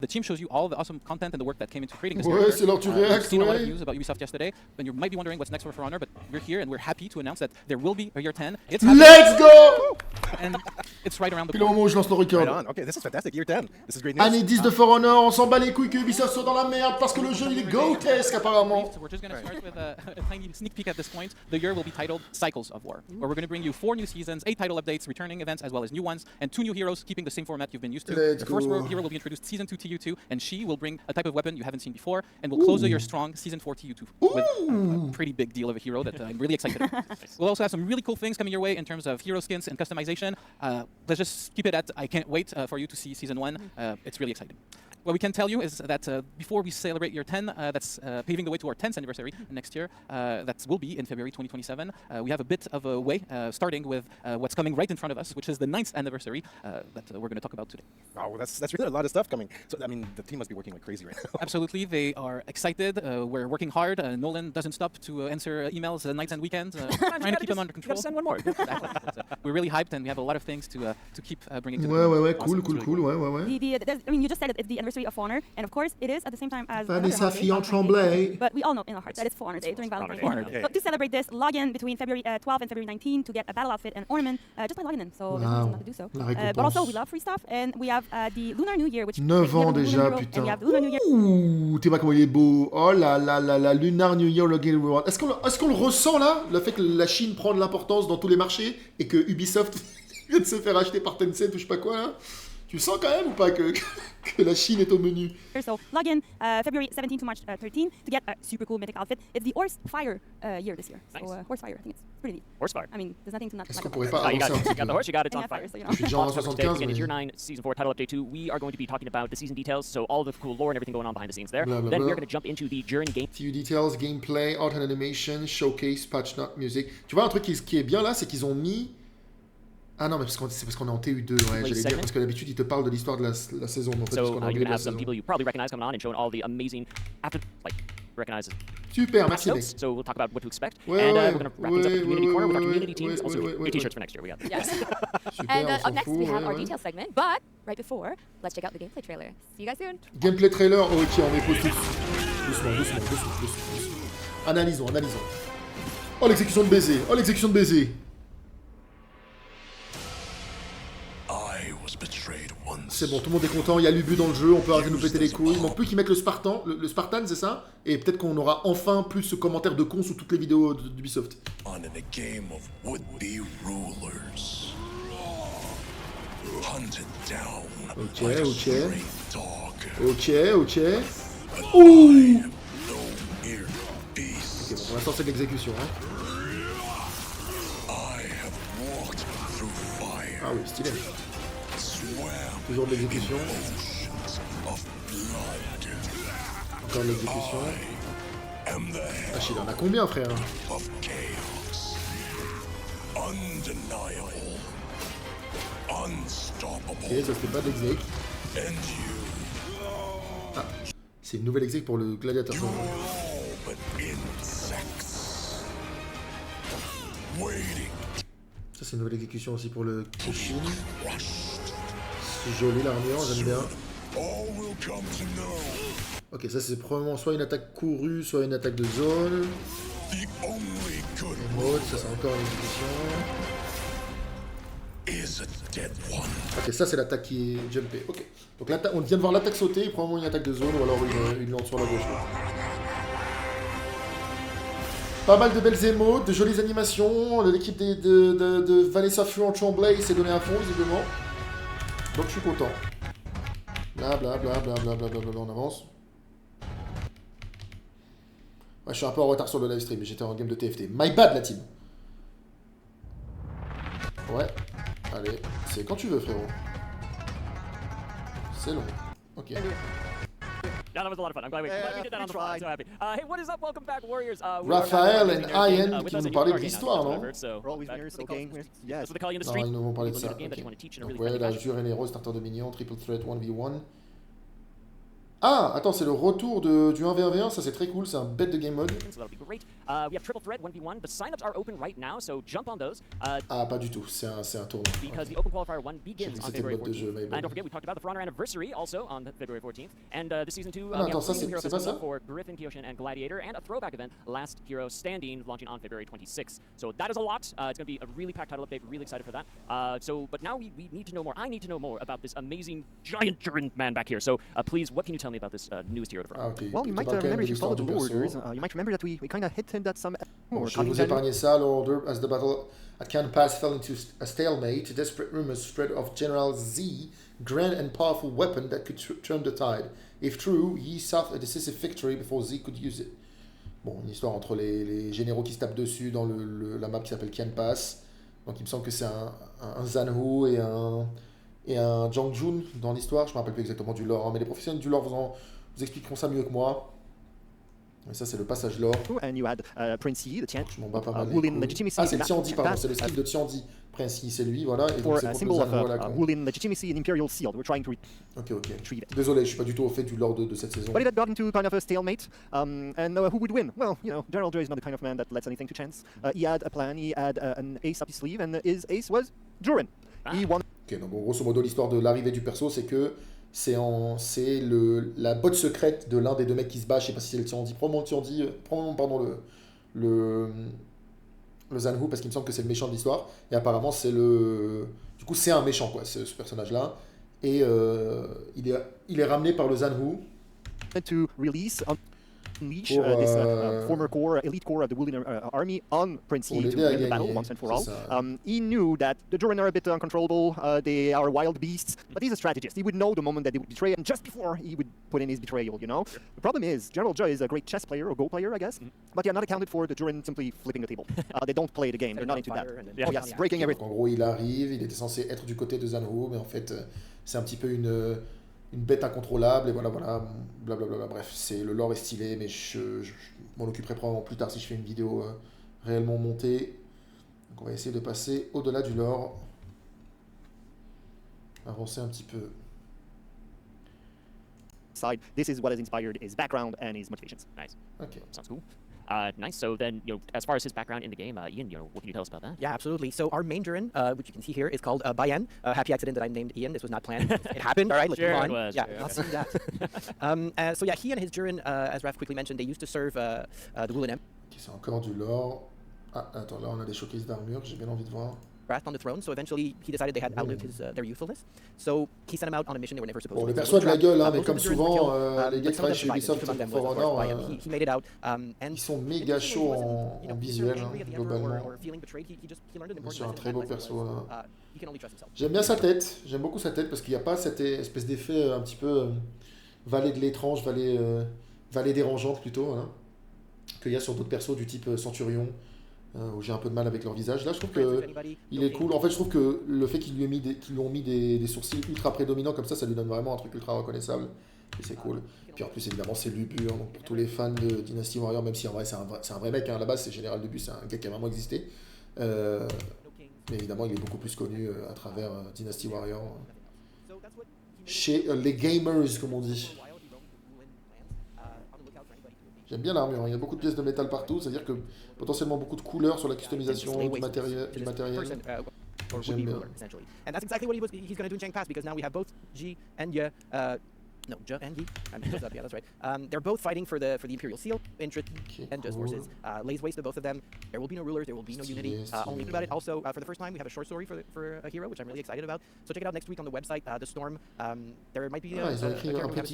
The team shows you all the awesome content and the work that came into creating this Ouais, character. c'est l'heure du We've react, seen a lot of ouais. news about Ubisoft yesterday, and you might be wondering what's next for Honor, but we're here and we're happy to announce that there will be a year 10. It's Let's go! and it's right around the Puis le corner. moment où je lance le record. Right on. Okay, this is fantastic. Year 10. This is great news. Année 10 de For Honor, on s'en bat les couilles que Ubisoft soit dans la merde parce que le jeu il est grotesque apparemment. So we're just going to start with a tiny sneak peek at this point. The year will be titled Cycles of War, where we're going to bring you 4 new seasons, 8 title updates, returning events, as well as new ones, and 2 new heroes, keeping the same format you've been used to. Let's The first go. hero will be introduced Season 2 TU2, and she will bring a type of weapon you haven't seen before, and will close the year strong Season 4 TU2 with a pretty big deal of a hero that I'm really excited about. We'll also have some really cool things coming your way in terms of hero skins and customization. Let's just keep it at I can't wait for you to see Season 1. It's really exciting. What we can tell you is that before we celebrate year 10, that's paving the way to our 10th anniversary next year. That will be in February 2027. We have a bit of a way, starting with what's coming right in front of us, which is the 9th anniversary that we're going to talk about today. Oh, that's really a lot of stuff coming. So I mean, the team must be working like crazy right now. Absolutely, they are excited. We're working hard. Nolan doesn't stop to answer emails nights and weekends, trying to keep them under control. Send one more. Exactly. So we're really hyped, and we have a lot of things to keep bringing to the Ouais, community. cool, ouais, ouais. I mean, you just said it, it's the anniversary of For Honor, and of course, it is at the same time as Vanessa another holiday, Fillon Valentine's Day. Tremblay. But we all know in our hearts that it's For Honor Day during Valentine's Day. Honor Day. So to celebrate this, log in between February 12 and February 19 to get a battle outfit and ornament just by logging in. So there's no reason not to do so. La But also, récompense. we love free stuff, and we have the Lunar New Year, which 9 we have ans the Lunar déjà, Hero, putain. And we have the Lunar New Year. Ouh, t'es pas comment il est beau. Oh là là là là, Lunar New Year Login Reward. Est-ce qu'on le ressent là, le fait que la Chine prend de l'importance dans tous les marchés et que Ubisoft vient de se faire acheter par Tencent ou je sais pas quoi là? Tu sens quand même ou pas que la Chine est au menu? So log in February 17 to March 13 to get a super cool mythic outfit. It's the Horse Fire year this year. So Horse Fire, I think it's pretty neat. Horsefire. I mean, there's nothing to not Est-ce like qu'on about pourrait it. pas You avancer un got, petit you got the peu? horse, you got it, it's And on yeah, fire. so, you Je suis déjà en know. Today, 75 again, it's mais... year 9, season 4 title update 2. We are going to be talking about the season details, so all the cool lore and everything going on behind the scenes there. Blah, blah, Then blah. we're going to jump into the journey game. Few details, gameplay, art and animation, showcase, patch note, music. Tu vois un truc qui est bien là, c'est qu'ils ont mis... Ah non, mais c'est parce qu'on est en TU2, ouais, j'allais dire, segment. parce que d'habitude ils te parlent de l'histoire de la saison, mais en fait, parce So qu'on est en you're milieu going de to la have some saison. people you probably recognize coming on and showing all the amazing, after, like, recognize Super, past merci mec. notes. So we'll talk about what to expect. Ouais, And ouais, we're going to wrap things up with the community ouais, corner with our ouais, community ouais, teams. Also, ouais, new ouais, t-shirts ouais. for next year. We got that. Yes. Super, And on s'en up next, fout, we have ouais, our ouais. details segment. But right before, let's check out the gameplay trailer. See you guys soon. Gameplay trailer, oh, ok, on met pause tout de suite. Doucement. Analysons. Oh, l'exécution de baiser. C'est bon, tout le monde est content, il y a l'Ubu dans le jeu, on peut arrêter de nous péter les couilles. Il manque plus qu'ils mettent le Spartan, le Spartan, c'est ça? Et peut-être qu'on aura enfin plus ce commentaire de con sous toutes les vidéos d'Ubisoft. On in a game of would-be rulers. Hunted down Ok, like a ok. stray dog. Ok. But Ouh! I am no mere beast. Ok, bon, pour l'instant c'est de l'exécution, hein. I have walked through fire, Ah oui, stylé. swam Toujours de l'exécution. oceans of blood. Encore de l'exécution. Am the head Ah, il en a combien, frère? of chaos. Undeniable. Unstoppable. Ok, ça c'était pas de l'exéc. And you, C'est une nouvelle exec pour le gladiateur. you're all but insects. Waiting, Ça c'est une nouvelle exécution aussi pour le Kushin. crushed. C'est joli l'armure, j'aime bien. All will come to know Ok, ça c'est probablement soit une attaque courue, soit une attaque de zone. the only good Mode, ça c'est encore une exécution. is a dead one. Ok, ça c'est l'attaque qui est jumpée. Ok. Donc on vient de voir l'attaque sauter, et probablement une attaque de zone ou alors une lance sur la gauche. Pas mal de belles émotes, de jolies animations. L'équipe de Vanessa Fillon Tremblay s'est donné à fond visiblement. Donc je suis content. Blablabla, on avance. Ouais, je suis un peu en retard sur le live stream, j'étais en game de TFT. My bad la team. Ouais. Allez, c'est quand tu veux frérot. C'est long. Ok. Yeah, that was a lot of fun. I'm glad we did that on the fly. I'm so happy. Hey, what is up? Welcome back, Warriors. Raphaël and Ian qui nous parlaient de l'histoire, non? We're always mirrors, so gang. Yes. That's what they call you in the Non, street. ils nous vont parler de We'll ça. get a game that Ok. you want to teach in a Donc really ouais, friendly la fashion. Jure et les Héros, starter de minions, triple threat 1v1. Ah, attends, c'est le retour du 1v1v1, ça c'est très cool, c'est un bet de game mode. So that'll be great. We have triple threat 1v1. The signups are open right now, so jump on those. Ah, pas du tout, c'est un tournoi. Because the Open Qualifier 1 begins J'ai vu que on c'était February le mode de 14th. jeu, my bad. And don't forget, we talked about the For Honor Anniversary also on February 14th. And the Season 2, Ah, we attends, have ça, three new c'est heroes pas coming up ça? for Griffin, Kyoshin, and Gladiator, and a throwback event, Last Hero Standing, launching on February 26th. So that is a lot. It's going to be a really packed title update. Really excited for that. But now we need to know more. I need to know more about this amazing giant Durin man back here. So please, what can you tell me about this newest hero to For Honor? Ah, ok. Well, you On might parle quand même remember de if you l'histoire followed du the perso. orders, you might remember that we kind of hinted at some Bon, more je vais vous contingent. épargner ça. Law Order, as the battle at Can Pass fell into a stalemate, desperate rumors spread of General Z, grand and powerful weapon that could turn the tide. If true, Yi sought a decisive victory before Z could use it. Bon, une histoire entre les généraux qui se tapent dessus dans la map qui s'appelle Can Pass. Donc il me semble que c'est un Zanhu et un Zhang dans l'histoire. Je me rappelle plus exactement du lore, hein, mais les professionnels du lore vous expliqueront ça mieux que moi. Et ça, c'est le passage lore. And you had Prince Yi, the Tian, Je m'en bats pas mal. les Wulin couilles. Legitimacy. Ah, c'est le in Tiandi, pardon. that, C'est le skill de Tiandi. Prince Yi, c'est lui, voilà. Et donc, for c'est a contre symbol le of Zanhu à la con. Wulin Legitimacy and Imperial Seal. We're trying to Ok. retrieve it. Désolé, je suis pas du tout au fait du lore de cette saison. But it had got into kind of a stalemate. Who would win? Well, General Joy is not the kind of man that lets anything to chance. He had a plan, he had an ace up his sleeve, and his ace was Durin. He won. Ok, donc grosso modo, l'histoire de l'arrivée du perso, c'est que c'est la botte secrète de l'un des deux mecs qui se bat. Je sais pas si c'est le Tiandi. Probablement, pardon, le Zanhu, parce qu'il me semble que c'est le méchant de l'histoire. Et apparemment, du coup, c'est un méchant, quoi, ce personnage-là. Et il est ramené par le Zanhu. To release, unleash Pour, this former core, elite core of the Wulin army on Prince Yi Pour to l'aider à win the battle gagner, once and for c'est all. ça. He knew that the Durin are a bit uncontrollable, they are wild beasts, but he's a strategist. He would know the moment that they would betray, and just before he would put in his betrayal, The problem is, General Joy is a great chess player, or Go player, I guess, but they are not accounted for the Durin simply flipping the table. They don't play the game, they're not into that. Oh yes, breaking Donc, everything. en gros, il arrive, il était censé être du côté de Zanhu, mais en fait, c'est un petit peu une bête incontrôlable, et voilà, blablabla. Bref, le lore est stylé, mais je m'en occuperai probablement plus tard si je fais une vidéo réellement montée. Donc on va essayer de passer au-delà du lore. Avancer un petit peu. Side, this is what has inspired his background and his motivations. Nice. Ok. Sounds cool. Nice. So then, as far as his background in the game, Ian, what can you tell us about that? Yeah, absolutely. So our main Durin, which you can see here, is called Bayen. Happy accident that I named Ian. This was not planned. It happened. All right, let's Sure move it on. was, Yeah, sure, not okay. seeing that. So yeah, he and his Durin, as Raph quickly mentioned, they used to serve the Wulin Ok, c'est encore du lore. Ah, attends, là on a des showcases d'armure que j'ai bien envie de voir. Wrath on the throne. So eventually, he decided they had outlived their youthfulness. So he sent them out on a mission they were never supposed Bon, to. le So perso a de la most gueule, hein, of mais the comme Durins were souvent, killed, les gars but qui some of travaillent chez them survived. Ubisoft Two of them For was, of course, Honor, Bayen. He made it out. And ils sont it méga didn't seem chauds like he wasn't, en necessarily visuel, angry at the Emperor globalement. or feeling betrayed. He learned an important Sur un lesson très in beau life, and perso, was, là. he can only trust himself. J'aime bien sa tête, j'aime beaucoup sa tête parce qu'il n'y a pas cette espèce d'effet un petit peu valet de l'étrange, valet dérangeante plutôt, hein, qu'il y a sur d'autres persos du type Centurion, où j'ai un peu de mal avec leur visage. Là, je trouve que il est cool. En fait, je trouve que le fait qu'ils lui ont mis des sourcils ultra prédominants comme ça lui donne vraiment un truc ultra reconnaissable. Et c'est cool. Puis en plus, évidemment, c'est Lubu, hein, donc pour tous les fans de Dynasty Warrior, même si en vrai, c'est un vrai mec, hein, à la base, c'est Général Lubu, c'est un gars qui a vraiment existé. Mais évidemment, il est beaucoup plus connu à travers Dynasty Warrior. Chez les gamers, comme on dit. J'aime bien l'armure, il y a beaucoup de pièces de métal partout, c'est-à-dire que potentiellement beaucoup de couleurs sur la customisation du matériel. Or J'aime would be bien. ruler, essentially. And that's exactly what he's going to do in Chang Pass, because now we have both Ji and Ye, no, Je and Yi. I'm close up, yeah, that's right. They're both fighting for the Imperial Seal, Intrit and Je's cool. forces. Lays waste to both of them. There will be no rulers, there will be no unity. Only about it. Also, for the first time, we have a short story for a hero, which I'm really excited about. So check it out next week on the website, The Storm. There might be Ils ont écrit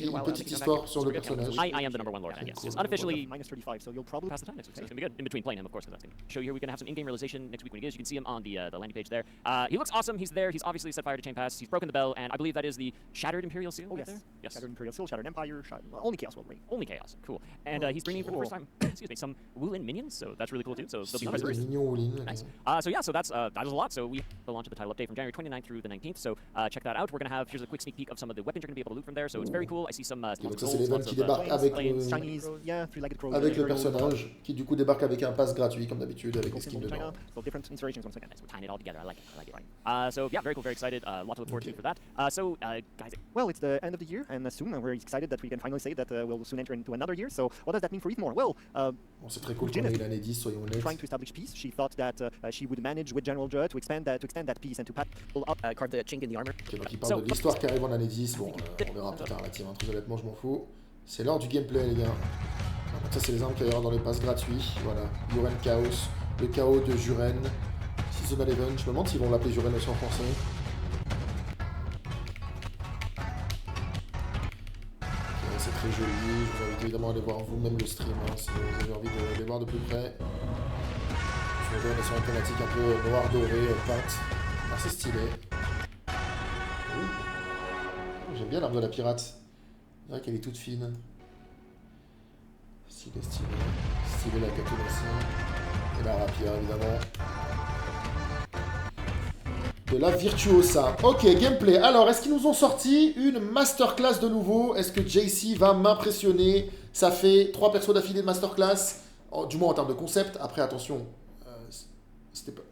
une petite histoire sur le personnage. I am the number one Lord, yes. Cool. Unofficially, Minus 35, so you'll probably pass the time next week. So it's gonna be good. In between playing him, of course, because that's gonna show you here. We're gonna have some in-game realization next week when he is. You can see him on the landing page there. He looks awesome. He's there. He's obviously set fire to Chain Pass. He's broken the bell, and I believe that is the Shattered Imperial Seal. Oh, right yes. there? Yes. Shattered Imperial Seal, Shattered Empire, only Chaos World Reign. Only Chaos. Cool. And he's bringing for the first time, excuse me, some Wulin minions. So that's really cool too. So they'll be numbers. Mignon ou ligne. Nice. So yeah, so that is a lot. So we have the launch of the title update from January 29th through the 19th. So check that out. We're gonna have here's a quick sneak peek of some of the weapons you're gonna be able to loot from there. So it's very cool. I see some lots Donc of ça, c'est golds, les lots qui of, débarquent planes, avec planes, Chinese, yeah, three-legged crows. avec le Imperial personnage, qui du coup débarque avec un pass gratuit comme d'habitude avec Gold des symbol skins of China, dedans. so different inspirations once again. Nice. We're tying it all together. I like it. So yeah, very cool. Very excited. Lot to look forward to for that. Guys. Well, it's the end of the year, and soon, and we're excited that we can finally say that we'll soon enter into another year. So what does that mean for Eatmore? Well, Bon, c'est très cool qu'on ait eu l'année 10, soyons honnêtes. trying to establish peace, she thought that she would manage with General Judd to extend that peace and to pat people up. Carve the chink in the armor. Ok, donc il parle de l'histoire qui arrive en année 10. Bon, on verra plus tard la team, hein. Très honnêtement, je m'en fous. C'est l'heure du gameplay, les gars. Donc ça, c'est les armes qu'il y aura dans les passes gratuits. Voilà, Juren Chaos, le chaos de Juren, Season 11. Je me demande s'ils vont l'appeler Juren aussi en français. Ok, c'est très joli. Je vous invite évidemment à aller voir vous-même le stream, hein, si vous avez envie de les voir de plus près. Je vais sur une thématique un peu noir doré, peinte. Assez stylé. J'aime bien l'arme de la pirate. C'est vrai qu'elle est toute fine. Stylé, stylé. Stylé la catoune aussi. Et la rapière, évidemment. De la virtuosa. Ok, gameplay. Alors, est-ce qu'ils nous ont sorti une masterclass de nouveau? Est-ce que JC va m'impressionner? Ça fait 3 persos d'affilée de masterclass. Du moins en termes de concept. Après, attention. C'était pas...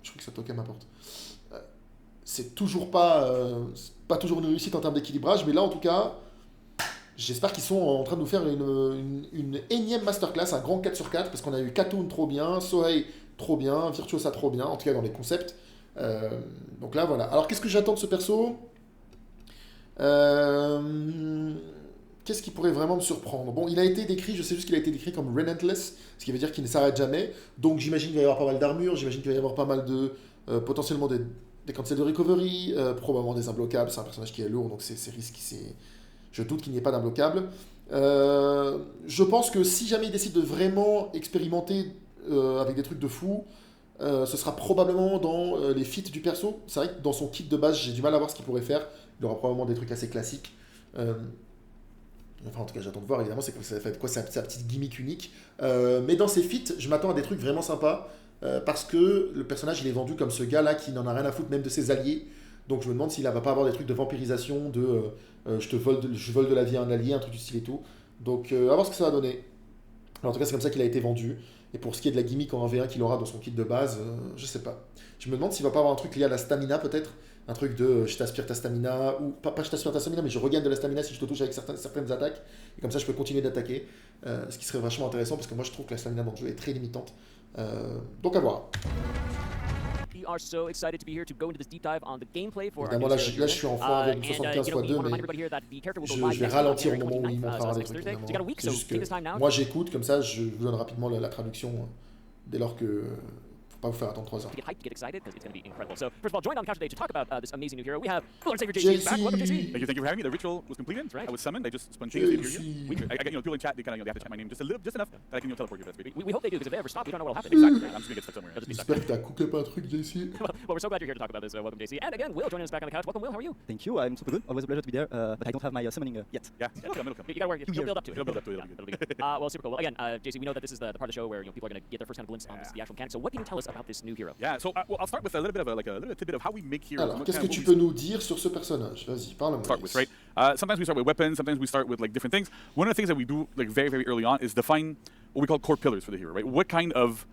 Je crois que ça toquait à ma porte. C'est toujours pas toujours une réussite en termes d'équilibrage, mais là en tout cas, j'espère qu'ils sont en train de nous faire une énième masterclass, un grand 4 sur 4, parce qu'on a eu Katoon trop bien, Sohei trop bien, Virtuosa trop bien, en tout cas dans les concepts. Donc là voilà. Alors qu'est-ce que j'attends de ce perso? Qu'est-ce qui pourrait vraiment me surprendre? Bon, il a été décrit, je sais juste qu'il a été décrit comme Relentless, ce qui veut dire qu'il ne s'arrête jamais. Donc j'imagine qu'il va y avoir pas mal d'armure, j'imagine qu'il va y avoir pas mal de... potentiellement des cancels de recovery, probablement des imbloquables. C'est un personnage qui est lourd, donc c'est risqué. Je doute qu'il n'y ait pas d'imbloquables. Je pense que si jamais il décide de vraiment expérimenter avec des trucs de fou, ce sera probablement dans les feats du perso. C'est vrai que dans son kit de base, j'ai du mal à voir ce qu'il pourrait faire. Il aura probablement des trucs assez classiques. Enfin, en tout cas, j'attends de voir, évidemment, c'est que ça va être quoi sa petite gimmick unique. Mais dans ses feats, je m'attends à des trucs vraiment sympas. Parce que le personnage, il est vendu comme ce gars-là qui n'en a rien à foutre même de ses alliés. Donc je me demande s'il va pas avoir des trucs de vampirisation, de je vole de la vie à un allié, un truc du style et tout. Donc à voir ce que ça va donner. Alors, en tout cas, c'est comme ça qu'il a été vendu. Et pour ce qui est de la gimmick en 1v1 qu'il aura dans son kit de base, je sais pas. Je me demande s'il va pas avoir un truc lié à la stamina peut-être. Un truc de je t'aspire ta stamina, ou pas je t'aspire ta stamina, mais je regagne de la stamina si je te touche avec certaines attaques. Et comme ça, je peux continuer d'attaquer. Ce qui serait vachement intéressant parce que moi, je trouve que la stamina dans le jeu est très limitante. Donc à voir. We are so excited to be here to go into this deep dive on the gameplay for Évidemment, là, je suis en forme avec 75x2, mais je vais ralentir au moment où il montrera des trucs. C'est juste que moi, j'écoute, comme ça, je vous donne rapidement la traduction dès lors que... Faut pas vous faire attendre 3 heures. To get hyped, to get excited, because it's going to be incredible. So, first of all, joined on the couch today to talk about this amazing new hero, we have Ruler and Savior JC back. Welcome, JC. Thank you for having me. The ritual was completed. That's right. I was summoned. I just spun chains to hear you. I got, people in chat, they kind of, they have to chat my name just enough that I can teleport you. That's great. We hope they do, because if they ever stop, we don't know what will happen. Exactly. I'm just going to get stuck somewhere. J'espère que t'as cooké pas un truc, JC. Well, we're so glad you're here to talk about this. Welcome, JC. And again, Will joining us back on the couch. Welcome, Will. How are you? Thank you. I'm super good. Always a pleasure to be there. But I don't have my summoning yet. Yeah, it'll come. You got to work. You'll build up to it. It'll build up to it. It'll be good. Well, super cool. Well, again, JC, we know that this is the part of the show where people are going to get their first kind of glimpse on the actual mechanics. So, what can you tell us about this new hero? Yeah. So, well, I'll start with a little bit of a little tidbit of how we make heroes. Alors, qu'est-ce que tu peux nous dire sur ce personnage? Vas-y, parle-moi. Start with, right? Sometimes we start with weapons. Sometimes we start with like different things. One of the things that we do like very, very early on is define what we call core pillars for the hero, right? What kind of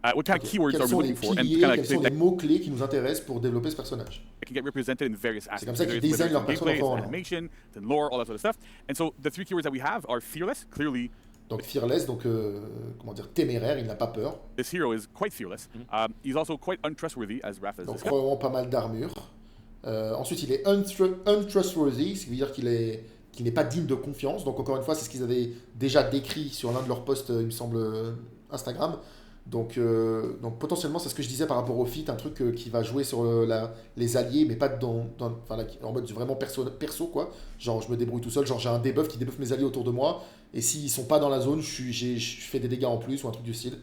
keywords are we looking for? And quels sont les mots-clés qui nous intéressent pour développer ce personnage? It can get represented in various aspects. C'est comme ça qu'ils designent leur personnage en animation, then lore, all that sort of stuff. And so the 3 keywords that we have are fearless, clearly. Donc fearless, donc comment dire, téméraire, il n'a pas peur. This hero is quite fearless. He's also quite untrustworthy, as Raph has donc discussed. probablement pas mal d'armure. Ensuite, il est untrustworthy, ce qui veut dire qu'il n'est pas digne de confiance. Donc encore une fois, c'est ce qu'ils avaient déjà décrit sur l'un de leurs posts, il me semble, Instagram. Donc potentiellement, c'est ce que je disais par rapport au feat, un truc qui va jouer sur les alliés, mais pas en mode vraiment perso, quoi. Genre, je me débrouille tout seul, genre j'ai un debuff qui débuffe mes alliés autour de moi, et s'ils sont pas dans la zone, je fais des dégâts en plus, ou un truc du style.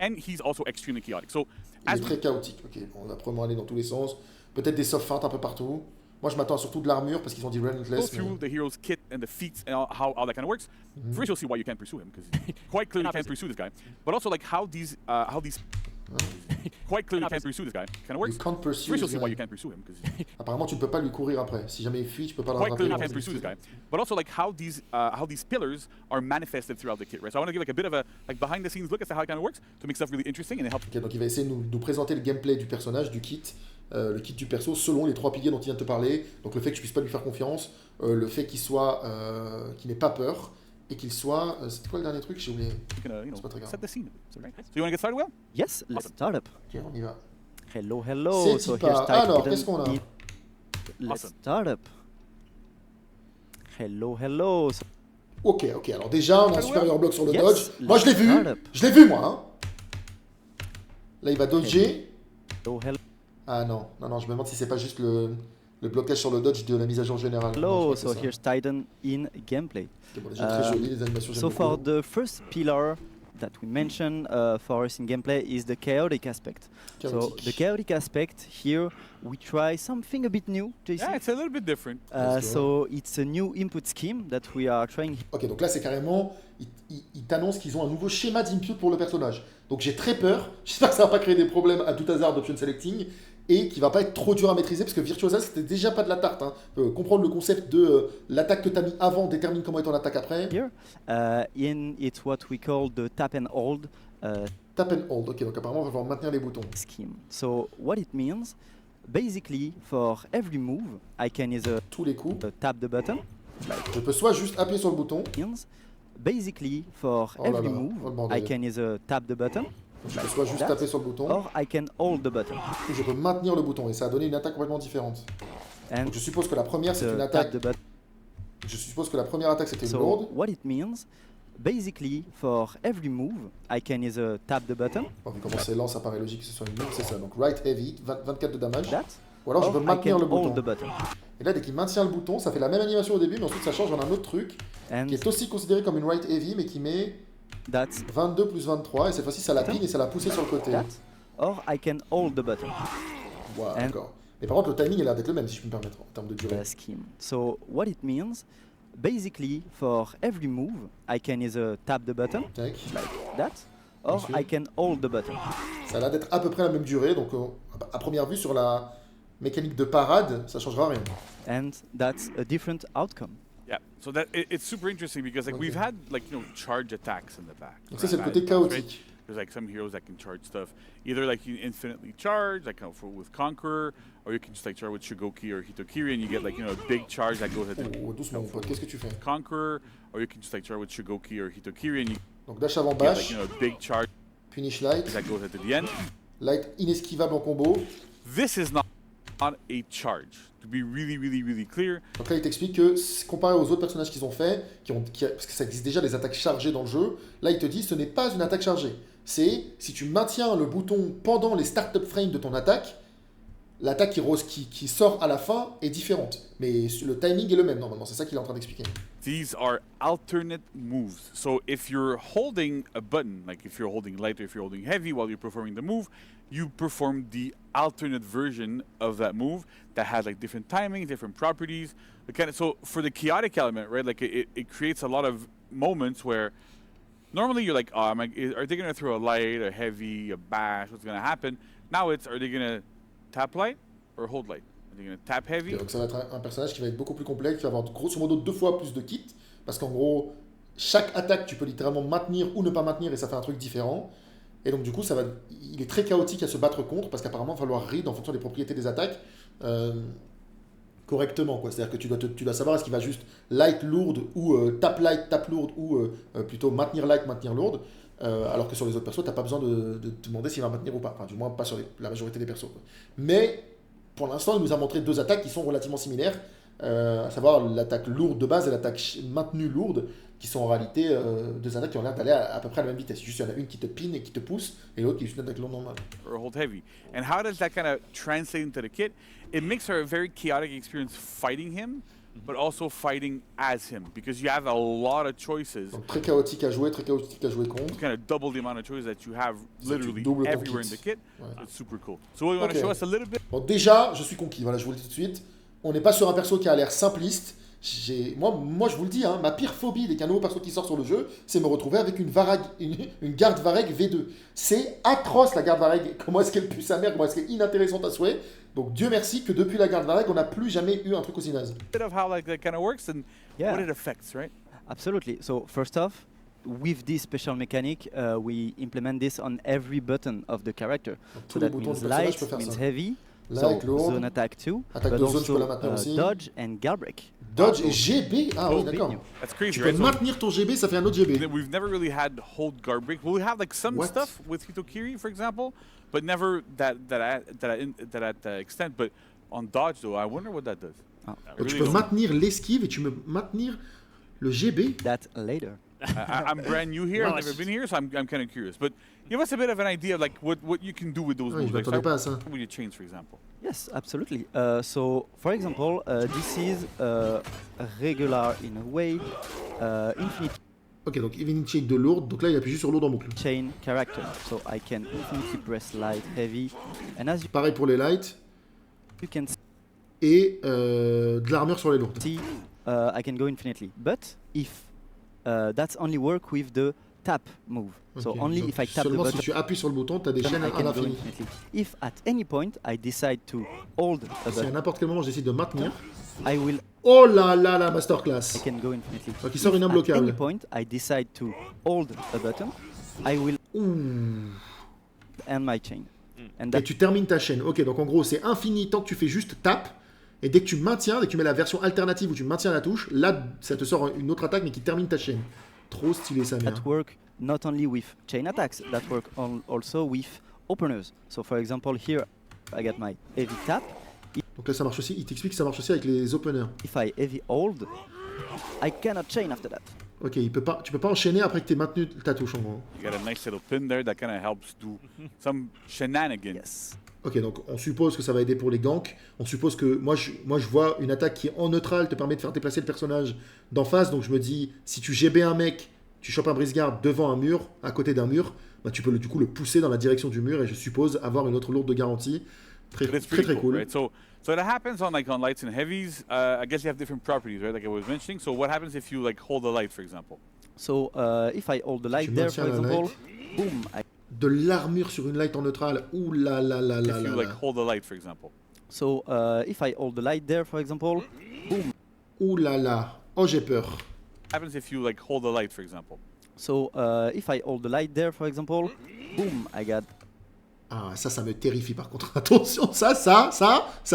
And he's also extremely chaotic. So, il est très chaotique, ok. Bon, on va probablement aller dans tous les sens. Peut-être des soft feints un peu partout. Moi, je m'attends surtout de l'armure parce qu'ils ont dit Relentless. Go through the hero's kit and the feats and how all that kind of works. First, you'll see why you can't pursue him because quite clearly you can't pursue this guy. But also like how these Quite clearly can't pursue this guy. Kind of works. You can't pursue First, you'll this see why guy. you can't pursue him, because Apparemment, tu ne peux pas lui courir après. Si jamais il fuit, tu peux pas le quite clearly rattraper. can't pursue this guy. But also like how these pillars are manifested throughout the kit, right? So I want to give like a bit of a like behind the scenes look as to how it kind of works to make stuff really interesting and it helps. Ok, donc il va essayer de nous présenter le gameplay du personnage, du kit, le kit du perso, selon les 3 piliers dont il vient de te parler. Donc le fait que je puisse pas lui faire confiance, le fait qu'il soit, qu'il n'ait pas peur, et qu'il soit... c'était quoi le dernier truc? J'ai oublié. C'est pas très grave. Set the scene. So, right? So you want to get started, Will? Yes, let's start up. Ok, on y va. Hello, hello. C'est So Tipa. here's Titan. Alors, qu'est-ce qu'on a? Let's Awesome. start up. Hello, hello. So Ok, alors déjà, on a un supérieur bloc sur le Yes, dodge. Moi, je l'ai let's vu. start up. Je l'ai vu, moi. Hein. Là, il va dodger. hello, hello. Ah non, je me demande si c'est pas juste le blocage sur le dodge de la mise à jour générale. Non, Hello, je crois so que c'est here's Titan in gameplay. ça. Ok, bon, déjà très joli, les animations, j'aime So for beaucoup. the first pillar that we mentioned for us in gameplay is the chaotic aspect. So Chaotic. the chaotic aspect here, we try something a bit new, JC. Yeah, it's a little bit different. Let's go. So it's a new input scheme that we are trying. Ok, donc là, c'est carrément... Ils t'annoncent qu'ils ont un nouveau schéma d'input pour le personnage. Donc j'ai très peur. J'espère que ça va pas créer des problèmes à tout hasard d'option selecting et qu'il va pas être trop dur à maîtriser parce que Virtuosa, c'était déjà pas de la tarte. Hein. Comprendre le concept de l'attaque que tu as mis avant détermine comment est ton attaque après. Here, it's what we call the tap and hold Tap and hold. Ok, donc apparemment, on va devoir maintenir les boutons. scheme. So what it means, basically, for every move, I can either Tous les coups. tap the button. Je peux soit juste appuyer sur le bouton. Means, basically, for Oh là every là, move, oh le bordel. I can either tap the button Je peux soit juste that, taper sur le bouton, or I can hold the button. ou je peux maintenir le bouton. Et ça a donné une attaque complètement différente. And Donc je suppose que la première, c'est une the attaque. tap the button. Je suppose que la première attaque, c'était une So lourde. what it means, basically, for every move, I can either tap the button Bon, vu comment c'est lent, ça paraît logique que ce soit une lourde, c'est ça. Donc right heavy, 24 de damage. that, Ou alors je or peux I maintenir can le bouton. hold the button. Et là, dès qu'il maintient le bouton, ça fait la même animation au début, mais ensuite ça change en un autre truc, And qui est aussi considéré comme une right heavy, mais qui met that's 22 plus 23, et cette fois-ci ça la pine et ça l'a poussé sur le côté. that, or I can hold the button. Wow, And- d'accord. Mais par contre, le timing a l'air d'être le même, si je peux me permettre, en termes de durée. Scheme. So what it means, basically, for every move, I can either tap the button Tac. like that, or Ensuite. I can hold the button. Ça a l'air d'être à peu près la même durée, donc à première vue, sur la mécanique de parade, ça changera rien. And that's a different outcome. Yeah, so that it's super interesting because like we've had like charge attacks in the back. Donc ça, c'est le right? côté chaotique. There's like some heroes that can charge stuff. Either like you infinitely charge, like with Conqueror, or you can just like charge with Shigoki or Hitokiri, and you get like a big charge that goes at the Oh, doucement, mon pote, qu'est-ce que tu fais? Conqueror, or you can just like charge with Shigoki or Hitokiri, and you Donc dash avant get bash, like a big charge punish light, that goes at the end. light inesquivable en combo. This is not a charge. To be really clear, Donc là, il t'explique que, comparé aux autres personnages qu'ils ont fait, parce que ça existe déjà des attaques chargées dans le jeu, là, il te dit ce n'est pas une attaque chargée. C'est si tu maintiens le bouton pendant les start-up frames de ton attaque, l'attaque qui sort à la fin est différente. Mais le timing est le même, normalement. C'est ça qu'il est en train d'expliquer. these are alternate moves. So if you're holding a button, like if you're holding light or if you're holding heavy while you're performing the move, you perform the alternate version of that move that has like different timing, different properties. So for the chaotic element, right, like it creates a lot of moments where normally you're like, are they going to throw a light, a heavy, a bash? What's going to happen? Now it's, are they going to tap light or hold light? Are they going to tap heavy? Donc ça va être un personnage qui va être beaucoup plus complexe, qui va avoir grosso modo 2 fois plus de kits, parce qu'en gros, chaque attaque, tu peux littéralement maintenir ou ne pas maintenir, et ça fait un truc différent. Et donc du coup, il est très chaotique à se battre contre, parce qu'apparemment, il va falloir read en fonction des propriétés des attaques correctement, quoi. C'est-à-dire que tu dois savoir est-ce qu'il va juste light lourde ou tap light, tap lourde, ou plutôt maintenir light, maintenir lourde. Alors que sur les autres persos, t'as pas besoin de te demander s'il va maintenir ou pas. Enfin, du moins, pas sur la majorité des persos, quoi. Mais pour l'instant, il nous a montré 2 attaques qui sont relativement similaires, à savoir l'attaque lourde de base et l'attaque maintenue lourde, qui sont en réalité 2 attaques qui ont l'air d'aller à peu près à la même vitesse. Juste, il y en a une qui te pine et qui te pousse, et l'autre qui est juste une attaque lourde normale. Or hold heavy. And how does that kind of translate into the kit? It makes her a very chaotic experience fighting him, but also fighting as him, because you have a lot of choices. Donc très chaotique à jouer contre. Kind of double the amount of choices that you have literally double ton everywhere in kit. the kit. Ouais. So it's super cool. So what you want to Ok. show us a little bit? Bon, déjà, je suis conquis, voilà, je vous le dis tout de suite. On n'est pas sur un perso qui a l'air simpliste, Moi, je vous le dis, hein, ma pire phobie dès qu'un nouveau perso qui sort sur le jeu, c'est me retrouver avec une garde Vareg V2. C'est atroce la garde Vareg. Comment est-ce qu'elle pue sa mère, comment est-ce qu'elle est inintéressante à souhait. Donc Dieu merci que depuis la garde Vareg, on n'a plus jamais eu un truc aussi naze. Bit of how like that kind of works and Yeah. what it affects, right? Absolutely. So first off, with this special mechanic, we implement this on every button of the character. Donc, tous So les that boutons means du personnage light, peuvent faire means ça. heavy, Light, so lourd. zone attack too, Attaque but de zone, je peux also la maintenir aussi. dodge and guard break. Dodge et GB. Ah oui, Oh, d'accord. big That's crazy, Tu peux right? So maintenir ton GB, ça fait un autre GB. we've never really had hold guard break. We'll have like some What? stuff with Hitokiri, for example, but never that extent. But on dodge, though, I wonder what that does. Ah. I Donc tu really peux don't. maintenir l'esquive et tu peux maintenir le GB. That later. I'm brand new here. I've never been here, so I'm kind of curious. But give us a bit of an idea of like what you can do with those Oui, moves. je Like, m'attendais pas à ça. with your chains, for example. Yes, absolutely. So, for example, this is regular in a way, infinite Ok, donc Infinity Chain de lourde. Donc là, il appuie juste sur lourde en boucle. chain character. So I can infinitely press light, heavy, and as Pareil pour les lights. you can Et de l'armure sur les lourdes. see, I can go infinitely. But if that's only work with the tap move. So Ok, only donc if I tap the seulement si button, tu appuies sur le bouton, tu as des then chaînes I à can go l'infini. infinitely. If at any point I decide to hold a Si à button, n'importe quel moment je décide de maintenir. I will Oh là là, la I masterclass. can go infinitely. Donc il sort une If at imbloquable. any point I decide to hold a button, I will Ouh. end my chain. And Et that tu termines ta chaîne. Ok, donc en gros, c'est infini tant que tu fais juste tap. Et dès que tu maintiens, dès que tu mets la version alternative où tu maintiens la touche, là, ça te sort une autre attaque mais qui termine ta chaîne. Trop stylé, ça, mère. that work not only with chain attacks, that work also with openers. So for example, here I got my heavy tap. Donc là, ça marche aussi. Il t'explique que ça marche aussi avec les openers. If I heavy hold, I cannot chain after that. Ok, tu peux pas enchaîner après que tu aies maintenu ta touche en gros. You got a nice little pin there that kind of helps do some shenanigans. Yes. Ok, donc on suppose que ça va aider pour les ganks. On suppose que moi je vois une attaque qui en neutral te permet de faire déplacer le personnage d'en face. Donc je me dis, si tu GB un mec, tu chopes un brise-garde devant un mur, à côté d'un mur, bah, tu peux du coup le pousser dans la direction du mur et je suppose avoir une autre lourde de garantie. Très But it's très, pretty très cool. right? So that happens on like on lights and heavies. I guess you have different properties, right? Like I was mentioning. So what happens if you like hold the light, for example? So if I hold the light Tu there, maintiens for la example, light. boom, I De l'armure sur une light en neutral. Ouh là là là là If là you like là. hold the light, for example. So if I hold the light there, for example, boom. Ouh là là. Oh, j'ai peur. What happens if you like hold the light, for example? So if I hold the light there, for example, boom, I got. Ah, ça me terrifie par contre. Attention, ça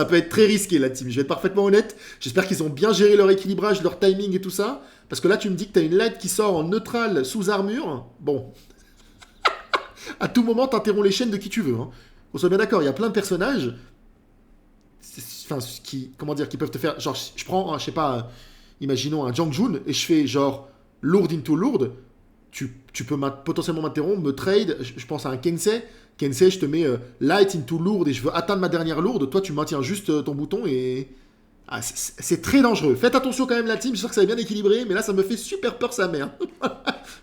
peut être très risqué la team. Je vais être parfaitement honnête. J'espère qu'ils ont bien géré leur équilibrage, leur timing et tout ça. Parce que là, tu me dis que tu as une light qui sort en neutral sous armure. Bon. À tout moment, t'interromps les chaînes de qui tu veux. Hein. On soit bien d'accord, il y a plein de personnages. Enfin, qui peuvent te faire. Genre, je prends, je sais pas, imaginons un Jang Jun et je fais genre lourde into lourde. Tu peux potentiellement m'interrompre, me trade. Je pense à un Kensei. Kensei, je te mets light into lourde et je veux atteindre ma dernière lourde. Toi, tu maintiens juste ton bouton et. Ah, c'est très dangereux. Faites attention quand même, la team. J'espère que ça est bien équilibré. Mais là, ça me fait super peur, sa mère.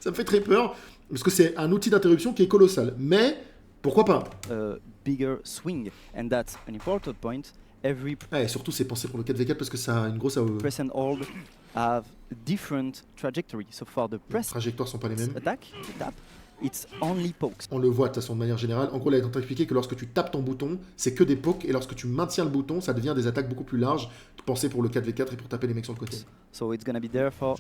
Ça me fait très peur. Parce que c'est un outil d'interruption qui est colossal. Mais pourquoi pas Bigger swing. And that's an important point. Every ouais, et surtout, c'est pensé pour le 4v4 parce que ça a une grosse press and hold have different trajectory. So for the Les press trajectoires sont pas les mêmes. attack, tap, it's only pokes. On le voit de toute façon de manière générale. En gros, là, il est en train d'expliquer que lorsque tu tapes ton bouton, c'est que des pokes. Et lorsque tu maintiens le bouton, ça devient des attaques beaucoup plus larges. Pensé pour le 4v4 et pour taper les mecs sur le côté. So it's gonna be there for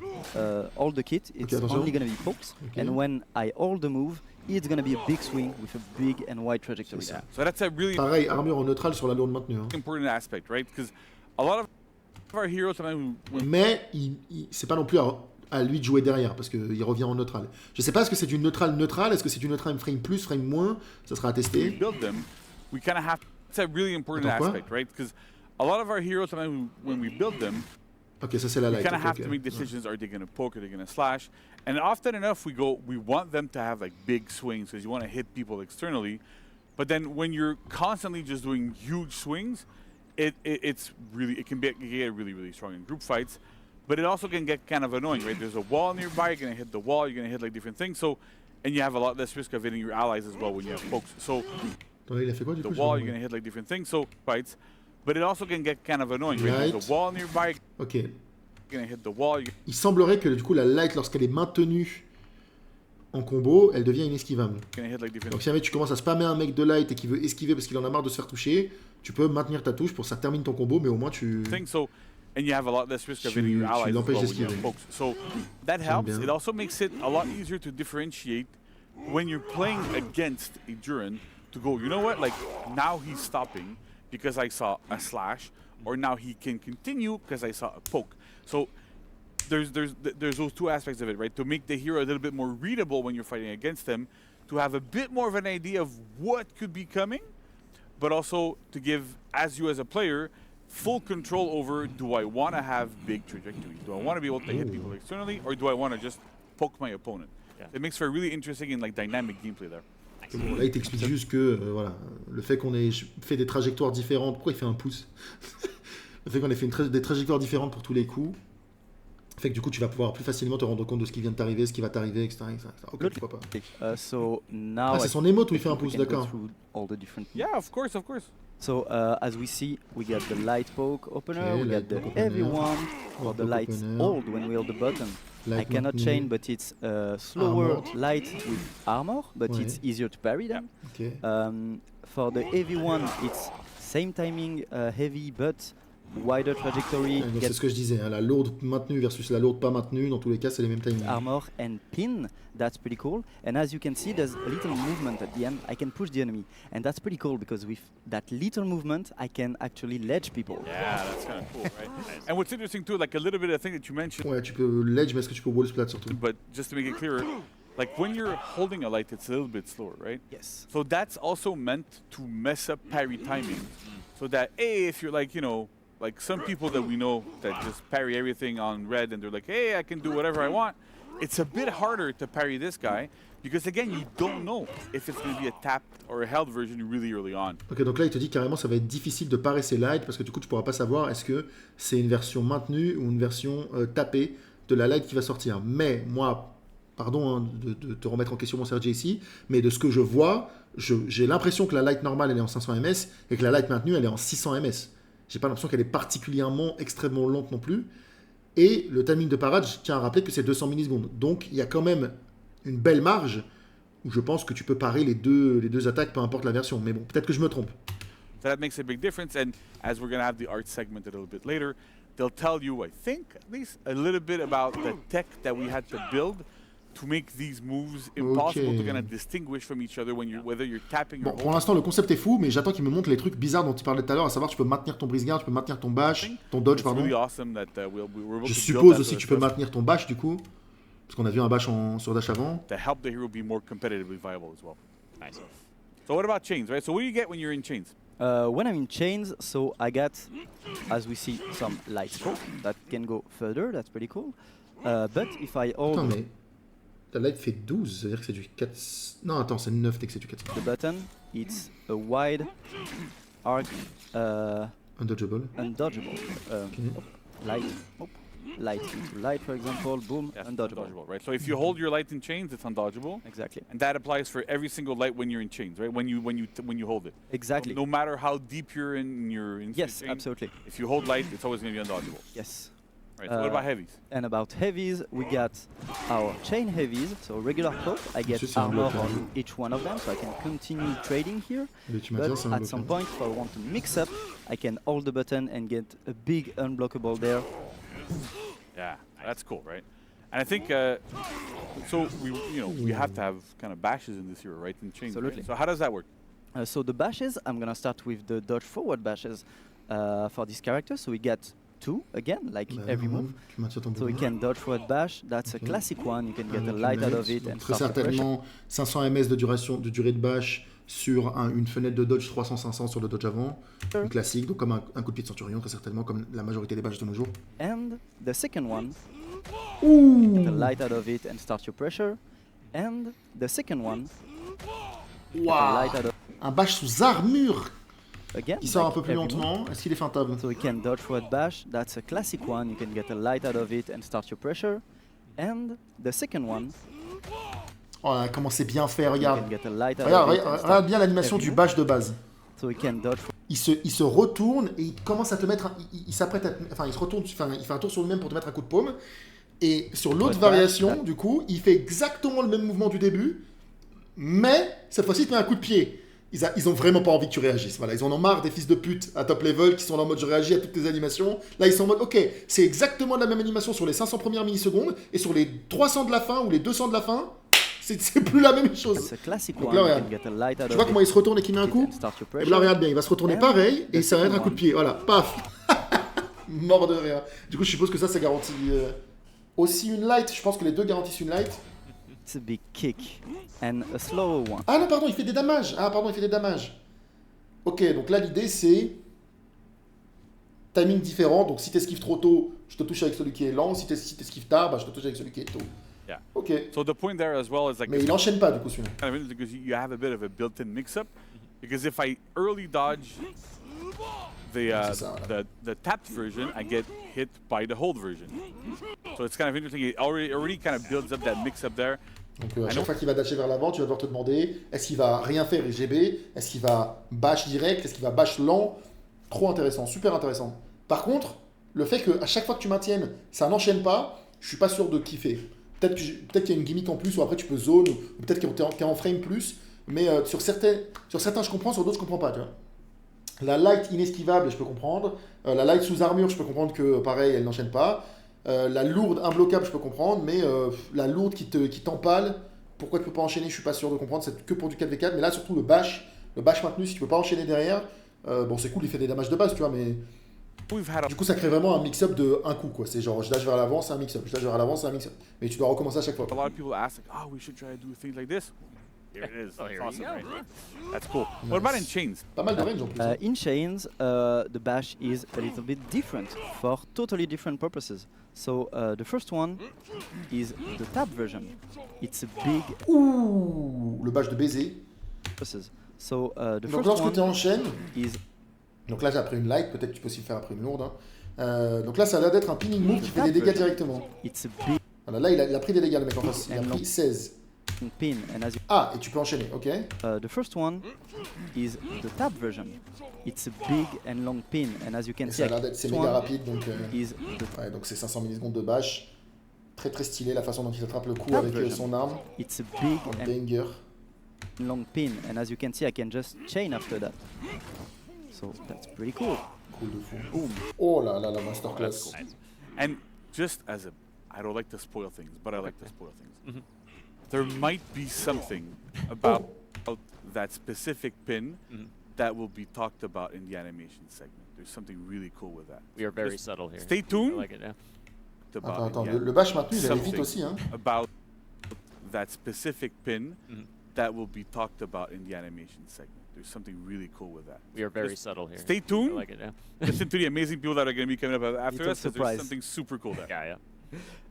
all the kit. It's attention. only gonna be pokes. Okay. And when I hold the move, it's gonna be a big swing with a big and wide trajectory. C'est ça. So that's a really Pareil, armure en neutral sur la lourde maintenue. Hein. important aspect, right? Because a lot of our heroes, sometimes Mais c'est pas non plus à lui de jouer derrière parce qu'il revient en neutral. Je sais pas, est-ce que c'est du neutral, est-ce que c'est du neutral frame plus, frame moins, ça sera à we tester. build them, we kind of have. It's a really important Attends, quoi? aspect, right? Because a lot of our heroes, sometimes when we build them, Ok, ça c'est la we light. kind of ok, have ok. to make decisions: are they going to poke? Are they going to slash? And often enough, we want them to have like big swings because you want to hit people externally. But then when you're constantly just doing huge swings, it can get really strong in group fights. But it also can get kind of annoying, right? There's a wall nearby. You're going to hit the wall. You're going to hit like different things. So, and you have a lot less risk of hitting your allies as well when you have pokes. So Attends, il a fait quoi du the coup wall, you're going to hit like different things. So fights. But it also can get kind of annoying, right? There's Right. a wall nearby. Ok. You're gonna hit the wall. Il semblerait que du coup la light, lorsqu'elle est maintenue en combo, elle devient inesquivable. You're gonna hit like different. Donc si jamais tu commences à spammer un mec de light et qui veut esquiver parce qu'il en a marre de se faire toucher, tu peux maintenir ta touche pour que ça termine ton combo, mais au moins tu... Thing. So, and you have a lot less risk of Tu- hitting your tu allies as l'empêches well when you have d'esquiver. pokes. So that helps. bien. It also makes it a lot easier to differentiate when you're playing against a Duran to go, you know what, like now he's stopping because I saw a slash, or now he can continue because I saw a poke. So there's those two aspects of it, right? To make the hero a little bit more readable when you're fighting against them, to have a bit more of an idea of what could be coming, but also to give, as you as a player, full control over, do I want to have big trajectory? Do I want to be able to hit people externally, or do I want to just poke my opponent? It makes for a really interesting and like dynamic gameplay there. Bon, là il t'explique juste que voilà, le fait qu'on ait fait des trajectoires différentes, pourquoi il fait un pouce? Le fait qu'on ait fait des trajectoires différentes pour tous les coups, fait que du coup tu vas pouvoir plus facilement te rendre compte de ce qui vient de t'arriver, ce qui va t'arriver, etc. Ok, pourquoi pas. So now Ah, c'est son emote où il fait un we pouce, can go d'accord. through all the different Yeah, of course, of course. So as we see, we got the light poke opener, Okay, we got light the poke heavy opener, one, or the poke light opener, hold when we hold the button. I light cannot maintenu, chain, but it's slower armored. light with armor, but Ouais. it's easier to parry them. Ok. For the heavy one, it's same timing heavy, but wider trajectory. Donc get c'est ce que je disais, hein, la lourde maintenue versus la lourde pas maintenue, dans tous les cas c'est les mêmes timings. armor and pin. That's pretty cool. And as you can see, there's a little movement at the end. I can push the enemy, and that's pretty cool because with that little movement, I can actually ledge people. Yeah, that's kind of cool, right? And what's interesting too, like a little bit of thing that you mentioned, Ouais, tu peux ledge, mais est-ce que tu peux wall splat surtout? but just to make it clearer, like when you're holding a light, it's a little bit slower, right? Yes. So that's also meant to mess up parry timing, so that hey, if you're like, you know, like some people that we know that just parry everything on red and they're like, hey, I can do whatever I want. It's a bit harder to parry this guy because again, you don't know if it's going to be a tapped or a held version really early on. Ok, donc là il te dit carrément ça va être difficile de parer ces lights parce que du coup tu pourras pas savoir est-ce que c'est une version maintenue ou une version tapée de la light qui va sortir. Mais moi, pardon hein, de te remettre en question mon Sergey ici, mais de ce que je vois, j'ai l'impression que la light normale elle est en 500 ms et que la light maintenue elle est en 600 ms. J'ai pas l'impression qu'elle est particulièrement extrêmement lente non plus. Et le timing de parade, je tiens à rappeler que c'est 200 millisecondes. Donc il y a quand même une belle marge où je pense que tu peux parer les deux attaques, peu importe la version. Mais bon, peut-être que je me trompe. So that makes a big difference. And as we're going to have the art segment a little bit later, they'll tell you, I think, at least a little bit about the tech that we had to build to make these moves impossible to kind of distinguish from each other when you're, whether you're tapping Bon, or pour holding. l'instant, le concept est fou, mais j'attends qu'il me montre les trucs bizarres dont il parlait tout à l'heure, à savoir tu peux maintenir ton brise-garde, tu peux maintenir ton bash, ton dodge, It's pardon. really awesome that we're able Je to build suppose that aussi sort que tu of peux stuff maintenir ton bash du coup, parce qu'on a vu un bash sur dash avant. to help the hero be more competitively viable as well. Nice. So what about chains, right? So what do you get when you're in chains? When I'm in chains, so I got, as we see, some light scope that can go further. That's pretty cool. But if I hold Attends, mais la light fait 12, ça veut dire que c'est du 4... Non, attends, c'est 9 dès que c'est du 4. the button, it's a wide arc, Undodgeable. undodgeable. Ok. Light, light into light, for example, boom, Yes, undodgeable. right? So if you hold your light in chains, it's undodgeable. Exactly. And that applies for every single light when you're in chains, right? When you hold it. Exactly. No matter how deep you're in your Yes, chain, absolutely. if you hold light, it's always going to be undodgeable. Yes. Right. So what about heavies? And about heavies, we got our chain heavies, so regular cloak. I get Monsieur, c'est un armor bloc, hein. on each one of them, so I can continue trading here. Mais tu m'as dit, But c'est un at bloc, some hein. point, if I want to mix up, I can hold the button and get a big unblockable there. Yeah, that's cool, right? And I think so. We have to have kind of bashes in this hero, right? In chains. Right? Absolutely. So how does that work? So the bashes, I'm gonna start with the dodge forward bashes for this character. So we get 2 again, like Bah, every normal, move. tu maintiens ton So we mouvement. can dodge forward bash. That's Ok. a classic one. You can get a Donc, light out tu of it mets, and donc très start the pressure. certainement 500 ms de durée de bash sur une fenêtre de dodge 300-500 sur le dodge avant. Sure. Une classique, donc comme un coup de pied de centurion, très certainement, comme la majorité des bashes de nos jours. And the second one, Ouh, get a light out of it and start your pressure. And the second one, get a Waouh, light out of un bash sous armure again. qui sort un like peu plus every move. lentement. Est-ce qu'il est feintable? So we can dodge forward bash. That's a classic one. You can get a light out of it and start your pressure. And the second one, Oh comment c'est bien fait, you regarde. can get a light out Regarde, of it and regarde start bien l'animation every du move. bash de base. So we can dodge il se retourne et il commence à te mettre, il s'apprête à, enfin il se retourne, enfin il fait un tour sur lui-même pour te mettre un coup de paume. Et sur l'autre variation, du coup, il fait exactement le même mouvement du début, mais cette fois-ci il te met un coup de pied. Ils ont vraiment pas envie que tu réagisses. Voilà, ils en ont marre des fils de pute à top level qui sont là en mode je réagis à toutes tes animations. Là, ils sont en mode ok, c'est exactement la même animation sur les 500 premières millisecondes et sur les 300 de la fin ou les 200 de la fin, c'est plus la même chose. It's a classic Donc one. là, You regarde. can get a light out Tu of vois it. comment il se retourne et qu'il met un coup? And start your Et pressure. là, regarde bien, il va se retourner And pareil et the ça va être un second coup de pied. Voilà, paf. Mort de rire. Du coup, je suppose que ça garantit aussi une light. Je pense que les deux garantissent une light. It's a big kick and a slower one. Ah non, pardon, il fait des damages. Ah, pardon, il fait des damages. Ok, donc là, l'idée, c'est timing différent. Donc, si t'esquives trop tôt, je te touche avec celui qui est lent. Si t'esquives tard, bah, je te touche avec celui qui est tôt. Yeah. Ok. So the point there as well is like Mais il enchaîne pas, du coup, celui-là. kind of interesting because you have a bit of a built-in mix-up. Because if I early dodge the tapped version, I get hit by the hold version. So it's kind of interesting. It already kind of builds up that mix-up there. Donc à chaque fois qu'il va dasher vers l'avant, tu vas devoir te demander est-ce qu'il va rien faire et GB, est-ce qu'il va bash direct, est-ce qu'il va bash lent. Trop intéressant, super intéressant. Par contre, le fait qu'à chaque fois que tu maintiennes, ça n'enchaîne pas, je suis pas sûr de kiffer. Peut-être qu'il y a une gimmick en plus, ou après tu peux zone, ou peut-être que t'es en frame plus, mais sur certains je comprends, sur d'autres je comprends pas, tu vois. La light inesquivable, je peux comprendre. La light sous armure, je peux comprendre que pareil, elle n'enchaîne pas. La lourde imbloquable, je peux comprendre, mais la lourde qui t'empale, pourquoi tu peux pas enchaîner, je suis pas sûr de comprendre, c'est que pour du 4v4, mais là surtout le bash maintenu, si tu peux pas enchaîner derrière, bon c'est cool, il fait des damages de base, tu vois, mais du coup ça crée vraiment un mix-up de un coup, quoi. C'est genre je dash vers l'avant, c'est un mix-up, je dash vers l'avant, c'est un mix-up, mais tu dois recommencer à chaque fois. A lot of people ask like, oh, we should try to do things like this. Here it is. Oh, That's here you awesome, go. right? That's cool. What about in chains? Pas mal de range en plus. Hein. In chains, the bash is a little bit different for totally different purposes. So the first one is the tap version. It's a big Ouh, le bash de baiser. purposes. So the Donc first lorsque tu one enchaînes, is donc là j'ai après une light, peut-être que tu peux aussi le faire après une lourde. Hein. Donc là ça a l'air d'être un pinning move qui fait des dégâts directement. it's a big Voilà, là il a pris des dégâts le mec en face, il a pris 16. pin, and as you, Ah, et tu peux enchaîner, ok. the first one is the tap version. It's a big and long pin, and as you can Et see, ça a l'air d'être, c'est this méga one rapide, donc is the ouais, donc c'est 500 millisecondes de bash. Très très stylé la façon dont il attrape le coup tap avec version. son arme. It's a big En and banger. long pin, and as you can see, I can just chain after that. So that's pretty cool. Cool de fou. Boom. Oh là là, la masterclass. And just as a, I don't like to spoil things, but I like to spoil things. There might be something about that specific pin that will be talked about in the animation segment. There's something really cool with that. We are very Just subtle here. Stay tuned. I like it, yeah. About Attends, in attends, the le bash maintenu, il allait something vite aussi, hein. about that specific pin that will be talked about in the animation segment. There's something really cool with that. We are very Just subtle here. Stay tuned. I like it, yeah. Listen to the amazing people that are going to be coming up after Little us. 'Cause surprise. There's something super cool there. Yeah,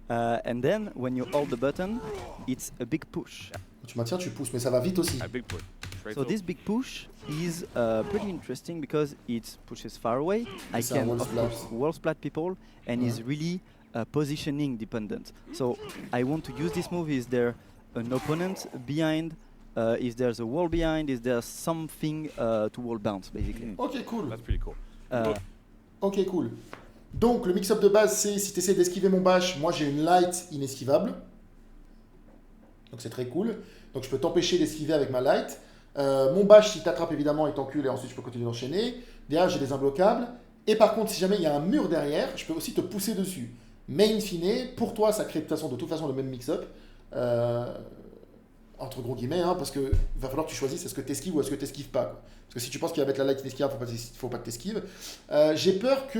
yeah. And then when you hold the button, it's a big push. Tu maintiens, tu pousses, mais ça va vite aussi. A big push. Right, So this big push is pretty interesting because it pushes far away. I C'est un can wall of splat. course wall splat people and is really positioning dependent. So I want to use this move. Is there an opponent behind? Is there's a wall behind? Is there something to wall bounce basically? Ok, cool. That's pretty cool. Ok, cool. Donc le mix-up de base, c'est si tu essaies d'esquiver mon bash, moi j'ai une light inesquivable. Donc c'est très cool. Donc je peux t'empêcher d'esquiver avec ma light. Mon bash, si t'attrape évidemment, il t'encule et ensuite je peux continuer d'enchaîner. Derrière, j'ai des imbloquables. Et par contre, si jamais il y a un mur derrière, je peux aussi te pousser dessus. Mais in fine, pour toi, ça crée de toute façon le même mix-up. Entre gros guillemets, hein, parce qu'il va falloir que tu choisisses est-ce que tu esquives ou est-ce que tu n'esquives pas. Quoi. Parce que si tu penses qu'il va mettre la light inesquivable, faut pas que tu esquives. J'ai peur que.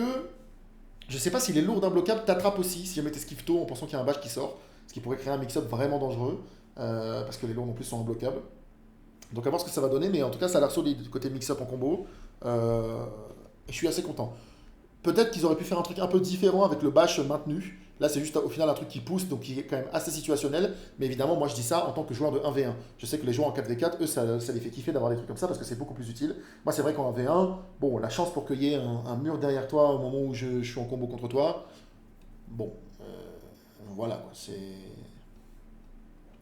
Je sais pas si les lourds imbloquables t'attrapent aussi, si jamais tu esquives tôt en pensant qu'il y a un bash qui sort. Ce qui pourrait créer un mix-up vraiment dangereux. Parce que les lourds en plus sont imbloquables. Donc à voir ce que ça va donner, mais en tout cas ça a l'air solide du côté mix-up en combo. Et je suis assez content. Peut-être qu'ils auraient pu faire un truc un peu différent avec le bash maintenu. Là c'est juste au final un truc qui pousse, donc qui est quand même assez situationnel. Mais évidemment moi je dis ça en tant que joueur de 1v1. Je sais que les joueurs en 4v4, eux ça les fait kiffer d'avoir des trucs comme ça parce que c'est beaucoup plus utile. Moi c'est vrai qu'en 1v1, bon la chance pour qu'il y ait un mur derrière toi au moment où je suis en combo contre toi, bon, voilà quoi,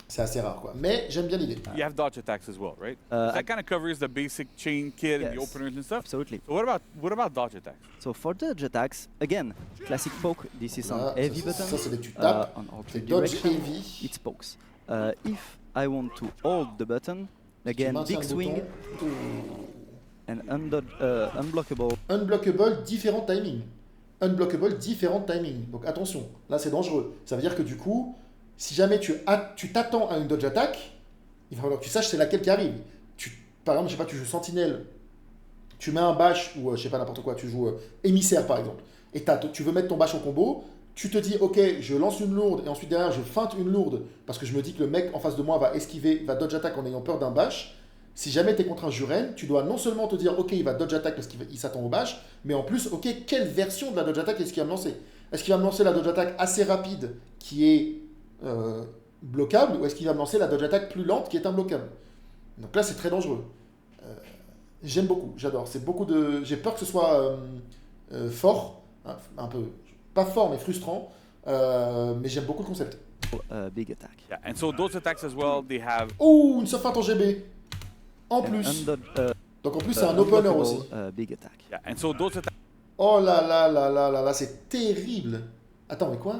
C'est assez rare, quoi. Mais j'aime bien l'idée. You have dodge attacks as well, right? Uh, That kind of covers the basic chain kit and the Yes. openers and stuff. Absolutely. So what about dodge attacks? So for dodge attacks, again, classic poke. This is Là, on heavy ça, button. ça, c'est dès que tu tapes. On Tu alt fais dodge direction, heavy. it's pokes. If I want to hold the button, Tu again, maintiens big le swing bouton. and unblockable. Unblockable, différent timing. Unblockable, différent timing. Donc attention, là c'est dangereux. Ça veut dire que du coup, si jamais tu t'attends à une dodge attack, il va falloir que tu saches c'est laquelle qui arrive. Par exemple, je sais pas, tu joues sentinelle, tu mets un bash ou je sais pas n'importe quoi, tu joues émissaire par exemple, et tu veux mettre ton bash en combo, tu te dis ok, je lance une lourde et ensuite derrière je feinte une lourde parce que je me dis que le mec en face de moi va esquiver, va dodge attack en ayant peur d'un bash. Si jamais tu es contre un Juren, tu dois non seulement te dire ok, il va dodge attack parce qu'il s'attend au bash, mais en plus, ok, quelle version de la dodge attack est-ce qu'il va me lancer? Est-ce qu'il va me lancer la dodge attack assez rapide qui est bloquable ou est-ce qu'il va me lancer la dodge attack plus lente qui est imbloquable? Donc là, c'est très dangereux. J'aime beaucoup, j'adore. J'ai peur que ce soit fort, un peu, pas fort mais frustrant, mais j'aime beaucoup le concept. Big attack. Yeah, and so those attacks as well, they have. Oh, une soft feinte en GB. En plus. Donc en plus, c'est un opener aussi. Big attack. Yeah, and so those attacks. Oh là là là là là là, c'est terrible. Attends, mais quoi?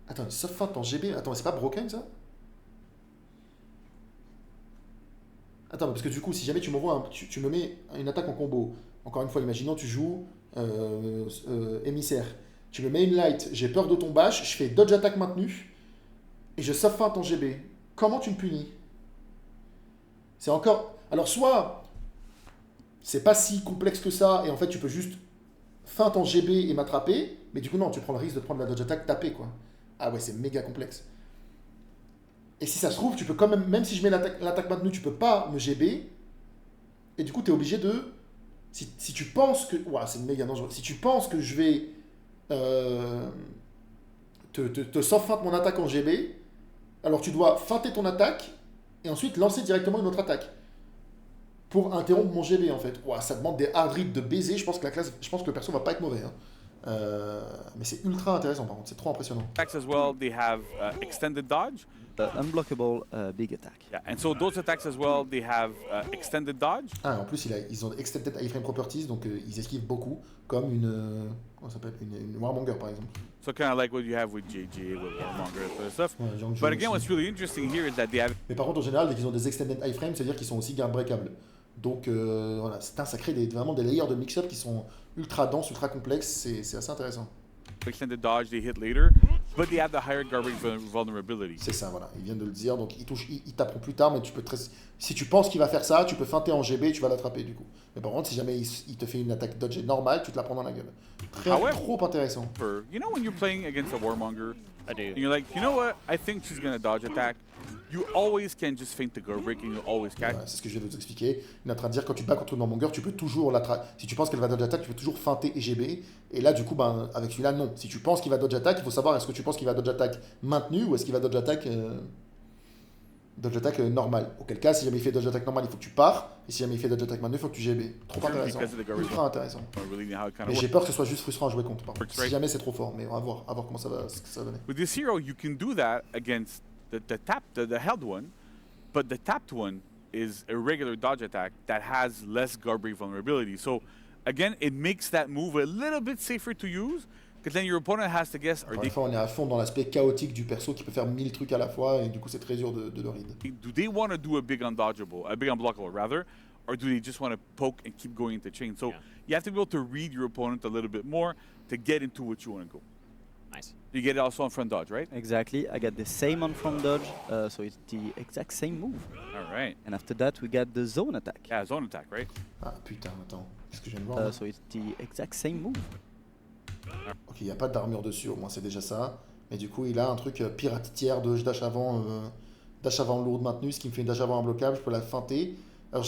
Attends, une soft feinte en GB. Attends, mais c'est pas broken ça? Attends, parce que du coup, si jamais tu m'envoies tu me mets une attaque en combo, encore une fois, imaginons tu joues émissaire, tu me mets une light, j'ai peur de ton bash, je fais dodge attack maintenu, et je soft feinte en GB. Comment tu me punis? C'est encore... Alors soit, c'est pas si complexe que ça, et en fait tu peux juste feinte en GB et m'attraper, mais du coup non, tu prends le risque de prendre la dodge attack tapée, quoi. Ah ouais, c'est méga complexe. Et si ça se trouve, tu peux quand même si je mets l'attaque maintenue, tu peux pas me GB. Et du coup, tu es obligé de... Si tu penses que... Ouah, c'est méga dangereux. Si tu penses que je vais te soft feinte mon attaque en GB, alors tu dois feinter ton attaque et ensuite lancer directement une autre attaque. Pour interrompre mon GB, en fait. Ouah, ça demande des hard reads de baiser. Je pense que le perso va pas être mauvais. Hein. Mais c'est ultra intéressant, par contre. C'est trop impressionnant. Attacks as well, they have extended dodge. Unblockable big attack. Yeah, and so those attacks as well, they have extended dodge. Ah, en plus, ils ont extended iframe properties, donc ils esquivent beaucoup, comme comment ça s'appelle, une Warmonger, par exemple. So kind of like what you have with JJ, with Warmonger, that sort of stuff. Ouais, But again, what's really interesting here is that they have. Mais par contre, en général, dès qu'ils ont des extended iframes, c'est-à-dire qu'ils sont aussi guard breakables. Donc voilà, ça crée vraiment des layers de mix-up qui sont ultra denses, ultra complexes, c'est assez intéressant. Extended dodge, they hit later, but they have the higher garbage vulnerability. C'est ça, voilà, ils viennent de le dire, donc ils taperont plus tard, mais si tu penses qu'il va faire ça, tu peux feinter en GB et tu vas l'attraper du coup. Mais par contre, si jamais il te fait une attaque dodge normale, tu te la prends dans la gueule. Trop intéressant. You know when you're playing against a Warmonger, I do. and you're like, you know what, I think she's gonna dodge attack. You always can just feint the guard break and you always catch. Ouais, c'est ce que je vais vous expliquer. Il est en train de dire quand tu bats contre une Warmonger, tu peux toujours l'attraper. Si tu penses qu'elle va dodge attack, tu peux toujours feinter et GB. Et là, du coup, avec celui-là, non. Si tu penses qu'il va dodge attack, il faut savoir est-ce que tu penses qu'il va dodge attack maintenu ou est-ce qu'il va dodge attack normal. Auquel cas, si jamais il fait dodge attack normal, il faut que tu pars. Et si jamais il fait dodge attack maintenu, il faut que tu GB. Trop intéressant. Ultra intéressant. Mais j'ai peur que ce soit juste frustrant à jouer contre. Par contre. Si jamais c'est trop fort, mais on va voir comment ça va donner. With this hero, you can do that against the held one, but the tapped one is a regular dodge attack that has less guard break vulnerability. So again, it makes that move a little bit safer to use, because then your opponent has to guess. Encore une fois, on est à fond dans l'aspect chaotique du perso qui peut faire 1000 trucs à la fois et du coup c'est très dur de le read. Do they want to do a big unblockable rather, or do they just want to poke and keep going into chain? So you have to be able to read your opponent a little bit more to get into what you want to go. Nice. You get it also on front dodge, right? Exactly. I got the same on front dodge, so it's the exact same move. All right. And after that, we got the zone attack. Yeah, zone attack, right? Ah putain, attends. Qu'est-ce que je viens de voir là? So it's the exact same move. Ok, il n'y a pas d'armure dessus, au moins c'est déjà ça. Mais du coup, il a un truc pirate tiers de dash avant lourde maintenue, ce qui me fait une dash avant imbloquable, je peux la feinter. Alors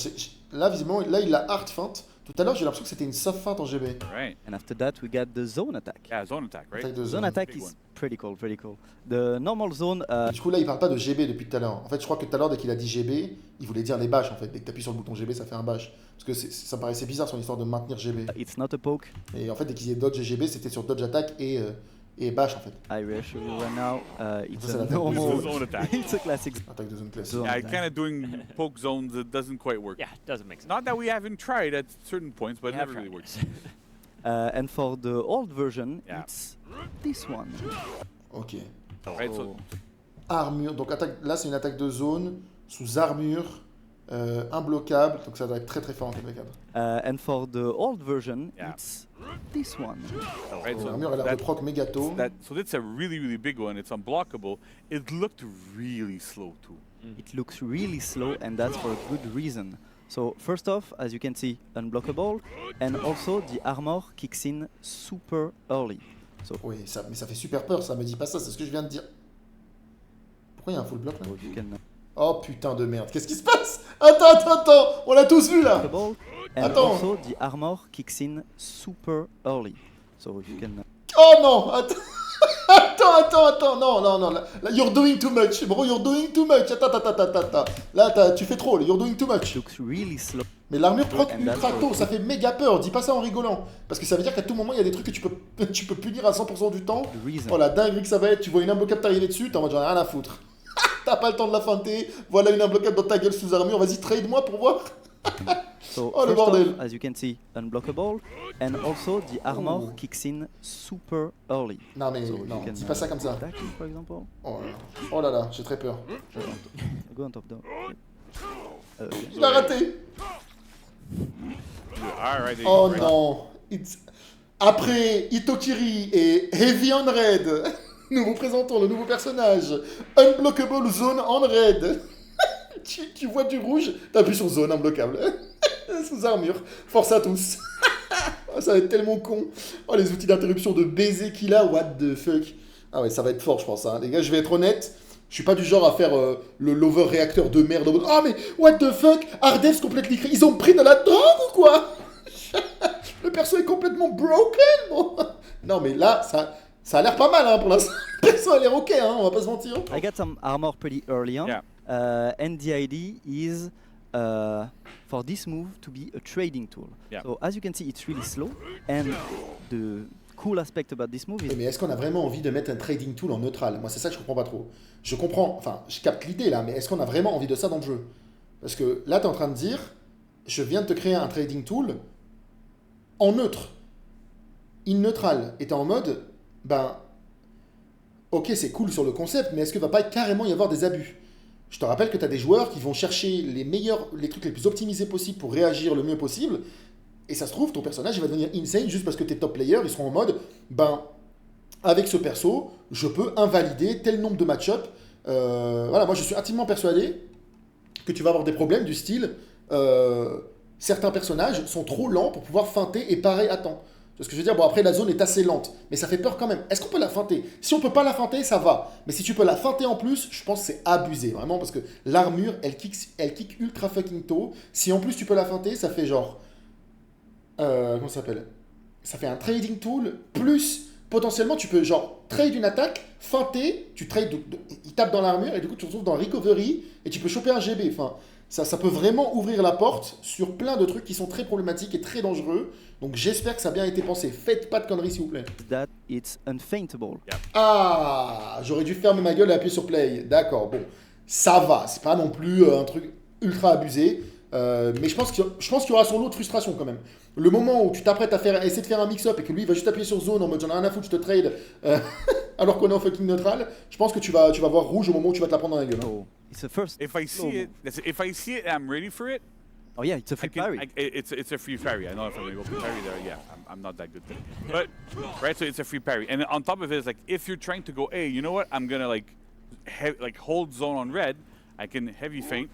là, visiblement, là il la hard feinte. Tout à l'heure, j'ai l'impression que c'était une soft feinte en GB. Right. And after that, we got the zone attack. Yeah, zone attack, right? Attaque de Zone attack Big is one. pretty cool, pretty cool. The normal zone. Du coup, là, il parle pas de GB depuis tout à l'heure. En fait, je crois que tout à l'heure, dès qu'il a dit GB, il voulait dire les bâches en fait. Dès que tu appuies sur le bouton GB, ça fait un bash. Parce que ça me paraissait bizarre son histoire de maintenir GB. It's not a poke. Et en fait, dès qu'il disait dodge et GB, c'était sur dodge attack et et bash en fait. I reassure you right now, it's Ça, c'est a l'attaque de normal. zone attack. It's a classic Attaque de zone classique. zone Yeah, attack. kind of doing poke zones that doesn't quite work. Yeah, it doesn't make sense. Not that we haven't tried at certain points, but it We have never really tried. works. And for the old version, Yeah. it's this one. Ok. Right, so Armure, donc attaque, là c'est une attaque de zone sous armure, imbloquable, donc ça doit être très très fort en imbloquable. And for the old version, Yeah. it's this one. right, so L'armure elle a l'air de that- proc mégato. so that's a really, really big one. It's unblockable. It looked really slow too. It looks really slow, and that's for a good reason. So first off, as you can see, unblockable, and also the armor kicks in super early. So Oui, ça, mais ça fait super peur, ça me dit pas ça, c'est ce que je viens de dire. Pourquoi il y a un full block là? you can Oh putain de merde, qu'est-ce qui se passe? Attends, on l'a tous vu là. unblockable, and Attends. also the armor kicks in super early. So you can Oh non, attends. Attends, non, là, you're doing too much, bro, you're doing too much, attends, là, tu fais trop, you're doing too much. looks really slow. Mais l'armure proc And that's ultra for tôt, good. ça fait méga peur, dis pas ça en rigolant, parce que ça veut dire qu'à tout moment, il y a des trucs que tu peux punir à 100% du temps. The reason. Oh la dinguerie que ça va être, tu vois une imbloquable t'arriver dessus, t'es en mode j'en ai rien à foutre. T'as pas le temps de la feinter, voilà une imbloquable dans ta gueule sous armure, vas-y trade-moi pour voir. So Oh, le first bordel. off, as you can see, unblockable, and also the armor Oh. kicks in super early. Non mais So you non, can, dis pas ça comme ça. attack him, for example. Oh là là, j'ai très peur. Go on top though. Il a raté. All right. there you Oh go, right? non. Après Itokiri et Heavy on Red, nous vous présentons le nouveau personnage, Unblockable Zone on Red. tu vois du rouge, t'appuies sur zone unblockable. Sous armure. Force à tous. Oh, ça va être tellement con. Oh, les outils d'interruption de baiser qu'il a, what the fuck. Ah ouais, ça va être fort, je pense. Hein. Les gars, je vais être honnête. Je suis pas du genre à faire le lover réacteur de merde. Ah mais what the fuck, Ardevs complètement ils ont pris de la drogue ou quoi? Le perso est complètement broken, bro. Non mais là, ça a l'air pas mal hein, pour l'instant. Le perso a l'air ok, hein, on va pas se mentir. I got some armor pretty early on, Yeah. and the idea is for this move to be a trading tool. Yeah. So as you can see, it's really slow, and the cool aspect about this move is Mais est-ce qu'on a vraiment envie de mettre un trading tool en neutral? Moi, c'est ça que je comprends pas trop. Je comprends, enfin, je capte l'idée là, mais est-ce qu'on a vraiment envie de ça dans le jeu? Parce que là, tu es en train de dire, je viens de te créer un trading tool en neutre, in neutral, et t'es en mode, ben, ok, c'est cool sur le concept, mais est-ce qu'il va pas carrément y avoir des abus? Je te rappelle que tu as des joueurs qui vont chercher les trucs les plus optimisés possibles pour réagir le mieux possible, et ça se trouve, ton personnage, il va devenir insane juste parce que tes top players, ils seront en mode, ben, avec ce perso, je peux invalider tel nombre de match-up. Voilà, moi je suis intimement persuadé que tu vas avoir des problèmes du style, certains personnages sont trop lents pour pouvoir feinter et parer à temps. C'est ce que je veux dire. Bon, après, la zone est assez lente, mais ça fait peur quand même. Est-ce qu'on peut la feinter? Si on peut pas la feinter, ça va. Mais si tu peux la feinter en plus, je pense que c'est abusé, vraiment, parce que l'armure, elle kick ultra fucking tôt. Si en plus tu peux la feinter, ça fait genre... comment ça s'appelle? Ça fait un trading tool, plus potentiellement tu peux genre trade une attaque, feinter, tu trades, il tape dans l'armure, et du coup tu te retrouves dans recovery, et tu peux choper un GB. Enfin, ça peut vraiment ouvrir la porte sur plein de trucs qui sont très problématiques et très dangereux. Donc j'espère que ça a bien été pensé. Faites pas de conneries s'il vous plaît. that it's unfaintable. Ah, j'aurais dû fermer ma gueule et appuyer sur play. D'accord, bon, ça va. C'est pas non plus un truc ultra abusé. Mais je pense qu'il y aura son lot de frustration quand même. Le moment où tu t'apprêtes à essayer de faire un mix-up et que lui il va juste appuyer sur zone en mode j'en ai rien à foutre, je te trade, alors qu'on est en fucking neutral, je pense que tu vas voir rouge au moment où tu vas te la prendre dans la gueule. So it's a first. If I see it, if I see it and I'm ready for it, Oh yeah, it's a free parry. it's a free parry. I know if I'm gonna go for parry there, yeah, I'm not that good there. But right, so it's a free parry, and on top of it, it's like if you're trying to go, hey, you know what? I'm gonna like hold zone on red. I can heavy feint,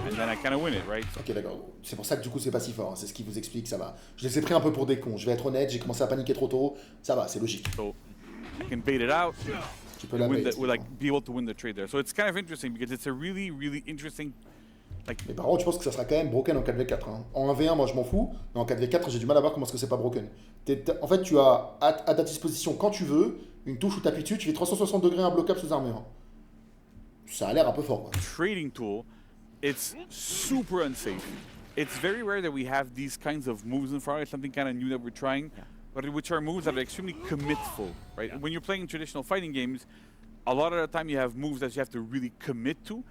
and then I kind of win it, right? Ok, d'accord. C'est pour ça que du coup c'est pas si fort. Hein. C'est ce qui vous explique, ça va. Je les ai pris un peu pour des cons. Je vais être honnête, j'ai commencé à paniquer trop tôt. Ça va, c'est logique. So I can bait it out. Tu peux la Win bait. the, like be able to win the trade there. So it's kind of interesting because it's a really, really interesting. Mais par contre, je pense que ça sera quand même broken en 4v4. Hein. En 1v1, moi je m'en fous. Mais en 4v4, j'ai du mal à voir comment est-ce que c'est pas broken. En fait, tu as à ta disposition quand tu veux une touche où tu appuies dessus, tu fais 360 degrés imbloquable sous armure. Hein. Ça a l'air un peu fort. Quoi. Trading tool, it's super unsafe. It's very rare that we have these kinds of moves in front. It's something kind of new that we're trying. but which are moves that are extremely commitful, right? When you're playing traditional fighting games, a lot of the time you have moves that you have to really commit to.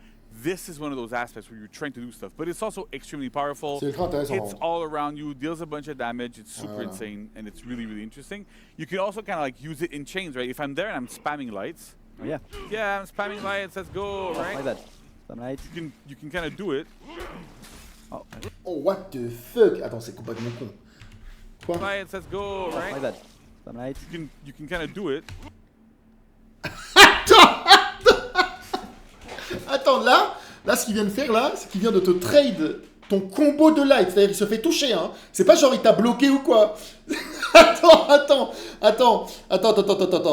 This is one of those aspects where you're trying to do stuff, but it's also extremely powerful. C'est ultra intéressant. It's all around you, deals a bunch of damage. It's super insane, and it's really, really interesting. You can also kind of like use it in chains, right? If I'm there and I'm spamming lights, Oh, yeah. yeah, I'm spamming lights. Let's go, right? Like that. Some lights. You can kind of do it. Oh, Oh, what the fuck? Attends, c'est complètement con. Quoi? Lights, let's go, right? like that. Some lights. You can kind of do it. Attends, là, ce qu'il vient de faire, là, c'est qu'il vient de te trade ton combo de light. C'est-à-dire qu'il se fait toucher, hein. C'est pas genre il t'a bloqué ou quoi. Attends.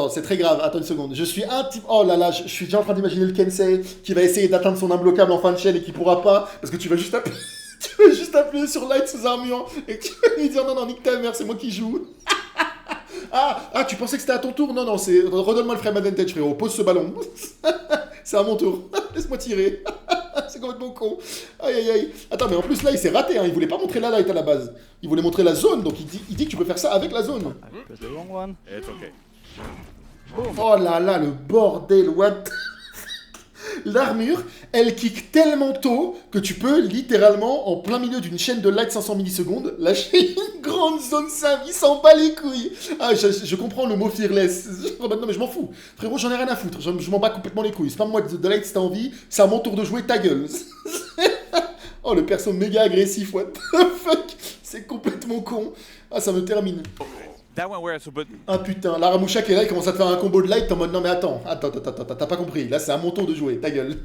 C'est très grave. Attends une seconde. Je suis un type... Oh là là, je suis déjà en train d'imaginer le Kensei qui va essayer d'atteindre son imbloquable en fin de chaîne et qui pourra pas parce que tu vas juste appuyer... Tu vas juste appuyer sur light sous armure et tu vas lui dire non, nique ta mère, c'est moi qui joue. Ah, tu pensais que c'était à ton tour? Non, c'est... Redonne-moi le frame advantage, frérot. Pose ce ballon. C'est à mon tour. Laisse-moi tirer. C'est complètement con. Aïe. Attends, mais en plus, là, il s'est raté. Hein. Il voulait pas montrer la light à la base. Il voulait montrer la zone. Donc, il dit que tu peux faire ça avec la zone. Press the wrong one. It's okay. Oh là là, le bordel. What? L'armure, elle kick tellement tôt que tu peux littéralement, en plein milieu d'une chaîne de light 500 millisecondes, lâcher une grande zone 5. Il s'en bat les couilles. Ah, je comprends le mot fearless. Non, mais je m'en fous. Frérot, j'en ai rien à foutre. Je m'en bats complètement les couilles. C'est pas moi de light si t'as envie. C'est à mon tour de jouer, ta gueule. Oh, le perso méga agressif. What the fuck? C'est complètement con. Ah, ça me termine. That one where so but Ah putain, la Ramusha qui est là, il commence à te faire un combo de light, t'es en mode non mais attends, t'as pas compris, là c'est à mon tour de jouer, ta gueule.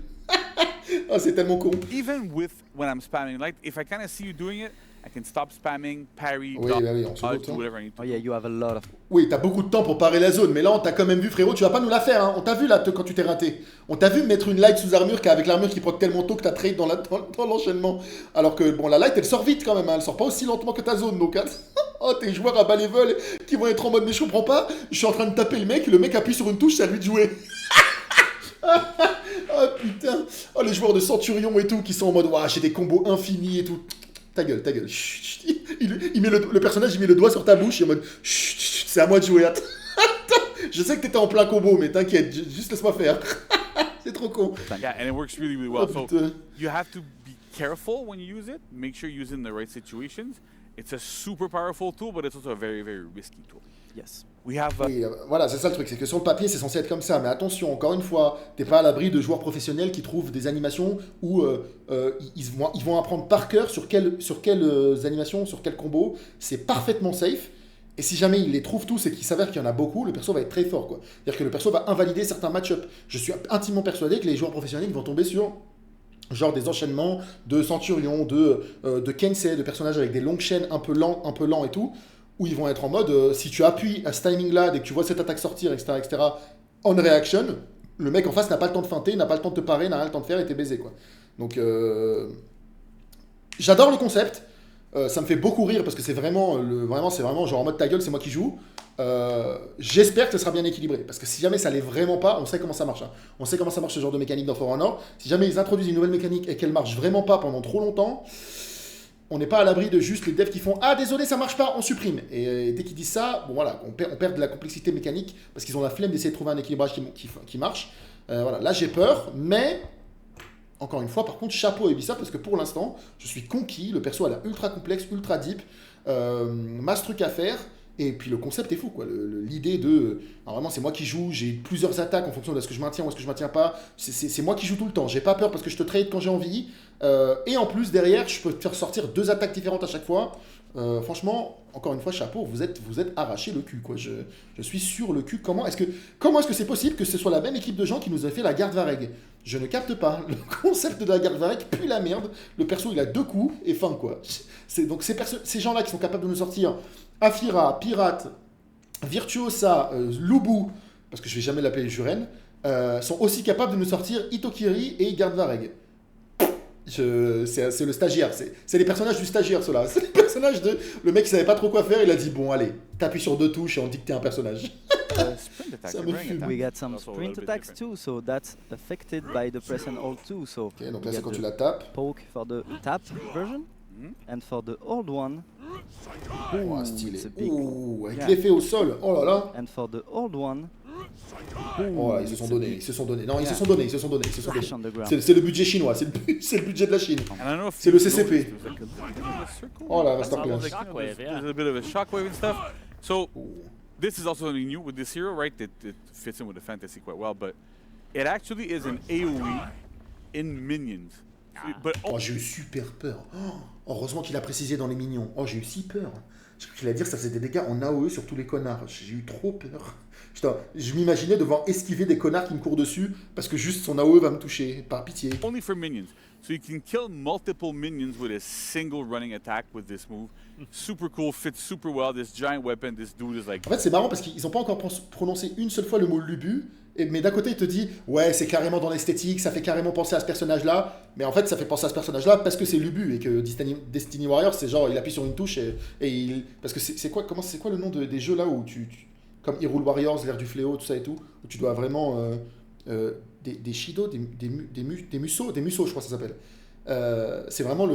Ah, c'est tellement con. even with when I'm spamming light, if I kind of see you doing it, I can stop spamming, parry, Oui, dodge, bah oui, on se doute, do hein. whatever I need to. Oh yeah, you have a lot of... Oui, t'as beaucoup de temps pour parer la zone, mais là on t'a quand même vu frérot, tu vas pas nous la faire, hein. On t'a vu là quand tu t'es raté. On t'a vu mettre une light sous armure avec l'armure qui proc tellement tôt que t'as trade dans l'enchaînement. Alors que bon, la light elle sort vite quand même, hein. Elle sort pas aussi lentement que ta zone donc. Hein. Oh, tes joueurs à bas level qui vont être en mode mais je comprends pas, je suis en train de taper le mec appuie sur une touche, c'est à lui de jouer. Oh putain. Oh, les joueurs de Centurion et tout qui sont en mode waouh, j'ai des combos infinis et tout. Ta gueule. Chut, il met le personnage, il met le doigt sur ta bouche, il est en mode chut, c'est à moi de jouer. Attends, je sais que t'étais en plein combo, mais t'inquiète, juste laisse-moi faire. C'est trop con. Yeah, and it works really, really well. Oh, So putain. you have to be careful when you use it. Make sure you use it in the right situations. It's a super powerful tool, but it's also a very, very risky tool. Yes. We have Oui, voilà, c'est ça le truc, c'est que sur le papier c'est censé être comme ça, mais attention, encore une fois, t'es pas à l'abri de joueurs professionnels qui trouvent des animations où ils vont apprendre par cœur sur quelles animations, sur quel combo, c'est parfaitement safe. Et si jamais ils les trouvent tous et qu'il s'avère qu'il y en a beaucoup, le perso va être très fort, quoi. C'est-à-dire que le perso va invalider certains match-ups. Je suis intimement persuadé que les joueurs professionnels ils vont tomber sur genre des enchaînements de Centurion, de Kensei, de personnages avec des longues chaînes un peu lents et tout, où ils vont être en mode, si tu appuies à ce timing-là, dès que tu vois cette attaque sortir, etc., on reaction, le mec en face n'a pas le temps de feinter, n'a pas le temps de te parer, n'a rien le temps de faire et t'es baisé, quoi. Donc, j'adore le concept, ça me fait beaucoup rire parce que c'est vraiment genre en mode ta gueule, c'est moi qui joue. J'espère que ce sera bien équilibré parce que si jamais ça l'est vraiment pas, on sait comment ça marche. Hein. On sait comment ça marche ce genre de mécanique dans For Honor. Si jamais ils introduisent une nouvelle mécanique et qu'elle marche vraiment pas pendant trop longtemps, on n'est pas à l'abri de juste les devs qui font ah désolé ça marche pas, on supprime. Et dès qu'ils disent ça, bon voilà, on perd de la complexité mécanique parce qu'ils ont la flemme d'essayer de trouver un équilibrage qui marche. Voilà, là j'ai peur, mais encore une fois, par contre, chapeau à Ubisoft parce que pour l'instant, je suis conquis. Le perso a l'air ultra complexe, ultra deep, masse truc à faire. Et puis le concept est fou, quoi. L'idée de... Alors vraiment, c'est moi qui joue, j'ai plusieurs attaques en fonction de ce que je maintiens ou ce que je maintiens pas. C'est moi qui joue tout le temps. J'ai pas peur parce que je te trade quand j'ai envie. Et en plus, derrière, je peux te faire sortir 2 attaques différentes à chaque fois. Franchement, encore une fois, chapeau, vous êtes arraché le cul, quoi. Je suis sur le cul. Comment est-ce que c'est possible que ce soit la même équipe de gens qui nous a fait la garde Vareg? Je ne capte pas. Le concept de la garde Vareg pue la merde. Le perso, il a 2 coups et fin, quoi. Donc ces gens-là qui sont capables de nous sortir Afira, Pirate, Virtuosa, Lubu, parce que je vais jamais l'appeler Juren, sont aussi capables de nous sortir Itokiri et garde Vareg. C'est le stagiaire, c'est les personnages du stagiaire, ceux-là. C'est les personnages de... Le mec, il savait pas trop quoi faire, il a dit, bon, allez, t'appuies sur 2 touches et on dit que t'es un personnage. sprint attack. Ça me fume. We got some Also a sprint little bit attacks different. too, so that's affected by the press and hold too. So Ok, donc we là, c'est got quand the tu la tapes. poke for the tap version. And for the old one, Oh, stylé. it's a big. Ouh, avec Yeah. l'effet au sol. Oh là là. And for the old one, Oh là, ils se sont donnés, ils se sont donnés. Non, ils se sont donnés, ils se sont donnés, ils se sont Flash donnés. on the ground. C'est le budget chinois, c'est le budget de la Chine. And I don't know if C'est le you CCP. noticed, there's like a little bit of a circle. Oh là, It's masterclass. almost like, you know, Shockwave, there's yeah. a bit of a shockwave and stuff. So this is also something new with this hero, right? That it fits in with the fantasy quite well, but it actually is an AoE in minions. But Oh, j'ai eu super peur. Oh, heureusement qu'il a précisé dans les minions. Oh, j'ai eu si peur. J'ai cru qu'il allait dire que ça faisait des dégâts en AOE sur tous les connards. J'ai eu trop peur. Putain, je m'imaginais devoir esquiver des connards qui me courent dessus parce que juste son AOE va me toucher. Par pitié. only for minions. So you can kill multiple minions with a single running attack with this move. Super cool, fits super well. This giant weapon, this dude is like... En fait, c'est marrant parce qu'ils n'ont pas encore prononcé une seule fois le mot lubu. Mais d'un côté, il te dit, ouais, c'est carrément dans l'esthétique, ça fait carrément penser à ce personnage-là. Mais en fait, ça fait penser à ce personnage-là parce que c'est Lubu et que Destiny Warriors, c'est genre, il appuie sur une touche et il... Parce que c'est quoi le nom des jeux là où comme Hyrule Warriors, l'ère du fléau, tout ça et tout, où tu dois vraiment... des Shido, des Musso, je crois que ça s'appelle. C'est vraiment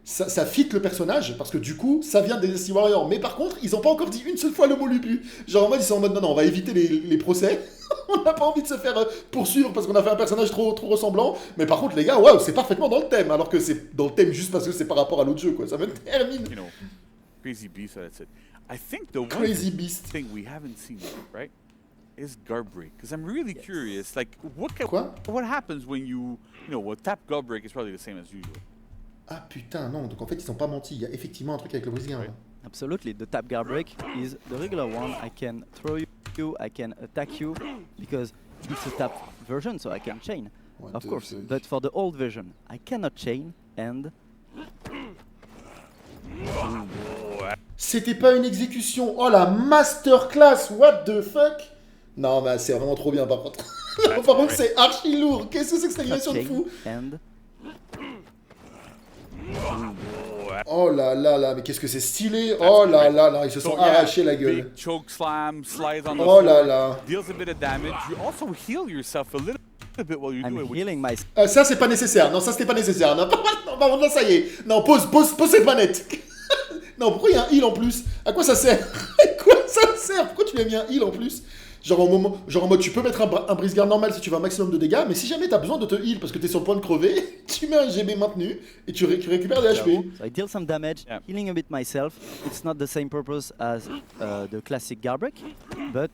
ça fit le personnage parce que du coup ça vient des Destiny Warriors, mais par contre ils ont pas encore dit une seule fois le mot lubu, genre en mode ils sont en mode non on va éviter les procès. On n'a pas envie de se faire poursuivre parce qu'on a fait un personnage trop ressemblant, mais par contre les gars waouh c'est parfaitement dans le thème, alors que c'est dans le thème juste parce que c'est par rapport à l'autre jeu quoi, ça me termine. You know, Crazy Beast, that's it. I think the one Crazy Beast. thing we haven't seen yet, right, is guard break. Because I'm really curious, like, Quoi? what happens when you know, well, tap guard break is probably the same as usual. Ah putain non, donc en fait ils ont pas menti, il y a effectivement un truc avec le brise-guerre. Ouais. Absolutely, the tap guard break is the regular one. I can throw you, I can attack you, because it's a tap version, so I can chain, What of the course. fuck? But for the old version, I cannot chain, and C'était pas une exécution, oh la masterclass, what the fuck. Non mais c'est vraiment trop bien par contre. Par contre c'est archi lourd, qu'est-ce que c'est que cette animation de chain, fou. and Oh là là là, mais qu'est-ce que c'est stylé. Oh là là là, ils se sont arrachés la gueule. Big choke slam, slide on the Oh floor, là là. deals a bit of damage. You also heal yourself a little bit while you do I'm it. which- healing myself. Ça c'est pas nécessaire, non ça c'était pas nécessaire. Non, non, ça y est. Non, pose cette manette. Non, pourquoi il y a un heal en plus? À quoi ça sert? À quoi ça sert? Pourquoi tu lui as mis un heal en plus? Genre en mode tu peux mettre un brise-garde normal si tu veux un maximum de dégâts, mais si jamais t'as besoin de te heal parce que t'es sur le point de crever, tu mets un GB maintenu et tu récupères des HP. So I deal some damage, Yeah. healing a bit myself. It's not the same purpose as the classic guard break, but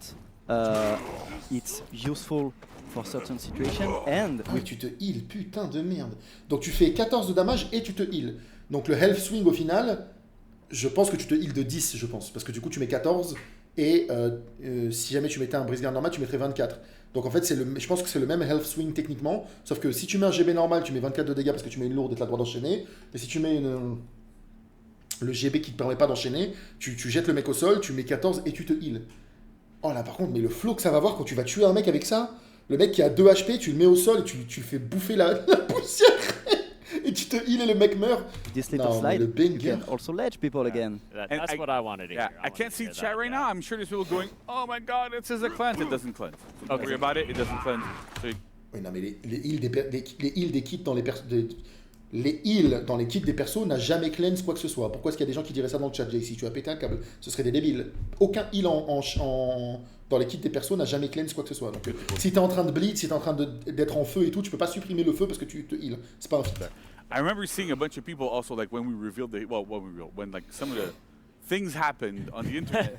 it's useful for certain situations. And Oui, tu te heal, putain de merde. Donc tu fais 14 de damage et tu te heal. Donc le health swing au final, je pense que tu te heal de 10, je pense. Parce que du coup tu mets 14 et si jamais tu mettais un brise-garde normal, tu mettrais 24. Donc en fait, je pense que c'est le même health swing techniquement, sauf que si tu mets un GB normal, tu mets 24 de dégâts parce que tu mets une lourde et tu as le droit d'enchaîner. Et si tu mets le GB qui ne te permet pas d'enchaîner, tu jettes le mec au sol, tu mets 14 et tu te heal. Oh là par contre, mais le flow que ça va avoir quand tu vas tuer un mec avec ça, le mec qui a 2 HP, tu le mets au sol et tu le fais bouffer la poussière et tu te heal et le mec meurt. this little Non, mais slide, le you banger. can also ledge people again. And That's I- what I wanted to Yeah, hear. I can't see chat right now. I'm sure there's people going, "Oh my God, it says a cleanse." It doesn't cleanse. Don't worry about it. It doesn't cleanse. So you- Oui, non, mais les heals des kits dans les heals dans les kits des persos n'a jamais cleanse quoi que ce soit. Pourquoi est-ce qu'il y a des gens qui diraient ça dans le chat, JC? Tu as pété un câble. Ce serait des débiles. Aucun heal dans les kits des persos n'a jamais cleanse quoi que ce soit. Donc, si t'es en train de bleed, si t'es en train d'être en feu et tout, tu peux pas supprimer le feu parce que tu te heal. C'est pas un fit. I remember seeing a bunch of people also like when we revealed when like some of the things happened on the internet.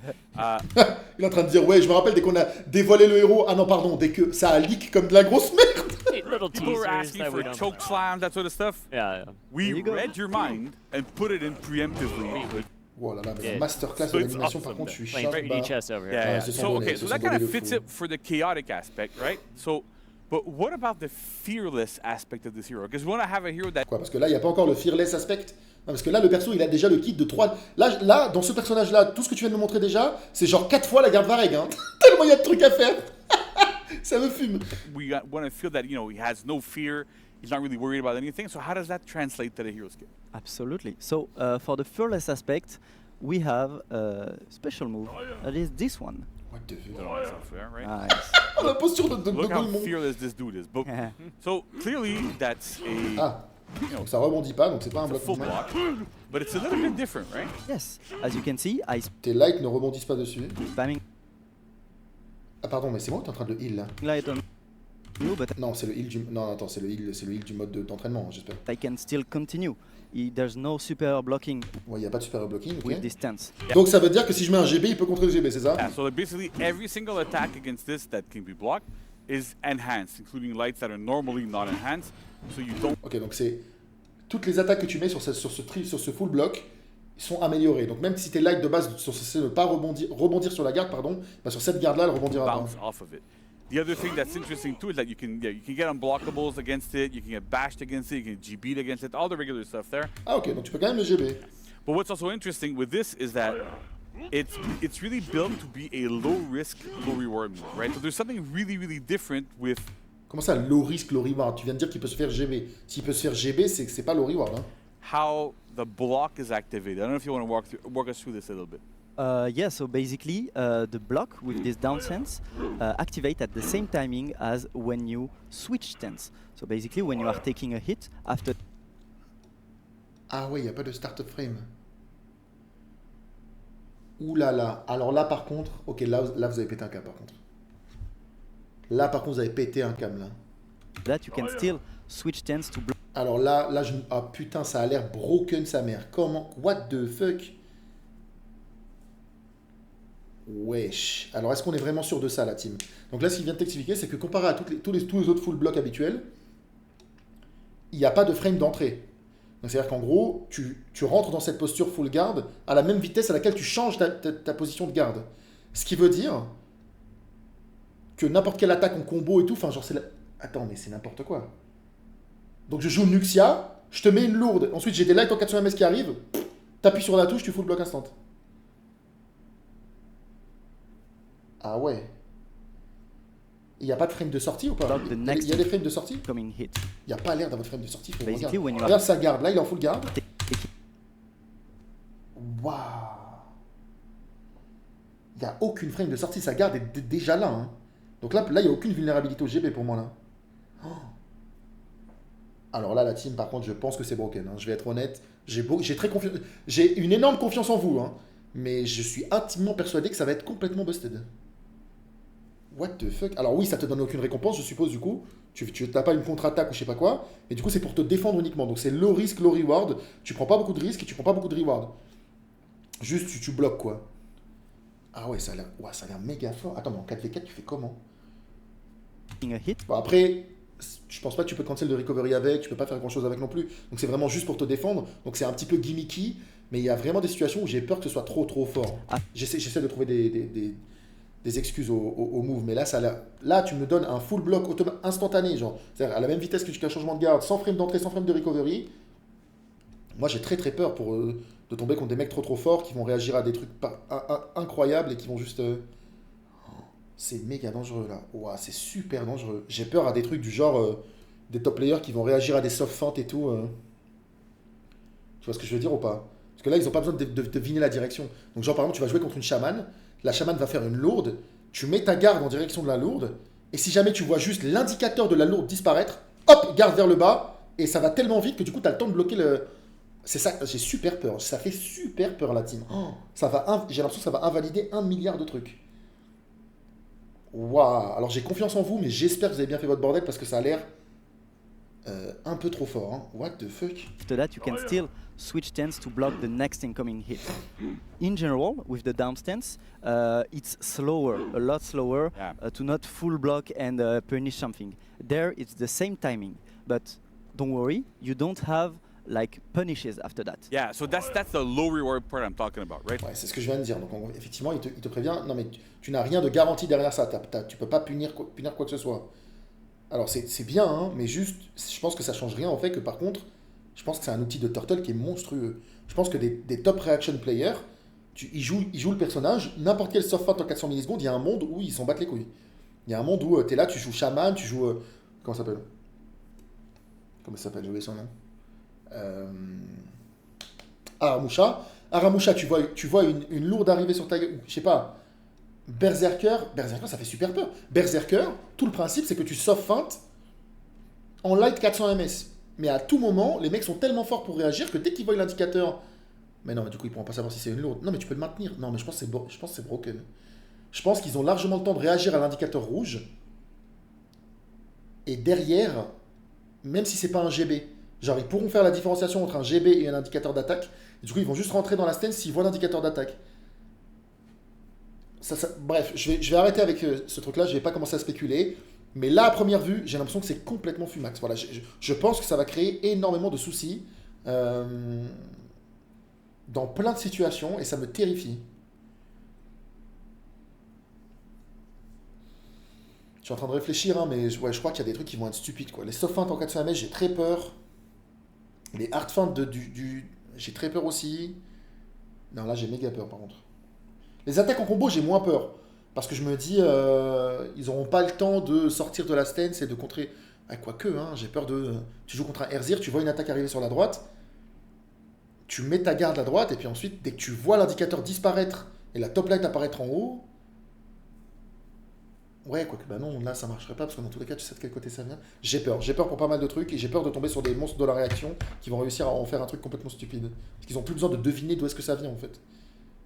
Il est en train de dire, ouais, je me rappelle dès qu'on a dévoilé le héros. Ah non, pardon, dès que ça a leak comme de la grosse merde. Little People were teasers asking that we for don't choke slams, that sort of stuff. Yeah. We There you go. read your mind and put it in preemptively. Oh là là, mais la Yeah. masterclass So de it's l'animation, awesome, par contre, je suis Playing for chargé. EHS over here. Yeah, yeah. se sont So donnés, okay, se so sont that kind donnés of de fits fou. it for the chaotic aspect, right? So, but what about the fearless aspect of this hero? Because we want to have a hero that Quoi, parce que là, il n'y a pas encore le fearless aspect. Non, parce que là, le perso, il a déjà le kit de 3. Là, dans ce personnage-là, tout ce que tu viens de me montrer déjà, c'est genre 4 fois la garde Vareg. Hein. Tellement il y a de trucs à faire. Ça me fume. we want to feel that he has no fear. He's not really worried about anything. So how does that translate to the hero skill? Absolutely. So for the fearless aspect, we have a special move. That is this one. What the fuck. Put on myself there, right? Nice. Oh, la posture de Look how Golemon. fearless this dude is. But, so clearly, that's a Ah, Donc ça rebondit pas, donc c'est pas un it's a bloc full normal. block, but it's a little bit different, right? Yes, as you can see, I Tes lights ne rebondissent pas dessus. spamming Ah pardon, mais c'est moi ou t'es en train de le heal là? light on you, but Non, c'est le heal du... Non, attends, c'est le heal du mode d'entraînement, j'espère. I can still continue. There's no super blocking Ouais, y a pas de super blocking, ok. with this stance. Donc ça veut dire que si je mets un GB, il peut contrer le GB, c'est ça? Yeah, so like basically every single attack against this that can be blocked is enhanced, including lights that are normally not enhanced, so you don't. Ok, donc c'est... Toutes les attaques que tu mets sur ce full block sont améliorées. Donc même si tes lights de base sont censés ne pas rebondir sur la garde, pardon, bah sur cette garde-là, elle rebondira pas. bounce off of it. The other thing that's interesting too is that you can get unblockables against it, you can get bashed against it, you can get GB'd against it, all the regular stuff there. Ah ok, donc tu peux quand même le GB. But what's also interesting with this is that it's really built to be a low risk, low reward move, right? So there's something really different with Comment ça, low risk, low reward? Tu viens de dire qu'il peut se faire GB. S'il peut se faire GB, c'est que c'est pas low reward. Hein. how the block is activated. I don't know if you want to walk us through this a little bit. Yeah, so basically, the block with this down stance activate at the same timing as when you switch stance. So basically, when you are taking a hit after. Ah ouais, il n'y a pas de startup frame. Ouh là là. Alors là, par contre, ok, là vous avez pété un câble, par contre. Là, par contre, vous avez pété un câble, là. That you can still switch stance to block. Alors là, ah putain, ça a l'air broken, sa mère. Comment? What the fuck? Wesh. Alors, est-ce qu'on est vraiment sûr de ça, la team? Donc là, ce qu'il vient de t'expliquer, c'est que comparé à tous les autres full blocks habituels, il n'y a pas de frame d'entrée. Donc, c'est-à-dire qu'en gros, tu rentres dans cette posture full guard à la même vitesse à laquelle tu changes ta position de garde. Ce qui veut dire que n'importe quelle attaque en combo et tout, enfin, genre, c'est la... Attends, mais c'est n'importe quoi. Donc, je joue Nuxia, je te mets une lourde, ensuite j'ai des lights en 400 ms qui arrivent, t'appuies sur la touche, tu full block instant. Ah ouais. Il n'y a pas de frame de sortie ou pas? Il y a des frames de sortie? Coming hit. Il n'y a pas l'air d'avoir de frame de sortie. Basically, when you Regarde sa garde, là il est en full garde. Waouh. Il n'y a aucune frame de sortie, sa garde est déjà là. Hein. Donc là, il n'y a aucune vulnérabilité au GB pour moi là. Oh. Alors là, la team, par contre, je pense que c'est broken. Hein. Je vais être honnête. J'ai une énorme confiance en vous. Hein. Mais je suis intimement persuadé que ça va être complètement busted. What the fuck? Alors oui, ça te donne aucune récompense, je suppose, du coup. Tu n'as pas une contre-attaque ou je sais pas quoi. Mais du coup, c'est pour te défendre uniquement. Donc c'est low risk, low reward. Tu prends pas beaucoup de risques et tu prends pas beaucoup de reward. Juste, tu bloques, quoi. Ah ouais, ça a l'air méga fort. Attends, mais en 4v4, tu fais comment? Bon, après, je pense pas que tu peux cancel de recovery avec. Tu peux pas faire grand-chose avec non plus. Donc c'est vraiment juste pour te défendre. Donc c'est un petit peu gimmicky. Mais il y a vraiment des situations où j'ai peur que ce soit trop fort. Ah. J'essaie de trouver des excuses au move, mais là, là, tu me donnes un full block instantané, genre, c'est-à-dire à la même vitesse que tu as changement de garde, sans frame d'entrée, sans frame de recovery. Moi, j'ai très peur de tomber contre des mecs trop forts qui vont réagir à des trucs incroyables et qui vont juste... C'est méga dangereux, là. Ouah, c'est super dangereux. J'ai peur à des trucs du genre des top players qui vont réagir à des soft feintes et tout. Tu vois ce que je veux dire ou pas? Parce que là, ils n'ont pas besoin de deviner la direction. Donc, genre, par exemple, tu vas jouer contre une chamane. La chamane va faire une lourde. Tu mets ta garde en direction de la lourde. Et si jamais tu vois juste l'indicateur de la lourde disparaître, hop, garde vers le bas. Et ça va tellement vite que du coup, tu as le temps de bloquer le... C'est ça, j'ai super peur. Ça fait super peur, la team. Oh, j'ai l'impression que ça va invalider 1 milliard de trucs. Waouh. Alors, j'ai confiance en vous, mais j'espère que vous avez bien fait votre bordel parce que ça a l'air un peu trop fort. Hein. What the fuck? After that, you can still switch stance to block the next incoming hit. In general, with the down stance, it's slower, a lot slower, to not full block and punish something. There, it's the same timing, but don't worry, you don't have like punishes after that. Yeah, so that's the low reward part I'm talking about, right? Ouais, c'est ce que je viens de dire. Donc effectivement, il te prévient. Non mais tu n'as rien de garanti derrière ça. Tu peux pas punir quoi que ce soit. Alors c'est bien, hein, mais juste, je pense que ça change rien en fait que par contre, je pense que c'est un outil de Turtle qui est monstrueux. Je pense que des top reaction players, ils jouent le personnage, n'importe quel soft fight en 400 millisecondes, il y a un monde où ils s'en battent les couilles. Il y a un monde où tu es là, tu joues Shaman, tu joues... comment ça s'appelle? Comment ça s'appelle? J'ai oublié son nom. Aramusha. Aramusha, tu vois une lourde arriver sur ta gueule, je sais pas... Berserker, ça fait super peur. Berserker, tout le principe, c'est que tu soft feint en light 400 ms. Mais à tout moment, les mecs sont tellement forts pour réagir que dès qu'ils voient l'indicateur... Mais non, mais du coup, ils pourront pas savoir si c'est une lourde. Non, mais tu peux le maintenir. Non, mais je pense que c'est broken. Je pense qu'ils ont largement le temps de réagir à l'indicateur rouge. Et derrière, même si c'est pas un GB, genre ils pourront faire la différenciation entre un GB et un indicateur d'attaque. Du coup, ils vont juste rentrer dans la stance s'ils voient l'indicateur d'attaque. Bref, je vais arrêter avec ce truc-là, je vais pas commencer à spéculer. Mais là, à première vue, j'ai l'impression que c'est complètement fumax. Voilà, je pense que ça va créer énormément de soucis dans plein de situations et ça me terrifie. Je suis en train de réfléchir, hein, mais ouais, je crois qu'il y a des trucs qui vont être stupides, quoi. Les soft feints en 400 ms, j'ai très peur. Les hard feints j'ai très peur aussi. Non, là, j'ai méga peur, par contre. Les attaques en combo, j'ai moins peur. Parce que je me dis, ils n'auront pas le temps de sortir de la stance et de contrer... Ah, quoique, hein, j'ai peur de... Tu joues contre un Erzir, tu vois une attaque arriver sur la droite, tu mets ta garde à droite, et puis ensuite, dès que tu vois l'indicateur disparaître et la top light apparaître en haut... Ouais, quoique, bah non, là ça marcherait pas, parce que dans tous les cas, tu sais de quel côté ça vient. J'ai peur pour pas mal de trucs, et j'ai peur de tomber sur des monstres de la réaction qui vont réussir à en faire un truc complètement stupide. Parce qu'ils ont plus besoin de deviner d'où est-ce que ça vient, en fait.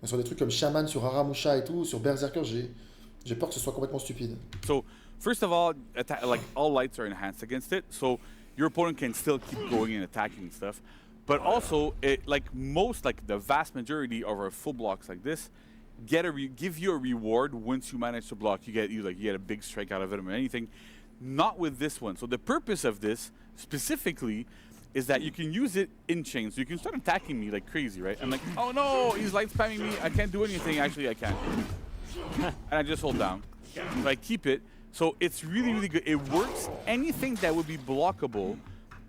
Mais sur des trucs comme Shaman, sur Aramusha et tout, sur Berserker, j'ai peur que ce soit complètement stupide. So, first of all, like all lights are enhanced against it, so your opponent can still keep going and attacking and stuff. But also, like the vast majority of our full blocks like this, give you a reward once you manage to block. You get a big strike out of it or anything. Not with this one. So the purpose of this specifically is that you can use it in chains. So you can start attacking me like crazy, right? I'm like, oh no, he's light spamming me. I can't do anything. Actually, I can. And I just hold down. So I keep it. So it's really, really good. It works. Anything that would be blockable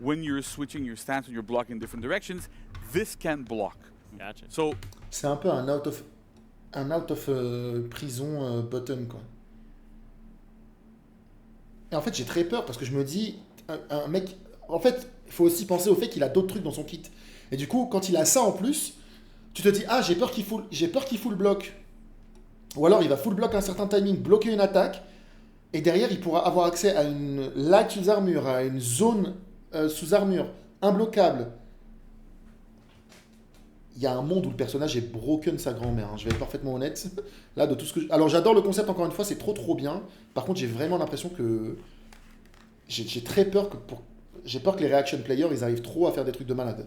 when you're switching your stance, when you're blocking different directions, this can block. Gotcha. So c'est un peu un out of prison button, quoi. Et en fait, j'ai très peur parce que je me dis, un mec... En fait, il faut aussi penser au fait qu'il a d'autres trucs dans son kit. Et du coup, quand il a ça en plus, tu te dis, ah, j'ai peur qu'il full block. Ou alors, il va full block à un certain timing, bloquer une attaque, et derrière, il pourra avoir accès à une light sous armure, à une zone sous armure, imbloquable. Il y a un monde où le personnage est broken sa grand-mère, hein, je vais être parfaitement honnête. Là, de tout ce que alors j'adore le concept, encore une fois, c'est trop bien. Par contre, j'ai vraiment l'impression que j'ai très peur j'ai peur que les reaction players, ils arrivent trop à faire des trucs de malade.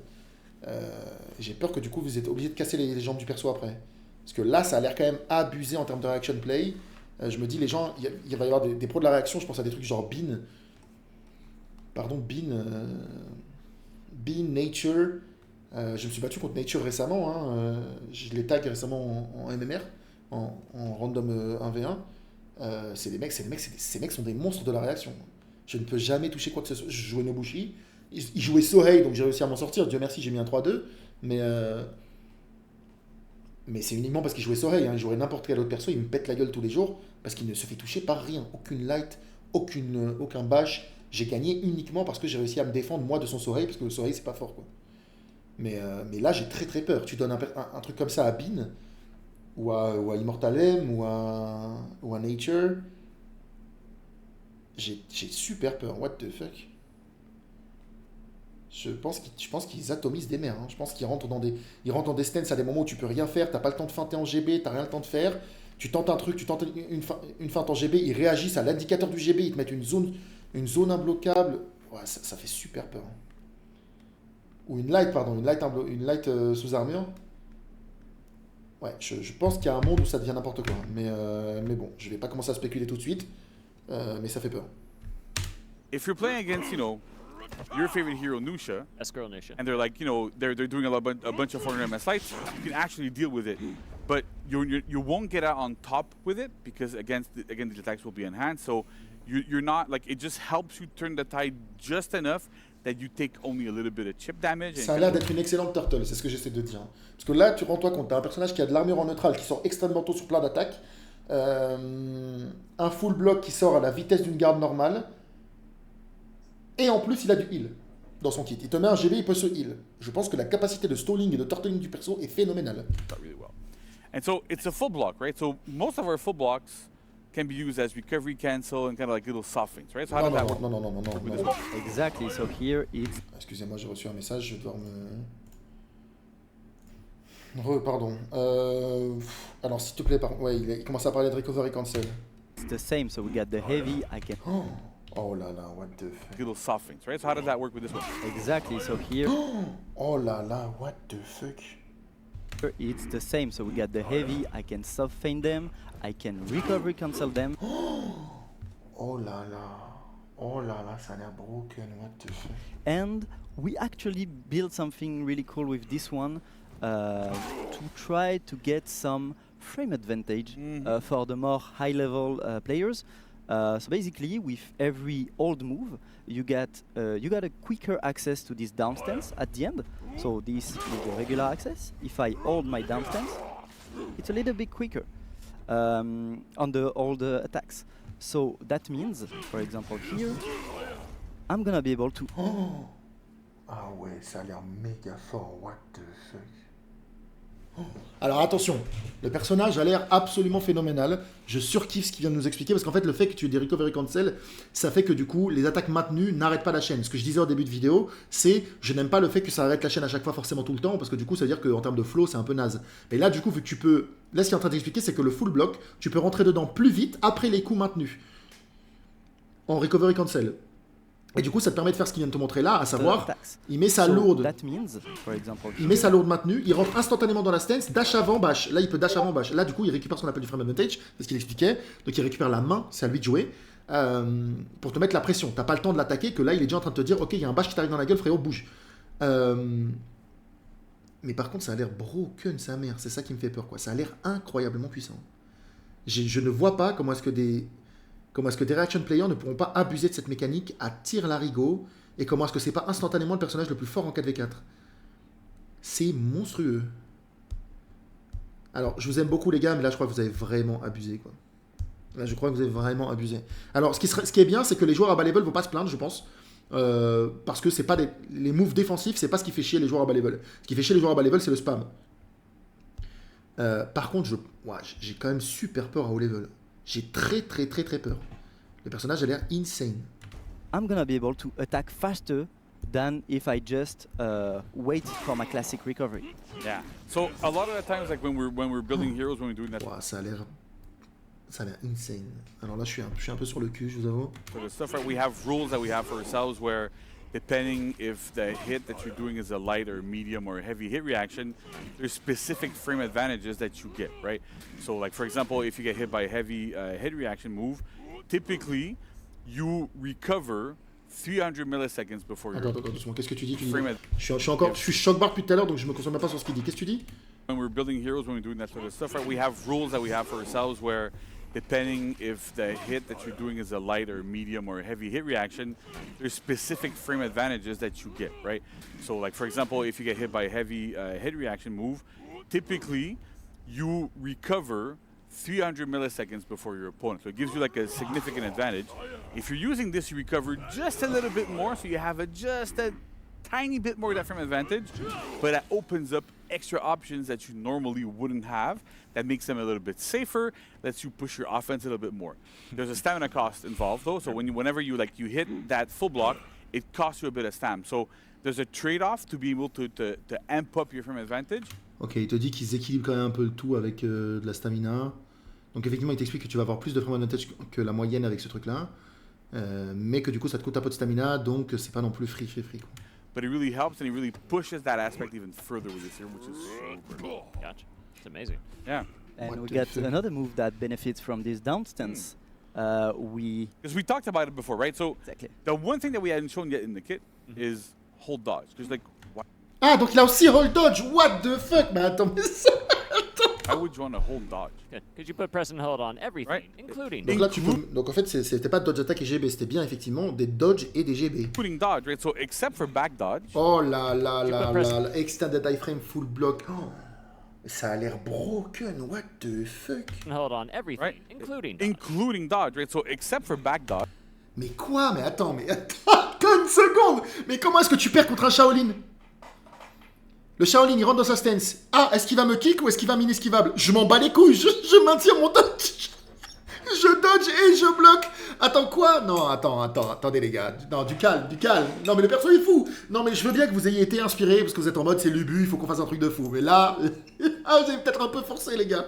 J'ai peur que du coup, vous êtes obligé de casser les jambes du perso après. Parce que là, ça a l'air quand même abusé en termes de reaction play. Je me dis, les gens, il va y avoir des pros de la réaction, je pense à des trucs genre Bean. Pardon, Bean Nature. Je me suis battu contre Nature récemment, hein. Je les tag récemment en MMR, en random 1v1. Ces mecs sont des monstres de la réaction. Je ne peux jamais toucher quoi que ce soit. Je jouais Nobushi, il jouait Sohei, donc j'ai réussi à m'en sortir. Dieu merci, j'ai mis un 3-2. Mais c'est uniquement parce qu'il jouait Sohei. Hein. Il jouerait n'importe quel autre perso, il me pète la gueule tous les jours parce qu'il ne se fait toucher par rien. Aucune light, aucun bash. J'ai gagné uniquement parce que j'ai réussi à me défendre moi de son Sohei, parce que le Sohei c'est pas fort, quoi. Mais là, j'ai très peur. Tu donnes un truc comme ça à Bean, ou à Immortalem, ou à Nature. J'ai super peur. What the fuck? Je pense qu'ils atomisent des mers. Hein. Je pense qu'ils rentrent dans des stances à des moments où tu peux rien faire. T'as pas le temps de feinter en GB, t'as rien le temps de faire. Tu tentes un truc, tu tentes une feinte en GB, ils réagissent à l'indicateur du GB, ils te mettent une zone imbloquable. Ouais, ça fait super peur. Ou une light sous armure. Ouais, je pense qu'il y a un monde où ça devient n'importe quoi. Mais bon, je vais pas commencer à spéculer tout de suite. Mais ça fait peur. if you're playing against, your favorite hero, Nusha, Escrow Nusha, and they're like, they're doing a bunch of 400 MS lights, you can actually deal with it. But you won't get out on top with it because again the attacks will be enhanced. So you're not like, it just helps you turn the tide just enough that you take only a little bit of chip damage. Ça a l'air d'être une excellente turtle, c'est ce que j'essaie de dire. Parce que là, tu rends-toi compte, t'as un personnage qui a de l'armure en neutral, qui sort extrêmement tôt sur plein d'attaques, un full block qui sort à la vitesse d'une garde normale, et en plus il a du heal dans son kit. Il te met un GB, il peut se heal. Je pense que la capacité de stalling et de turtling du perso est phénoménale. Really well. And so it's a full block, right? So most of our full blocks can be used as recovery cancel and kind of like little soft feints, right? So how Non, does that non, work? non, non, non, non, non, with non, this non. one? Exactly. So here it's Excusez-moi, j'ai reçu un message, je vais devoir me... Pardon. Alors, s'il te plaît, ouais, il commence à parler de recovery cancel. the same. So we got the heavy. I can Oh là là, what the fuck. Little soft feints, right? So how does that work with this one? exactly. So here Oh là là, what the fuck. it's the same. So we got the heavy. I can soft feint them. I can recovery cancel them. Oh là là. Oh là là, ça a l'air broken, what the fuck. And we actually built something really cool with this one to try to get some frame advantage for the more high-level players. So basically, with every old move, you got a quicker access to this down stance at the end. So this is the regular access. If I hold my down stance, it's a little bit quicker on the older attacks. So that means, for example, here, I'm gonna be able to. Ah ouais, ça a l'air méga fort, what the fuck. Alors attention, le personnage a l'air absolument phénoménal. Je surkiffe ce qu'il vient de nous expliquer parce qu'en fait, le fait que tu aies des recovery cancel, ça fait que du coup, les attaques maintenues n'arrêtent pas la chaîne. Ce que je disais au début de vidéo, c'est je n'aime pas le fait que ça arrête la chaîne à chaque fois forcément tout le temps parce que du coup, ça veut dire qu'en termes de flow, c'est un peu naze. Mais là, du coup, vu que tu peux. Là, ce qu'il est en train d'expliquer, c'est que le full block, tu peux rentrer dedans plus vite après les coups maintenus en recovery cancel. Et du coup, ça te permet de faire ce qu'il vient de te montrer là, à savoir, il met sa lourde. That means, for example, Il met sa lourde maintenue, il rentre instantanément dans la stance, dash avant, bash. Là, il peut dash avant, bash. Là, du coup, il récupère ce qu'on appelle du frame advantage, c'est ce qu'il expliquait. Donc, il récupère la main, c'est à lui de jouer, pour te mettre la pression. T'as pas le temps de l'attaquer, que là, il est déjà en train de te dire, ok, il y a un bash qui t'arrive dans la gueule, frérot, bouge. Mais par contre, ça a l'air broken, sa mère. C'est ça qui me fait peur, quoi. Ça a l'air incroyablement puissant. Je ne vois pas comment est-ce que des reaction players ne pourront pas abuser de cette mécanique à tir larigot, et comment est-ce que c'est pas instantanément le personnage le plus fort en 4v4. C'est monstrueux. Alors, je vous aime beaucoup les gars, mais là je crois que vous avez vraiment abusé, quoi. Là je crois que vous avez vraiment abusé. Alors, ce qui est bien, c'est que les joueurs à bas level vont pas se plaindre, je pense. Parce que c'est pas les moves défensifs, c'est pas ce qui fait chier les joueurs à bas level. Ce qui fait chier les joueurs à bas level, c'est le spam. Par contre, j'ai quand même super peur à haut level. J'ai très peur. Le personnage a l'air insane. I'm gonna be able to attack faster than if I just wait for my classic recovery. Yeah. So a lot of the times, like when we're building heroes, when we're doing that. Wow, ça a l'air insane. Alors là, je suis un peu sur le cul, je vous avoue. For the stuff, right, we have rules that we have for ourselves where, depending if the hit that you're doing is a light or medium or heavy hit reaction, there's specific frame advantages that you get, right? So, like for example, if you get hit by a heavy hit reaction move, typically you recover 300 milliseconds before your. Attends, doucement. Qu'est-ce que tu dis? Frame je suis choc barre depuis tout à l'heure, donc je me concentre même pas sur ce qu'il dit. Qu'est-ce que tu dis? When we're building heroes, when we're doing that sort of stuff, right, we have rules that we have for ourselves where, depending if the hit that you're doing is a light or medium or heavy hit reaction, there's specific frame advantages that you get, right? So, like for example, if you get hit by a heavy hit reaction move, typically you recover 300 milliseconds before your opponent. So it gives you like a significant advantage. If you're using this, you recover just a little bit more, so you have just a tiny bit more of that frame advantage, but that opens up extra options that you normally wouldn't have. That makes them a little bit safer, lets you push your offense a little bit more. There's a stamina cost involved though, so whenever you hit that full block, it costs you a bit of stam. So there's a trade-off to be able to amp up your frame advantage. Ok, il te dit qu'ils équilibrent quand même un peu le tout avec de la stamina. Donc effectivement, il t'explique que tu vas avoir plus de frame advantage que la moyenne avec ce truc-là. Mais que du coup, ça te coûte un peu de stamina, donc c'est pas non plus free, quoi. But it really helps and it really pushes that aspect even further with this here, which is super cool. Gotcha. It's amazing. Yeah. And we got another move that benefits from this down stance. Because we talked about it before, right? So Exactly. the one thing that we hadn't shown yet in the kit is hold dodge. Because like, Ah, donc il a aussi hold dodge. What the fuck? Mais attends, mais ça... how would you want to hold dodge? Good. Because you put press and hold on everything, Right. including. Donc là, tu peux... Donc en fait, c'était pas dodge attack et GB, c'était bien effectivement des dodge et des GB. Including dodge, right? So except for back dodge. Oh là là là là, extended iframe full block. Oh, ça a l'air broken. What the fuck? And hold on everything, Right. including. Including dodge, right? So except for back dodge. Mais quoi? Mais attends, une seconde. Mais comment est-ce que tu perds contre un Shaolin? Le Shaolin, il rentre dans sa stance. Ah, est-ce qu'il va me kick ou est-ce qu'il va m'inesquivable? Je m'en bats les couilles, je maintiens mon dodge. Je dodge et je bloque. Attends, quoi? Non, attendez les gars. Non, du calme. Non, mais le perso est fou. Non, mais je veux bien que vous ayez été inspiré parce que vous êtes en mode c'est l'Ubu, il faut qu'on fasse un truc de fou. Mais là, vous avez peut-être un peu forcé les gars.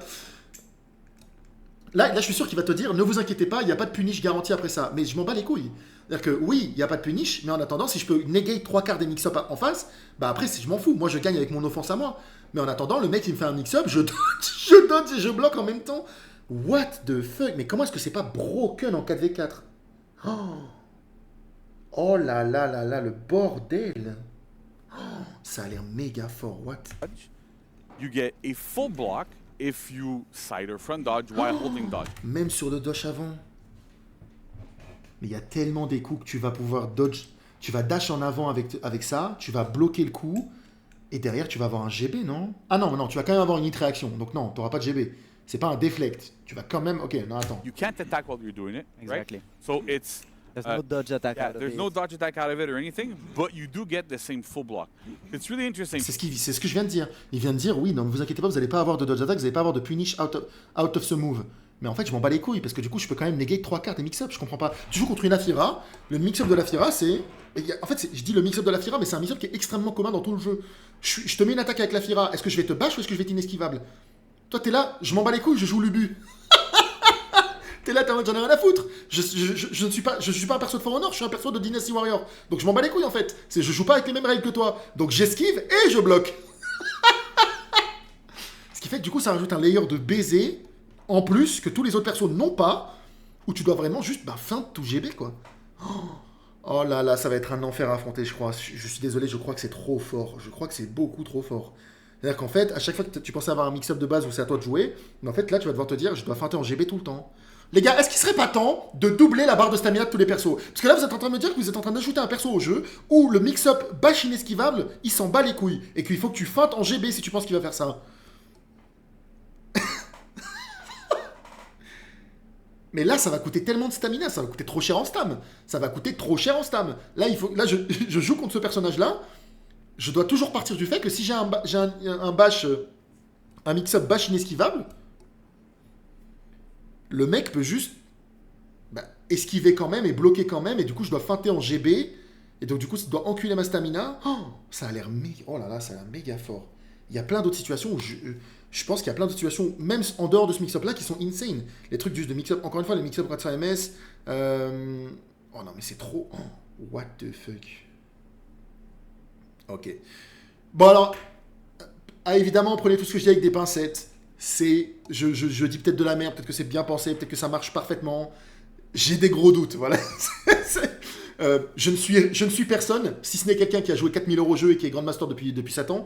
Là, je suis sûr qu'il va te dire, ne vous inquiétez pas, il n'y a pas de punish garanti après ça. Mais je m'en bats les couilles. C'est-à-dire que oui, il n'y a pas de punish, mais en attendant, si je peux negate 3/4 des mix-up en face, bah après, je m'en fous. Moi, je gagne avec mon offense à moi. Mais en attendant, le mec, il me fait un mix-up, je dodge et je bloque en même temps. What the fuck? Mais comment est-ce que c'est pas broken en 4v4? Oh là là là là, le bordel. Ça a l'air méga fort, what? You get a full block if you side or front dodge while holding dodge. Même sur le dodge avant. Mais il y a tellement des coups que tu vas pouvoir dodge. Tu vas dash en avant avec ça, tu vas bloquer le coup, et derrière tu vas avoir un GB, non? Ah non, tu vas quand même avoir une hit réaction, donc non, tu n'auras pas de GB. C'est pas un deflect. Tu vas quand même... Ok, non, attends. You can't attack while you're doing it, Exactly. right? So it's... There's no dodge attack out of there's it. no dodge attack out of it or anything, but you do get the same full block. It's really interesting. C'est ce que je viens de dire. Il vient de dire, oui, non, ne vous inquiétez pas, vous n'allez pas avoir de dodge attack, vous n'allez pas avoir de punish out of the move. Mais en fait, je m'en bats les couilles, parce que du coup, je peux quand même negate 3/4 des mix-up, je comprends pas. Tu joues contre une Afira, le mix-up de l'Afira, c'est... En fait, je dis le mix-up de l'Afira, mais c'est un mix-up qui est extrêmement commun dans tout le jeu. Je te mets une attaque avec l'Afira, est-ce que je vais te bash ou est-ce que je vais être inesquivable? Toi, t'es là, je m'en bats les couilles, je joue l'Ubu. T'es là, t'es en mode, j'en ai rien à foutre. Je ne suis pas un perso de For Honor, je suis un perso de Dynasty Warrior. Donc je m'en bats les couilles en fait. Je joue pas avec les mêmes règles que toi. Donc j'esquive et je bloque. Ce qui fait que du coup, ça rajoute un layer de baiser en plus que tous les autres persos n'ont pas, où tu dois vraiment juste feinte tout GB quoi. Oh là là, ça va être un enfer à affronter, je crois. Je suis désolé, je crois que c'est trop fort. Je crois que c'est beaucoup trop fort. C'est-à-dire qu'en fait, à chaque fois que tu pensais avoir un mix-up de base où c'est à toi de jouer, mais en fait là, tu vas devoir te dire, je dois feinter en GB tout le temps. Les gars, est-ce qu'il serait pas temps de doubler la barre de stamina de tous les persos? Parce que là, vous êtes en train de me dire que vous êtes en train d'ajouter un perso au jeu où le mix-up bash inesquivable, il s'en bat les couilles. Et qu'il faut que tu feintes en GB si tu penses qu'il va faire ça. Mais là, ça va coûter tellement de stamina, ça va coûter trop cher en stam. Là, je joue contre ce personnage-là. Je dois toujours partir du fait que si j'ai un bash, un mix-up bash inesquivable, le mec peut juste esquiver quand même et bloquer quand même, et du coup je dois feinter en GB, et donc du coup ça doit enculer ma stamina. Ça a l'air méga fort. Il y a plein d'autres situations où je pense qu'il y a plein d'autres situations, même en dehors de ce mix-up là, qui sont insane. Les trucs juste de mix-up, encore une fois, les mix-up Ratsa MS. Oh non, mais c'est trop. What the fuck. Ok. Bon alors, évidemment, prenez tout ce que je dis avec des pincettes. Je dis peut-être de la merde, peut-être que c'est bien pensé, peut-être que ça marche parfaitement. J'ai des gros doutes, voilà. Je ne suis personne, si ce n'est quelqu'un qui a joué 4000 € au jeu et qui est Grandmaster depuis 7 ans.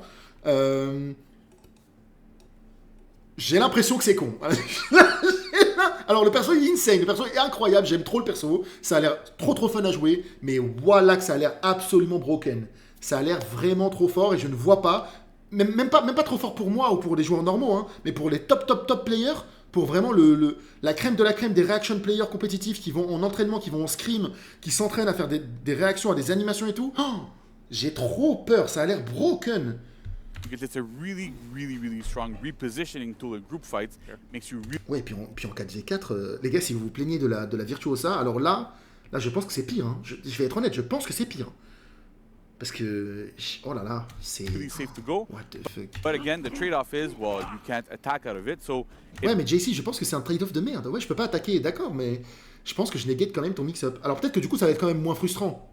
J'ai l'impression que c'est con. Alors le perso est insane, le perso est incroyable, j'aime trop le perso, ça a l'air trop fun à jouer, mais voilà que ça a l'air absolument broken. Ça a l'air vraiment trop fort et je ne vois pas... Même pas trop fort pour moi ou pour les joueurs normaux, hein, mais pour les top players, pour vraiment la crème de la crème des reaction players compétitifs qui vont en entraînement, qui vont en scrim, qui s'entraînent à faire des réactions à des animations et tout. J'ai trop peur, ça a l'air broken. Because it's a really strong repositioning tool in group fights. Makes you really... Ouais, puis en 4v4, les gars, si vous vous plaignez de la Virtuosa, alors là je pense que c'est pire. Hein. Je vais être honnête, je pense que c'est pire. Parce que, oh là là, c'est... really safe to go. What the fuck. But again, the trade-off is, well, you can't attack out of it, so... Ouais, mais JC, je pense que c'est un trade-off de merde. Ouais, je peux pas attaquer, d'accord, mais je pense que je negate quand même ton mix-up. Alors peut-être que du coup, ça va être quand même moins frustrant.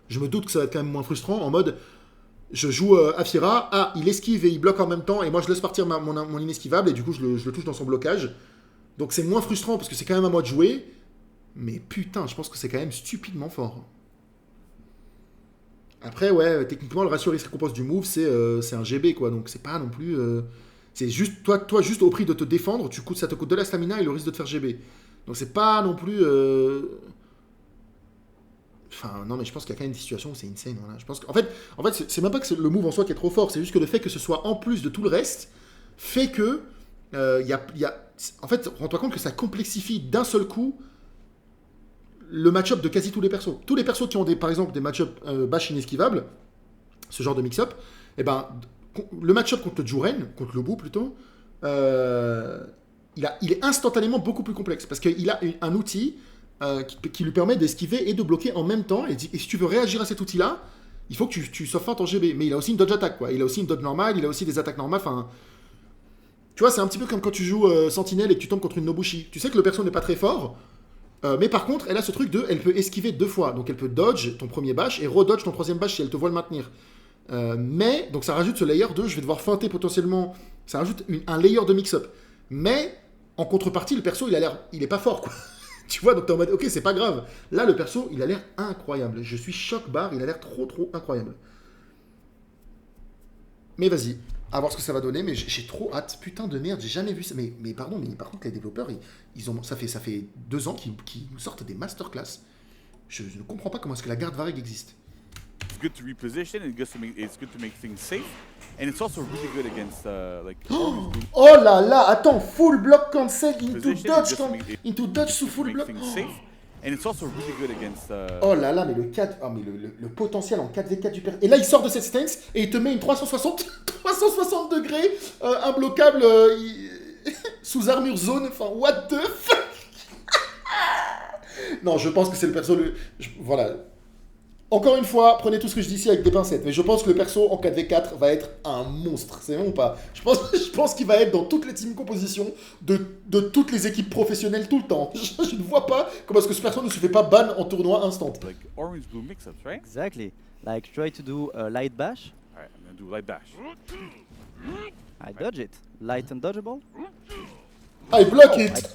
Je me doute que ça va être quand même moins frustrant, en mode, je joue Afira, il esquive et il bloque en même temps, et moi je laisse partir mon inesquivable, et du coup, je le touche dans son blocage. Donc c'est moins frustrant, parce que c'est quand même à moi de jouer, mais putain, je pense que c'est quand même stupidement fort. Après, ouais, techniquement, le ratio risque-récompense du move, c'est un GB, quoi. Donc, c'est pas non plus... c'est juste, toi, juste au prix de te défendre, ça te coûte de la stamina et le risque de te faire GB. Donc, c'est pas non plus... Enfin, non, mais je pense qu'il y a quand même des situations où c'est insane. Voilà. Je pense qu'en fait, c'est même pas que c'est le move en soi qui est trop fort, c'est juste que le fait que ce soit en plus de tout le reste, fait que... En fait, rends-toi compte que ça complexifie d'un seul coup le match-up de quasi tous les persos. Tous les persos qui ont par exemple des match-up bash inesquivables, ce genre de mix-up, le match-up contre le Juren, contre le Bou plutôt, il est instantanément beaucoup plus complexe parce qu'il a un outil qui lui permet d'esquiver et de bloquer en même temps. Et si tu veux réagir à cet outil-là, il faut que tu sois fort en GB. Mais il a aussi une dodge attaque, quoi. Il a aussi une dodge normale, il a aussi des attaques normales. Enfin, tu vois, c'est un petit peu comme quand tu joues Sentinelle et que tu tombes contre une Nobushi. Tu sais que le perso n'est pas très fort, mais par contre, elle a ce truc de, elle peut esquiver 2 fois. Donc elle peut dodge ton premier bash et redodge ton troisième bash si elle te voit le maintenir. Mais, donc ça rajoute ce layer de, je vais devoir feinter potentiellement, ça rajoute un layer de mix-up. Mais, en contrepartie, le perso, il est pas fort, quoi. Tu vois, donc t'es en mode, ok, c'est pas grave. Là, le perso, il a l'air incroyable. Je suis choc-barre, il a l'air trop incroyable. Mais vas-y, à voir ce que ça va donner, mais j'ai trop hâte. Putain de merde, j'ai jamais vu ça. Mais pardon, mais par contre, les développeurs, ça fait 2 ans qu'ils nous sortent des masterclass. Je ne comprends pas comment est-ce que la garde Vareg existe. It's good to reposition, and it's good to make things safe, and it's also really good against Oh là là, attends, full block cancel into dodge sous full block. And it's also really good against. Oh là là, mais le potentiel en 4v4 du Et là, il sort de cette stance et il te met une 360 degrés, imbloquable sous armure zone. Enfin, what the fuck. Non, je pense que c'est le perso. Voilà. Encore une fois, prenez tout ce que je dis ici avec des pincettes, mais je pense que le perso en 4v4 va être un monstre, c'est vraiment pas. Je pense qu'il va être dans toutes les team compositions de toutes les équipes professionnelles tout le temps. Je ne vois pas comment est-ce que ce perso ne se fait pas ban en tournoi instant. Like orange blue mix-ups, right? Exactly. Like try to do a light bash. Alright, I'm gonna do light bash. I dodge it. Light and dodgeable. I block it.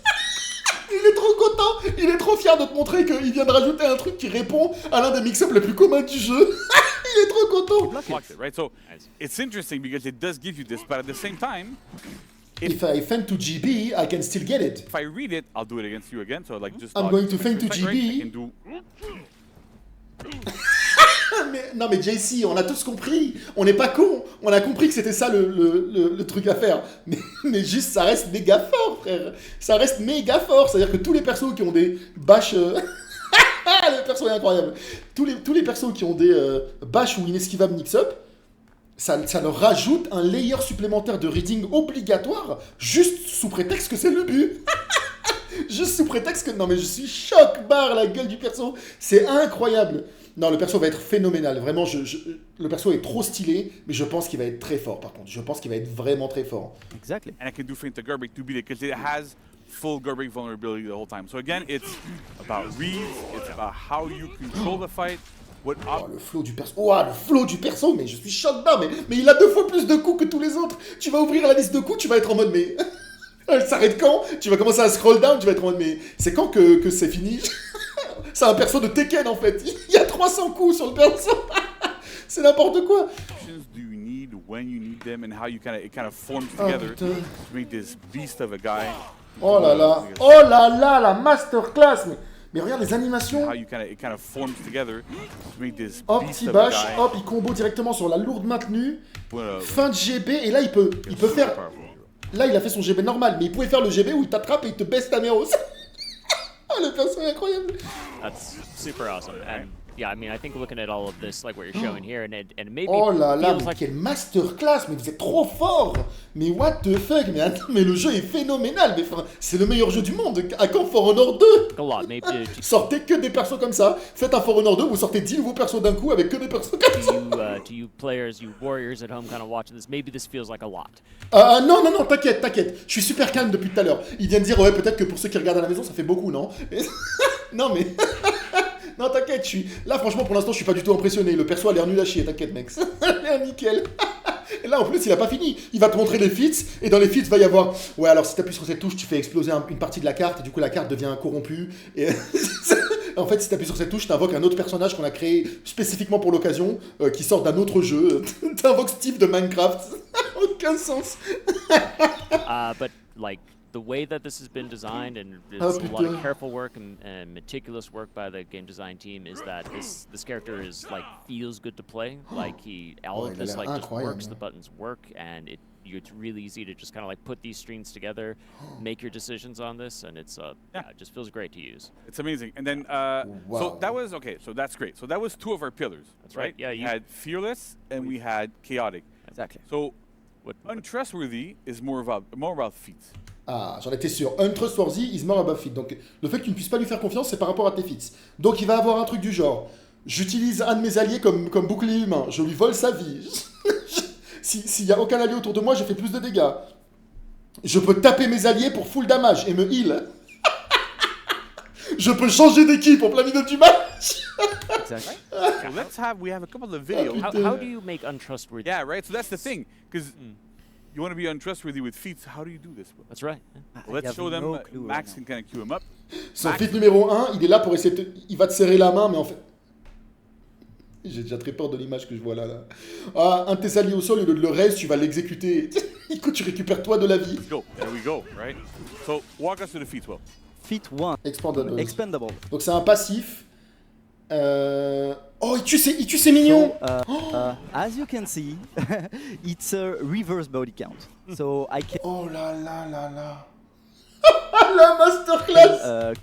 Il est trop content, il est trop fier de te montrer qu'il vient de rajouter un truc qui répond à l'un des mix-ups les plus communs du jeu. Il est trop content. Blocked it, right? So it's interesting because it does give you this, but at the same time, if I feint to GB, I can still get it. if I read it, I'll do it against you again. So like just. I'm going to feint to GB. I can do. Non mais JC, on a tous compris, on n'est pas con, on a compris que c'était ça le truc à faire, mais juste ça reste méga fort frère, ça reste méga fort, c'est à dire que tous les persos qui ont des bâches, le perso est incroyable, tous les persos qui ont des bâches ou inesquivables mix-up, ça leur rajoute un layer supplémentaire de reading obligatoire, juste sous prétexte que c'est le but. Juste sous prétexte que, non mais je suis choc-barre la gueule du perso, c'est incroyable. Non, le perso va être phénoménal. Vraiment, le perso est trop stylé, mais je pense qu'il va être très fort, par contre. Je pense qu'il va être vraiment très fort. Exactly. And I can do feint to Garbage to beat it because it has full Garbage vulnerability the whole time. So again, it's about reads, it's about how you control the fight. Oh, le flow du perso. Oh, le flow du perso, mais je suis choc-barre, mais il a 2 fois plus de coups que tous les autres. Tu vas ouvrir la liste de coups, tu vas être en mode, mais... Elle s'arrête quand? Tu vas commencer à scroll down, tu vas être en mode, mais c'est quand que c'est fini? C'est un perso de Tekken en fait. Il y a 300 coups sur le perso. C'est n'importe quoi. Do you need when you need them and how you it kind of forms together to make this beast of a guy. Oh là là, la masterclass. Mais regarde les animations. How you it kind of forms together to make this hop, beast petit of a bash, guy. hop, il combo directement sur la lourde maintenue. Fin de GB et là il peut faire. Là il a fait son GB normal, mais il pouvait faire le GB où il t'attrape et il te baisse ta mère. Oh, le perso est incroyable. That's super awesome. And yeah, I mean, I think looking at all of this, like what you're showing here, and maybe oh là là, feels mais like quelle masterclass, mais vous êtes trop fort. Mais what the fuck, mais attends, mais le jeu est phénoménal, mais c'est le meilleur jeu du monde. À quand For Honor 2? a lot. Maybe sortez que des persos comme ça. Faites un For Honor 2, vous sortez 10 nouveaux persos d'un coup avec que des persos comme ça. to you players, you warriors at home, kind of watching this, maybe this feels like a lot. Non, t'inquiète. Je suis super calme depuis tout à l'heure. Il vient de dire, ouais, peut-être que pour ceux qui regardent à la maison, ça fait beaucoup, non? Non, mais... Non, t'inquiète, là, franchement, pour l'instant, je suis pas du tout impressionné. Le perso a l'air nul à chier, t'inquiète, mec. Ça a l'air nickel. Et là, en plus, il a pas fini. Il va te montrer les feats, et dans les feats, il va y avoir... Ouais, alors, si t'appuies sur cette touche, tu fais exploser une partie de la carte, et du coup, la carte devient corrompue. Et... En fait, si t'appuies sur cette touche, t'invoques un autre personnage qu'on a créé spécifiquement pour l'occasion, qui sort d'un autre jeu. T'invoques Steve de Minecraft. Aucun sens. But, like... The way that this has been designed, and it's a lot of careful work and meticulous work by the game design team, is that this character is like feels good to play. Like all of this like just works. The buttons work, and it's really easy to just kind of like put these strings together, make your decisions on this, and it just feels great to use. It's amazing. And then so that was okay. So that's great. So that was 2 of our pillars. That's right. Yeah, you had fearless and we had chaotic. Exactly. So untrustworthy is more about feats. Ah, j'en étais sûr. Untrustworthy is more above fit. Donc, le fait que tu ne puisses pas lui faire confiance, c'est par rapport à tes fits. Donc, il va avoir un truc du genre. J'utilise un de mes alliés comme bouclier humain. Je lui vole sa vie. S'il n'y a aucun allié autour de moi, je fais plus de dégâts. Je peux taper mes alliés pour full damage et me heal. Je peux changer d'équipe en plein milieu du match. Exactly. So we have a couple of videos. How do you make untrustworthy? Yeah, right. So that's the thing, because you want to be untrustworthy with feats. How do you do this, bro? That's right. Well, let's show them. Max can kind of cue him up. Son feat numéro 1, il est là pour essayer de... Il va te serrer la main, mais en fait... J'ai déjà très peur de l'image que je vois là. Ah, un de tes alliés au sol, et le reste, tu vas l'exécuter. Écoute, tu récupères toi de la vie. Let's go. There we go, right? So, walk us through the feats, Will. Feat 1. Expandable. Expendable. Donc c'est un passif. Oh, il tue ses mignons. As you can see, it's a reverse body count. So I can. Oh là là là là. La masterclass.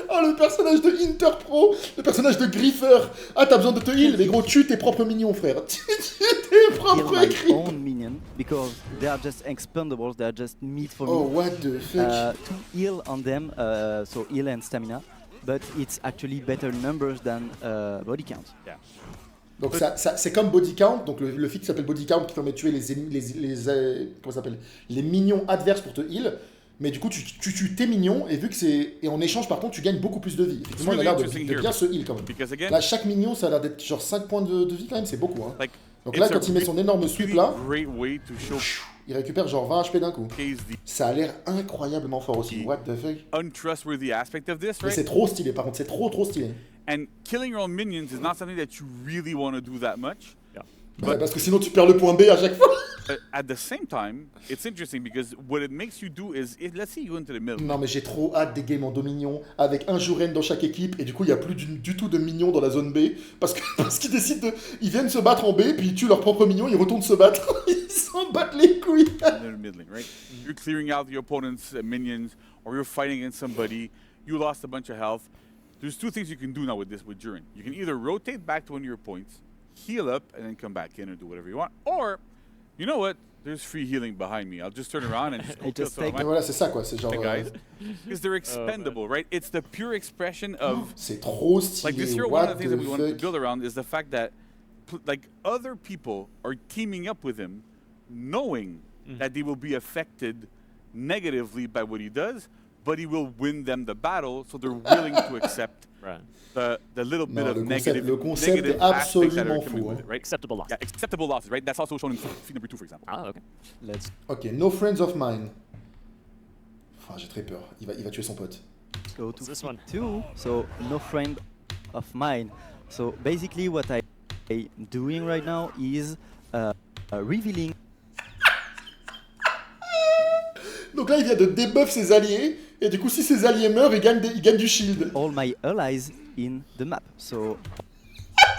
Oh, le personnage de Interpro, le personnage de Griffer. Ah, t'as besoin de te heal, mais gros, tue tes propres mignons, frère. Tue tes propres my écrits. own minion because they are just expendables. They are just meat for Oh, me. what the fuck. To heal on them, so heal and stamina, but it's actually better numbers than body count. Yeah. Donc c'est comme body count, donc le feat s'appelle body count qui permet de tuer comment ça s'appelle, les minions adverses pour te heal. Mais du coup, tu tues tes minions, et vu que c'est... Et en échange, par contre, tu gagnes beaucoup plus de vie. Effectivement, il a l'air de bien se heal, quand même. Again, là, chaque minion, ça a l'air d'être genre 5 points de vie, quand même, c'est beaucoup. Hein. Like, donc là, quand il met son énorme sweep, là, il récupère genre 20 HP d'un coup. Ça a l'air incroyablement fort aussi. What the fuck. Untrustworthy aspect of this, right? Mais c'est trop stylé, par contre, c'est trop stylé. And killing your own minions is not something that you really want to do that much. Yeah. Bah, parce que sinon, tu perds le point B à chaque fois. At the same time, it's interesting because what it makes you do is, let's say you go into the middle. Non, mais j'ai trop hâte des games en dominion avec un Juren dans chaque équipe et du coup il n'y a plus du tout de minions dans la zone B parce qu'ils décident de. Ils viennent se battre en B puis ils tuent leurs propres minions, ils retournent se battre, ils s'en battent les couilles. They're middling, right? You're clearing out your opponent's minions or you're fighting against somebody, you lost a bunch of health. There's two things you can do now with Juren. You can either rotate back to one of your points, heal up, and then come back in or do whatever you want, or you know what? There's free healing behind me. I'll just turn around and just go kill some of my voilà, c'est ça quoi, c'est genre. guys, because they're expendable, right? It's the pure expression of. C'est trop stylé. Like this year, one of the things that we wanted to build around is the fact that, like, other people are teaming up with him, knowing that they will be affected negatively by what he does, but he will win them the battle, so they're willing to accept. Right. The little bit of negative, le concept negative est aspects that are absolument coming fou. with it, right? Acceptable losses. Yeah, acceptable losses, right? That's also shown in feat number 2, for example. Ah, okay. Let's Ok, no friends of mine. Enfin, j'ai très peur. Il va tuer son pote. Go to this one? 2. So no friend of mine. So basically, what I'm doing right now is revealing. Donc là, il vient de debuff ses alliés, et du coup, si ses alliés meurent, il gagne du shield. All my allies in the map. So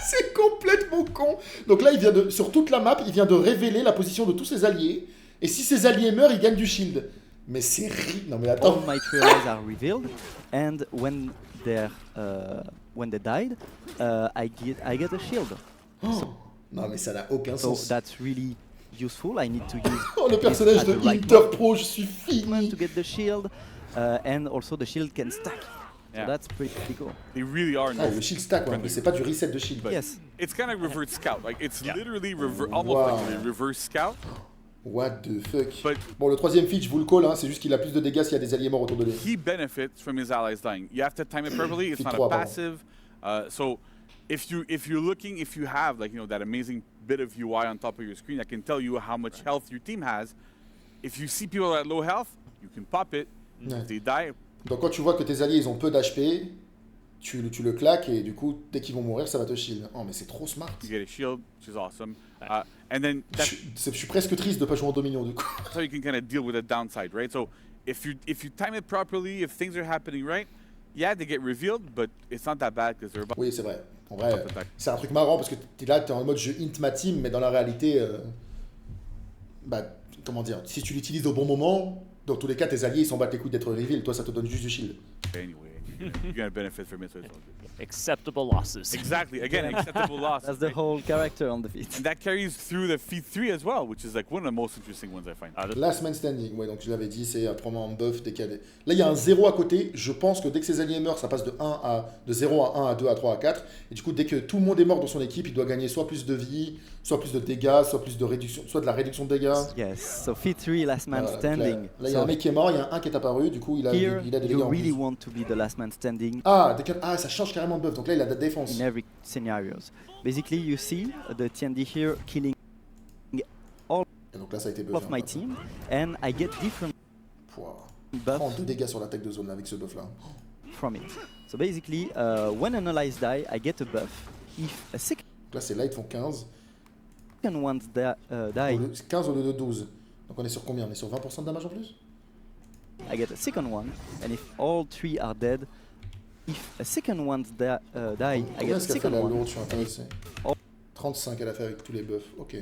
c'est complètement con. Donc là, sur toute la map, il vient de révéler la position de tous ses alliés, et si ses alliés meurent, il gagne du shield. Mais c'est non mais attends. all my three allies are revealed, and when they died, I get a shield. Oh. Non mais ça n'a aucun So sens. that's really useful. I need to use Oh, le this personnage at de the right Interpro, je suis moment fini. to get the shield, and also the shield can stack. Yeah. So that's pretty cool. They really are. Ah, le shield stack, ouais, mais c'est pas du reset de shield. Yes. It's kind of reverse scout. Like it's literally almost Wow. like a reverse scout. What the fuck. But Bon, le troisième feat, je vous le call, hein, c'est juste qu'il a plus de dégâts s'il y a des alliés morts autour de lui. he benefits from his allies dying. You have to time it properly. It's Feat not 3, a pardon. passive. So if you have like that amazing bit of UI on top of your screen that can tell you how much health your team has, if you see people at low health, you can pop it. Ouais. If they die, Donc quand tu vois que tes alliés ils ont peu d'HP, tu le claques et du coup dès qu'ils vont mourir ça va te shield. Oh mais c'est trop smart. you get a shield, which is awesome. And then Je suis presque triste de pas jouer en Dominion du coup. that's how you can kind of deal with the downside, right? So if you time it properly, if things are happening right, yeah, they get revealed, but it's not that bad because they're about. Oui c'est vrai. En vrai, c'est un truc marrant parce que t'es en mode je int ma team, mais dans la réalité, bah comment dire, si tu l'utilises au bon moment, dans tous les cas tes alliés ils s'en battent les couilles d'être reveal, toi ça te donne juste du shield. Anyway. you're gonna benefit from it. So it's all good. Acceptable losses. Exactly. Again, acceptable loss. That's the whole character on the feet. And that carries through the feat 3 as well, which is like one of the most interesting ones I find. Last man standing, ouais, donc je l'avais dit, c'est probablement un buff dès qu'il y a des... Là, il y a un 0 à côté. Je pense que dès que ses alliés meurent, ça passe de 0 à 1 à 2 à 3 à 4. Et du coup, dès que tout le monde est mort dans son équipe, il doit gagner soit plus de vie, soit plus de dégâts, soit plus de réduction, soit de la réduction de dégâts. Yes, so feat 3, last man Voilà, standing. là, il y a un mec qui est mort, il y a un qui est apparu, du coup, il a Here, des dégâts you en really plus. want to be the last man standing Ça change carrément de buff. Donc là, il a de la défense. in every scenarios. Basically, you see the TND here killing all Et donc là, ça a été buff. of my team, and I get different buffs 32 dégâts sur l'attaque de zone là, avec ce buff là. from it. So basically, when an allies die, I get a buff. If a second Donc là, ces lights font 15. ones die, 15 au lieu de 12. Donc on est sur combien? On est sur 20% de damage en plus? I get a second one, and if all 3 are dead, if a second one die, I Combien get a est-ce qu'elle fait second la one. lourde? Je suis intéressé. 35 elle a fait avec tous les buffs. Ok.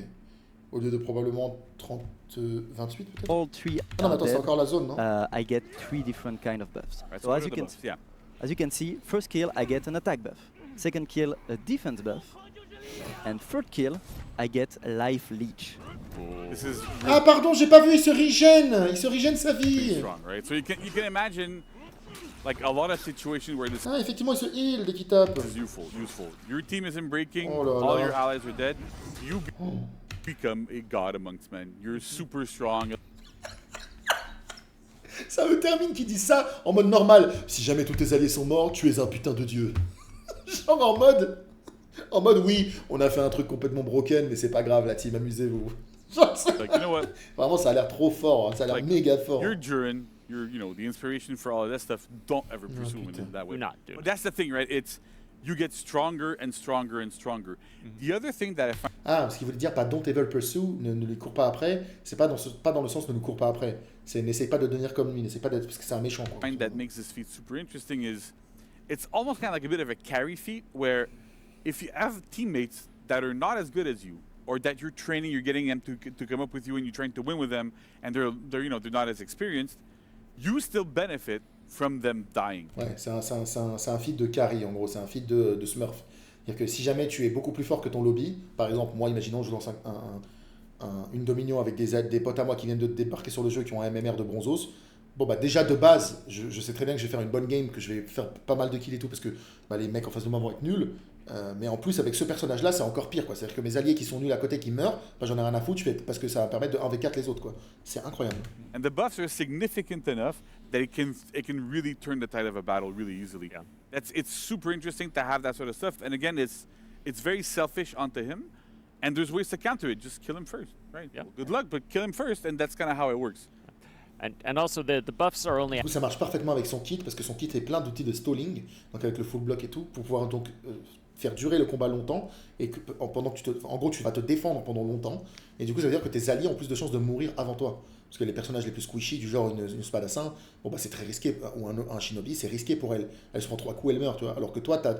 Au lieu de probablement 28 peut-être? All 3 Ah non, mais are attends, c'est dead, encore la zone, non? I get 3 different kind of buffs. Right, So what as are you the can buffs? Yeah. As you can see, first kill I get an attack buff, second kill a defense buff, and third kill I get a life leech. This is Ah pardon, j'ai pas vu, il se régène sa really vie. strong, right? So you can imagine like a lot of situations where this Ah effectivement, il se heal dès qu'il tape. is useful. Your team isn't breaking, Oh là all là. your allies are dead. You become a god amongst men. You're super strong. Ça me termine qui dit ça en mode normal. Si jamais tous tes alliés sont morts, tu es un putain de dieu. Genre en mode oui, on a fait un truc complètement broken, mais c'est pas grave la team, amusez-vous. Like, you know what? Vraiment, ça a l'air trop fort, hein, ça a l'air Like, méga fort. You're Durin. You're, you know, the inspiration for all of that stuff. Don't ever pursue him in that way. Do not do But it. that's the thing, right? It's you get stronger and stronger and stronger. The other thing that I find Ah, parce qu'il voulait dire pas don't ever pursue, ne lui cours pas après. C'est pas dans le sens ne lui cours pas après. C'est n'essaye pas de devenir comme lui, n'essaye pas d'être parce que c'est un méchant. Quoi. that makes this feat super interesting is it's almost kind of like a bit of a carry feat where if you have teammates that are not as good as you or that you're training, you're getting them to come up with you and you're trying to win with them and they're you know they're not as experienced, you still benefit from them dying. Ouais, c'est un feat de carry en gros, c'est un feat de smurf. C'est-à-dire que si jamais tu es beaucoup plus fort que ton lobby, par exemple, moi imaginons je lance une Dominion avec des potes à moi qui viennent de débarquer sur le jeu qui ont un MMR de bronzos. Bon bah déjà de base, je sais très bien que je vais faire une bonne game, que je vais faire pas mal de kills et tout parce que bah, les mecs en face de moi vont être nuls. Mais en plus avec ce personnage là c'est encore pire quoi. C'est-à-dire que mes alliés qui sont nuls à côté qui meurent, bah, j'en ai rien à foutre, parce que ça va permettre de 1v4 les autres quoi. C'est incroyable. And the buffs are significant enough that it can really turn the tide of a battle really easily. Yeah. It's super interesting to have that sort of stuff. And again, it's very selfish onto him. And there's ways to counter it. Just kill him first, right? Yeah. Well, good luck, but kill him first, and that's kind of how it works. And also the buffs are only Du coup, ça marche parfaitement avec son kit parce que son kit est plein d'outils de stalling, donc avec le full block et tout, pour pouvoir donc faire durer le combat longtemps et que pendant que en gros tu vas te défendre pendant longtemps et du coup ça veut dire que tes alliés ont plus de chances de mourir avant toi parce que les personnages les plus squishy du genre une spadassin, bon bah c'est très risqué, ou un shinobi c'est risqué pour elle se prend 3 coups elle meurt tu vois, alors que toi t'as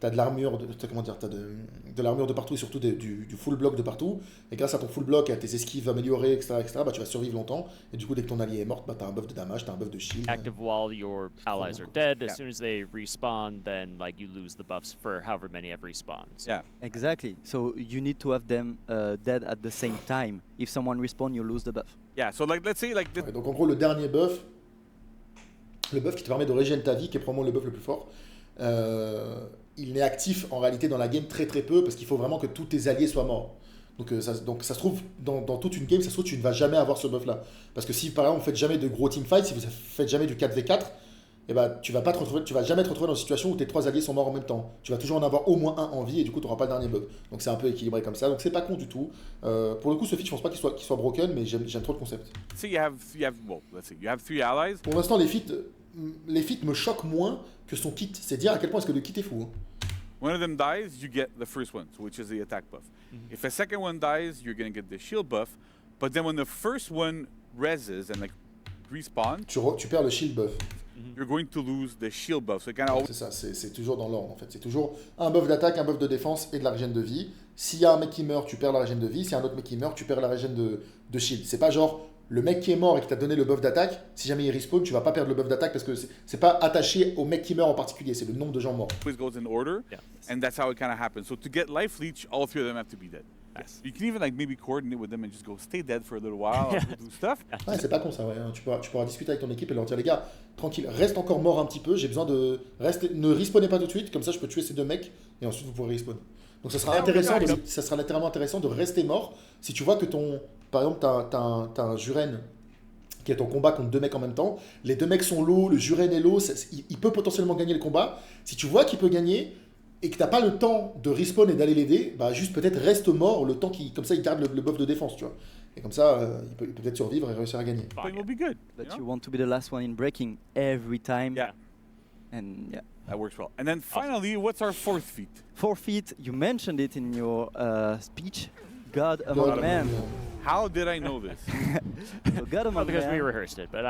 de l'armure t'as de l'armure de partout et surtout du full block de partout et grâce à ton full block et à tes esquives améliorées etc bah tu vas survivre longtemps et du coup dès que ton allié est mort bah t'as un buff de damage, t'as un buff de shield. active while your allies are dead. As soon as they respawn, then like you lose the buffs for however many have respawned. So. Yeah. Exactly. So you need to have them dead at the same time. If someone respawn, you lose the buff. Yeah. So like, let's say like Ouais, donc en gros le dernier buff, le buff qui te permet de régénérer ta vie, qui est probablement le buff le plus fort, il n'est actif en réalité dans la game très très peu parce qu'il faut vraiment que tous tes alliés soient morts. Donc ça se trouve dans toute une game, ça se trouve tu ne vas jamais avoir ce buff là. Parce que si par exemple vous faites jamais de gros teamfights, si vous faites jamais du 4v4, et bah, tu vas jamais te retrouver dans une situation où tes 3 alliés sont morts en même temps. Tu vas toujours en avoir au moins un en vie et du coup tu n'auras pas le dernier buff. Donc c'est un peu équilibré comme ça, donc c'est pas con du tout. Pour le coup ce feat je pense pas qu'il soit broken, mais j'aime trop le concept. say you have 3 allies. Pour l'instant les feats me choquent moins que son kit. C'est dire à quel point est-ce que le kit est fou. Hein. One of them dies, you get the first one, which is the attack buff. If a second one dies, you're gonna get the shield buff. But then when the first one reses and like respawns, Tu perds le shield buff. you're going to lose the shield buff. So it kind of C'est ça, c'est toujours dans l'ordre en fait. C'est toujours un buff d'attaque, un buff de défense et de la régène de vie. S'il y a un mec qui meurt, tu perds la régène de vie. S'il y a un autre mec qui meurt, tu perds la régène de shield. C'est pas genre le mec qui est mort et qui t'a donné le buff d'attaque, si jamais il respawn, tu vas pas perdre le buff d'attaque parce que c'est pas attaché au mec qui meurt en particulier, c'est le nombre de gens morts. Always goes in order, and that's how it kind of happens. So to get life leech, all three of them have to be dead. Yes. You can even like maybe coordinate with them and just go stay dead for a little while, do stuff. Ouais, c'est pas con ça, ouais. Tu pourras discuter avec ton équipe et leur dire les gars, tranquille, reste encore mort un petit peu, j'ai besoin de ne respawnez pas tout de suite, comme ça je peux tuer ces deux mecs et ensuite vous pourrez respawn. Donc ça sera littéralement intéressant de rester mort si tu vois que par exemple t'as un Juren qui est en combat contre deux mecs en même temps, les deux mecs sont low, le Juren est low, il peut potentiellement gagner le combat. Si tu vois qu'il peut gagner et que t'as pas le temps de respawn et d'aller l'aider, bah juste peut-être reste mort le temps comme ça il garde le buff de défense, tu vois. Et comme ça, il peut peut-être survivre et réussir à gagner. But will be good. But you want to be the last one in breaking every time. Yeah. And yeah. That works well. And then finally, what's our fourth feat? 4 feet, you mentioned it in your speech. God among men. How did I know this? So God among Because we men. rehearsed it, but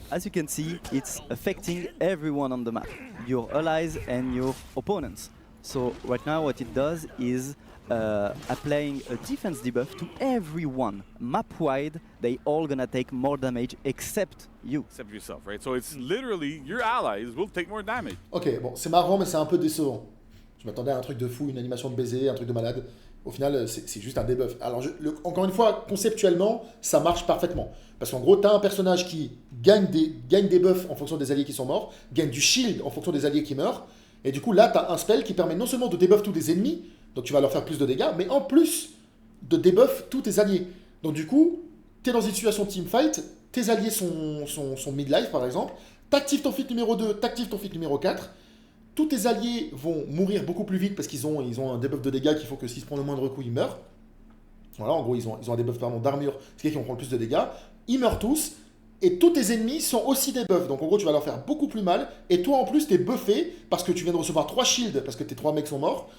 As you can see, it's affecting everyone on the map, your allies and your opponents. So right now what it does is applying a defense debuff to everyone. Map-wide, they all gonna take more damage except you. Except yourself, right? So it's literally your allies will take more damage. Ok, bon, c'est marrant mais c'est un peu décevant. Je m'attendais à un truc de fou, une animation de baiser, un truc de malade. Au final, c'est juste un debuff. Alors, encore une fois, conceptuellement, ça marche parfaitement. Parce qu'en gros, tu as un personnage qui gagne des buffs en fonction des alliés qui sont morts, gagne du shield en fonction des alliés qui meurent. Et du coup, là, tu as un spell qui permet non seulement de debuff tous les ennemis, donc tu vas leur faire plus de dégâts, mais en plus de debuff tous tes alliés. Donc du coup, tu es dans une situation teamfight, tes alliés sont midlife par exemple, t'actives ton feat numéro 2, t'actives ton feat numéro 4, tous tes alliés vont mourir beaucoup plus vite parce qu'ils ont un debuff de dégâts qui faut que s'ils se prennent le moindre coup, ils meurent. Voilà, en gros, ils ont un debuff d'armure, ce qui fait qu'ils vont prendre plus de dégâts. Ils meurent tous, et tous tes ennemis sont aussi des buffs. Donc en gros, tu vas leur faire beaucoup plus mal, et toi en plus, t'es buffé parce que tu viens de recevoir 3 shields parce que tes 3 mecs sont morts.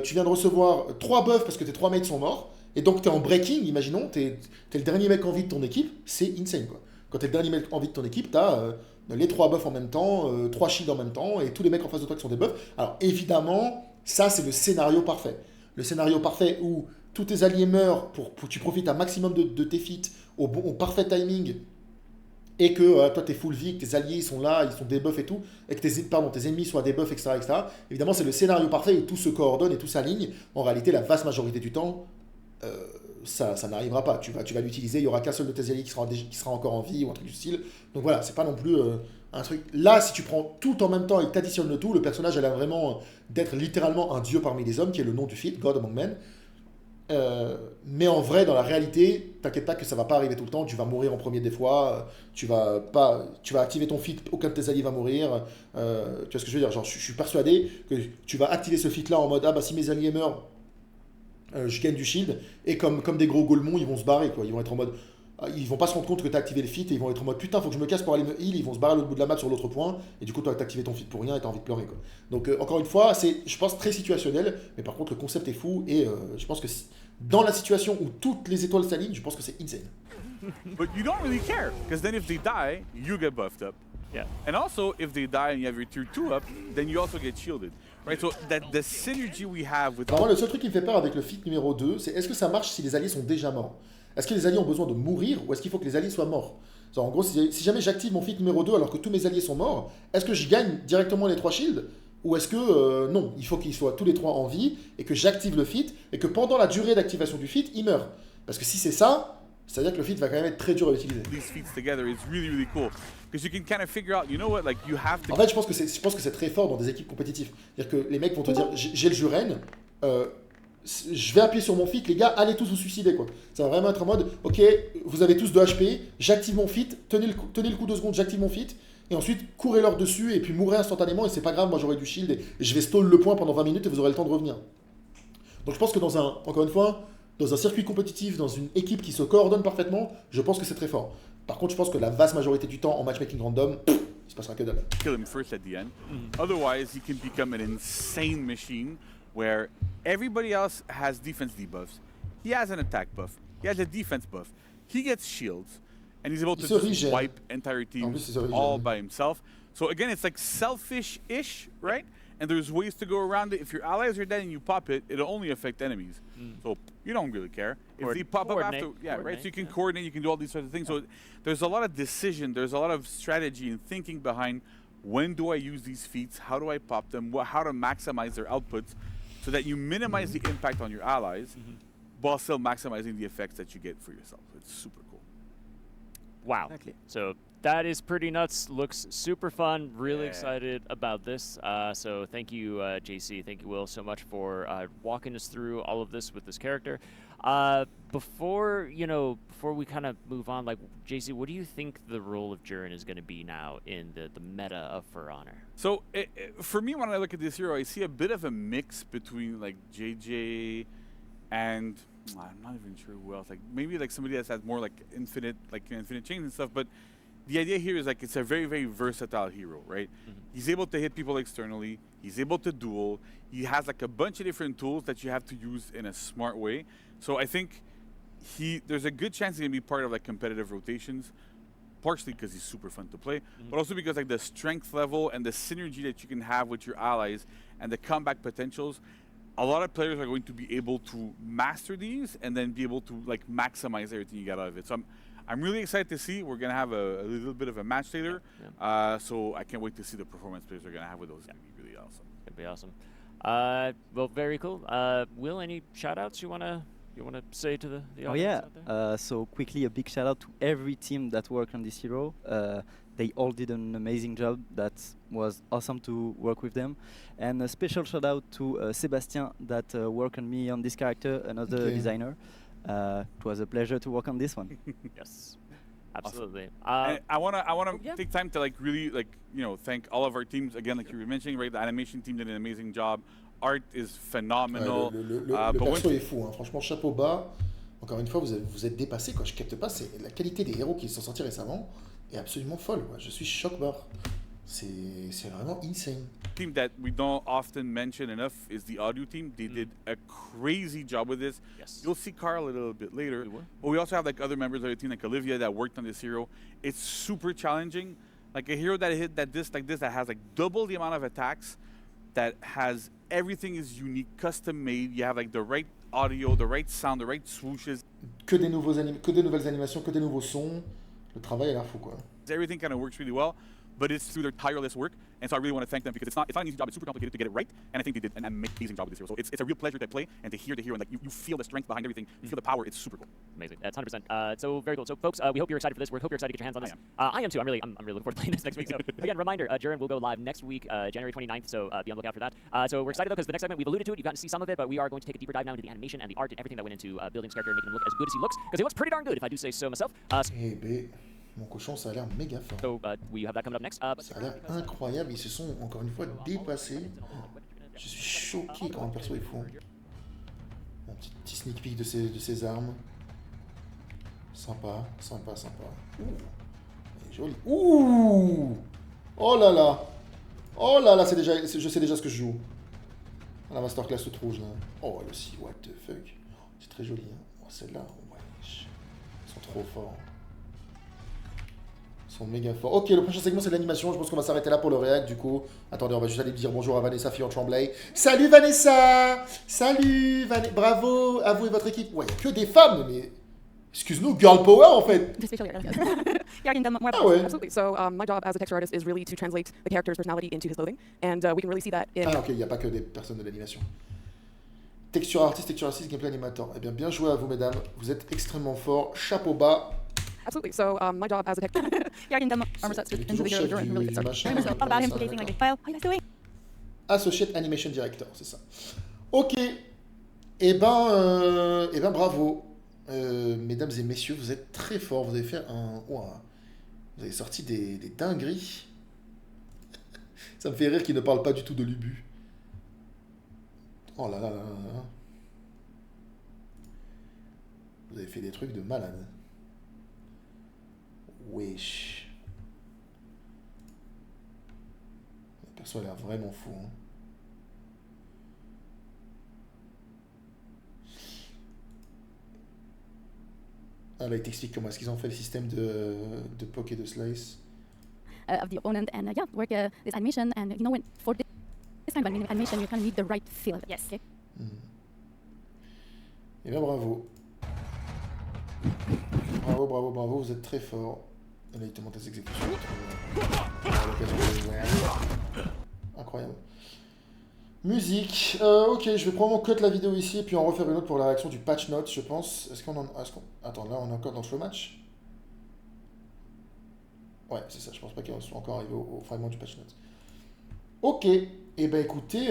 Tu viens de recevoir 3 buffs parce que tes 3 mecs sont morts. Et donc, t'es en breaking, imaginons, t'es le dernier mec en vie de ton équipe, c'est insane quoi. Quand t'es le dernier mec en vie de ton équipe, t'as les 3 buffs en même temps, 3 shields en même temps, et tous les mecs en face de toi qui sont des buffs. Alors évidemment, ça c'est le scénario parfait. Le scénario parfait où tous tes alliés meurent pour que tu profites un maximum de tes feats au parfait timing, et que toi t'es full vie, que tes alliés ils sont là, ils sont des buffs et tout, et que tes ennemis soient des buffs, etc., etc. Évidemment, c'est le scénario parfait où tout se coordonne et tout s'aligne. En réalité, la vaste majorité du temps, ça n'arrivera pas. Tu vas l'utiliser, il y aura qu'un seul de tes alliés qui sera encore en vie ou un truc du style. Donc voilà, c'est pas non plus un truc. Là, si tu prends tout en même temps et que t'additionnes le tout, le personnage a l'air vraiment d'être littéralement un dieu parmi les hommes, qui est le nom du feat, God Among Men. Mais en vrai, dans la réalité, t'inquiète pas que ça va pas arriver tout le temps. Tu vas mourir en premier des fois. Tu vas activer ton feat, aucun de tes alliés va mourir. Tu vois ce que je veux dire? Genre, je suis persuadé que tu vas activer ce feat là en mode si mes alliés meurent, je gagne du shield. Et comme des gros golemons, ils vont se barrer quoi. Ils vont être en mode, ils vont pas se rendre compte que t'as activé le feat et ils vont être en mode putain, faut que je me casse pour aller me heal. Ils vont se barrer à l'autre bout de la map sur l'autre point. Et du coup, toi, t'as activé ton feat pour rien et t'as envie de pleurer quoi. Donc encore une fois, c'est, je pense, très situationnel. Mais par contre, le concept est fou et je pense que dans la situation où toutes les étoiles s'alignent, je pense que c'est insane. But you don't really care, because then if they die, you get buffed up. Yeah. And also, if they die and you have your tier 2 up, then you also get shielded. Right? So that the synergy we have with... Alors moi, le seul truc qui me fait peur avec le feat numéro 2, c'est est-ce que ça marche si les alliés sont déjà morts? Est-ce que les alliés ont besoin de mourir ou est-ce qu'il faut que les alliés soient morts? En gros, si jamais j'active mon feat numéro 2 alors que tous mes alliés sont morts, est-ce que je gagne directement les 3 shields? Ou est-ce que non, il faut qu'ils soient tous les 3 en vie et que j'active le feat et que pendant la durée d'activation du feat, ils meurent? Parce que si c'est ça, c'est-à-dire que le feat va quand même être très dur à utiliser. These feats together is really really cool because you can kind of figure out, you know what, like you have to... En fait, je pense que c'est très fort dans des équipes compétitives. C'est-à-dire que les mecs vont te dire j'ai le Juren, je vais appuyer sur mon feat, les gars, allez tous vous suicider quoi. Ça va vraiment être en mode OK, vous avez tous de HP, j'active mon feat, tenez le coup 2 secondes, j'active mon feat. Et ensuite, courez leur dessus et puis mourrez instantanément. Et c'est pas grave, moi j'aurai du shield et je vais stall le point pendant 20 minutes et vous aurez le temps de revenir. Donc je pense que encore une fois, dans un circuit compétitif, dans une équipe qui se coordonne parfaitement, je pense que c'est très fort. Par contre, je pense que la vaste majorité du temps en matchmaking random, il se passera que dalle. Kill him first at the end. Otherwise, he can become an insane machine where everybody else has defense debuffs. He has an attack buff. He has a defense buff. He gets shields. And he's able to just wipe entire teams all by himself. So again, it's like selfish-ish, right? and there's ways to go around it. If your allies are dead and you pop it, it'll only affect enemies. So you don't really care. If they pop up after, right? So you can coordinate, you can do all these sorts of things. So there's a lot of decision, there's a lot of strategy and thinking behind when do I use these feats, how do I pop them, how to maximize their outputs so that you minimize the impact on your allies while still maximizing the effects that you get for yourself. It's super cool. Wow. Exactly. So that is pretty nuts. Looks super fun. Really excited about this. So thank you, JC. Thank you, Will, so much for walking us through all of this with this character. Before we kind of move on, like JC, what do you think the role of Jiren is going to be now in the meta of For Honor? So for me, when I look at this hero, I see a bit of a mix between like JJ and I'm not even sure who else. Like maybe like somebody that has more like infinite chains and stuff. But the idea here is like it's a very, very versatile hero, right? He's able to hit people externally. He's able to duel. He has like a bunch of different tools that you have to use in a smart way. So I think there's a good chance he's gonna be part of like competitive rotations, partially because he's super fun to play, but also because like the strength level and the synergy that you can have with your allies and the comeback potentials. A lot of players are going to be able to master these and then be able to like maximize everything you get out of it. So I'm really excited to see. We're gonna have a little bit of a match later, so I can't wait to see the performance players are gonna have with those. It's gonna be really awesome. It'd be awesome. Well, very cool. Will, any shout outs you wanna say to the audience out there? So quickly, a big shout out to every team that worked on this hero. They all did an amazing job. That was awesome to work with them. And a special shout out to Sébastien that worked on me on this character, another designer. It was a pleasure to work on this one. Yes, absolutely. And I wanna take time to like really thank all of our teams again, like you were mentioning, right? The animation team did an amazing job. Art is phenomenal. Le perso est fou, hein. Franchement, chapeau bas. Encore une fois, vous êtes dépassé, quoi. Je capte pas. C'est la qualité des héros qui sont sortis récemment est absolument folle, quoi. Je suis choc-barre. C'est vraiment insane. Team that we don't often mention enough is the audio team. They did a crazy job with this. Yes. You'll see Carl a little bit later. But we also have like other members of the team, like Olivia, that worked on this hero. It's super challenging. Like a hero that hit that has like double the amount of attacks, that has everything is unique, custom made. You have like the right audio, the right sound, the right swooshes. Que des nouvelles animations, que des nouveaux sons. Le travail a l'air fou, quoi. Everything kind of works really well, but it's through their tireless work. And so I really want to thank them because it's not an easy job. It's super complicated to get it right. And I think they did an amazing job with this hero. So it's a real pleasure to play and to hear the hero and like you feel the strength behind everything. You feel the power. It's super cool. Amazing. That's 100%. So very cool. So folks, we hope you're excited for this. We hope you're excited to get your hands on this. I am too. I'm really looking forward to playing this next week. So again, reminder, Jiren will go live next week, January 29th. So be on the lookout for that. So we're excited though because the next segment we've alluded to it. You've gotten to see some of it, but we are going to take a deeper dive now into the animation and the art and everything that went into building this character and making him look as good as he looks, because he looks pretty darn good if I do say so myself. Eh ben, mon cochon, ça a l'air méga fort. So we have that coming up next. Ça a l'air incroyable. Ils se sont encore une fois dépassés. Je suis choqué quand un perso est fou. Un petit sneak peek de ses armes. Sympa. Ouh, elle est jolie. Ouh, oh là là, je sais déjà ce que je joue. La masterclass toute rouge là. Oh elle aussi, what the fuck. C'est très joli. Hein. Oh, celle-là, wesh. Ils sont trop forts. Ils sont méga forts. Ok, le prochain segment c'est l'animation. Je pense qu'on va s'arrêter là pour le react du coup. Attendez, on va juste aller dire bonjour à Vanessa Fillon-Tremblay. Salut Vanessa. Salut bravo à vous et votre équipe. Ouais, il n'y a que des femmes, mais... Excuse-nous, girl power en fait. Just facial hair, yes. Yeah, I can tell more about ouais. Absolutely. So my job as a texture artist is really to translate the character's personality into his clothing, and we can really see that in... Ah ok, il n'y a pas que des personnes de l'animation. Texture artiste, gameplay animateur. Eh bien joué à vous mesdames, vous êtes extrêmement forts, chapeau bas. Absolutely. So my job as a texture... Yeah, I can tell more sets into the hero Jiren really gets started. All about him creating like a file. How are you guys doing? Associate Animation Director, c'est ça. Ok. Eh ben bravo. Mesdames et messieurs, vous êtes très forts. Vous avez fait vous avez sorti des dingueries. Ça me fait rire qu'il ne parle pas du tout de l'Ubu. Oh là là là là. Vous avez fait des trucs de malade. Wesh. Le perso a l'air vraiment fou. Hein. Ah, là, il t'explique comment est-ce qu'ils ont fait le système de poke et de slice. Of the opponent and yeah, work this animation and for this kind kind of animation, you kind of need the right feel of it. Yes. Okay. Et bien bravo. Bravo, bravo, bravo, vous êtes très fort. Et là, il te monte les exécutions. Incroyable. Musique. Ok, je vais probablement cut la vidéo ici et puis en refaire une autre pour la réaction du patch notes, je pense. Est-ce qu'on en... Attends, là, on est encore dans le match. Ouais, c'est ça, je pense pas qu'ils sont encore arrivés au fragment du patch notes. Ok, et ben écoutez,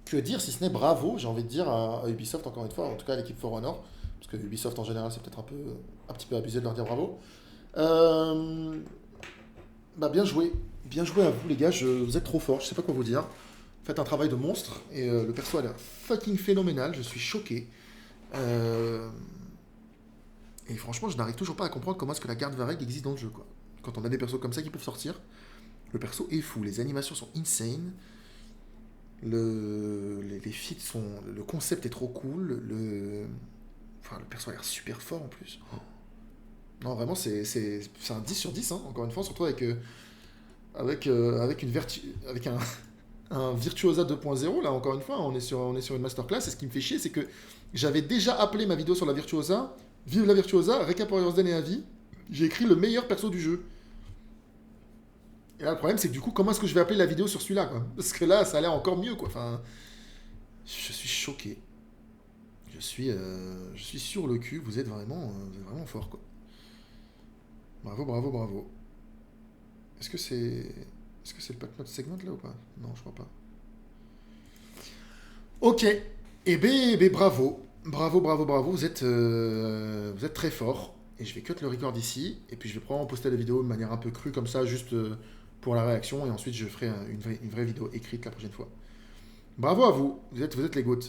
que dire si ce n'est bravo, j'ai envie de dire à Ubisoft encore une fois, en tout cas à l'équipe For Honor, parce que Ubisoft en général c'est peut-être un petit peu abusé de leur dire bravo. Bah bien joué à vous les gars, vous êtes trop forts, je sais pas quoi vous dire. Faites un travail de monstre et le perso a l'air fucking phénoménal, je suis choqué. Et franchement, je n'arrive toujours pas à comprendre comment est-ce que la garde Vareg existe dans le jeu, quoi. Quand on a des persos comme ça qui peuvent sortir, le perso est fou, les animations sont insane, les feats sont... Le concept est trop cool, le perso a l'air super fort en plus. Oh. Non, vraiment, c'est un 10 sur 10, hein, encore une fois, surtout avec un Virtuosa 2.0, là, encore une fois, on est sur une masterclass, et ce qui me fait chier, c'est que j'avais déjà appelé ma vidéo sur la Virtuosa, Vive la Virtuosa, Récap Warriors Den et Avis, j'ai écrit le meilleur perso du jeu. Et là, le problème, c'est que du coup, comment est-ce que je vais appeler la vidéo sur celui-là, quoi? Parce que là, ça a l'air encore mieux, quoi. Enfin, je suis choqué. Je suis sur le cul, vous êtes vraiment fort, quoi. Bravo, bravo, bravo. Est-ce que c'est le patch note segment, là, ou pas? Non, je crois pas. Ok. Eh ben, bravo. Bravo, bravo, bravo. Vous êtes très fort. Et je vais cut le record ici. Et puis, je vais probablement poster la vidéo de manière un peu crue, comme ça, juste pour la réaction. Et ensuite, je ferai une vraie vidéo écrite la prochaine fois. Bravo à vous. Vous êtes les GOAT.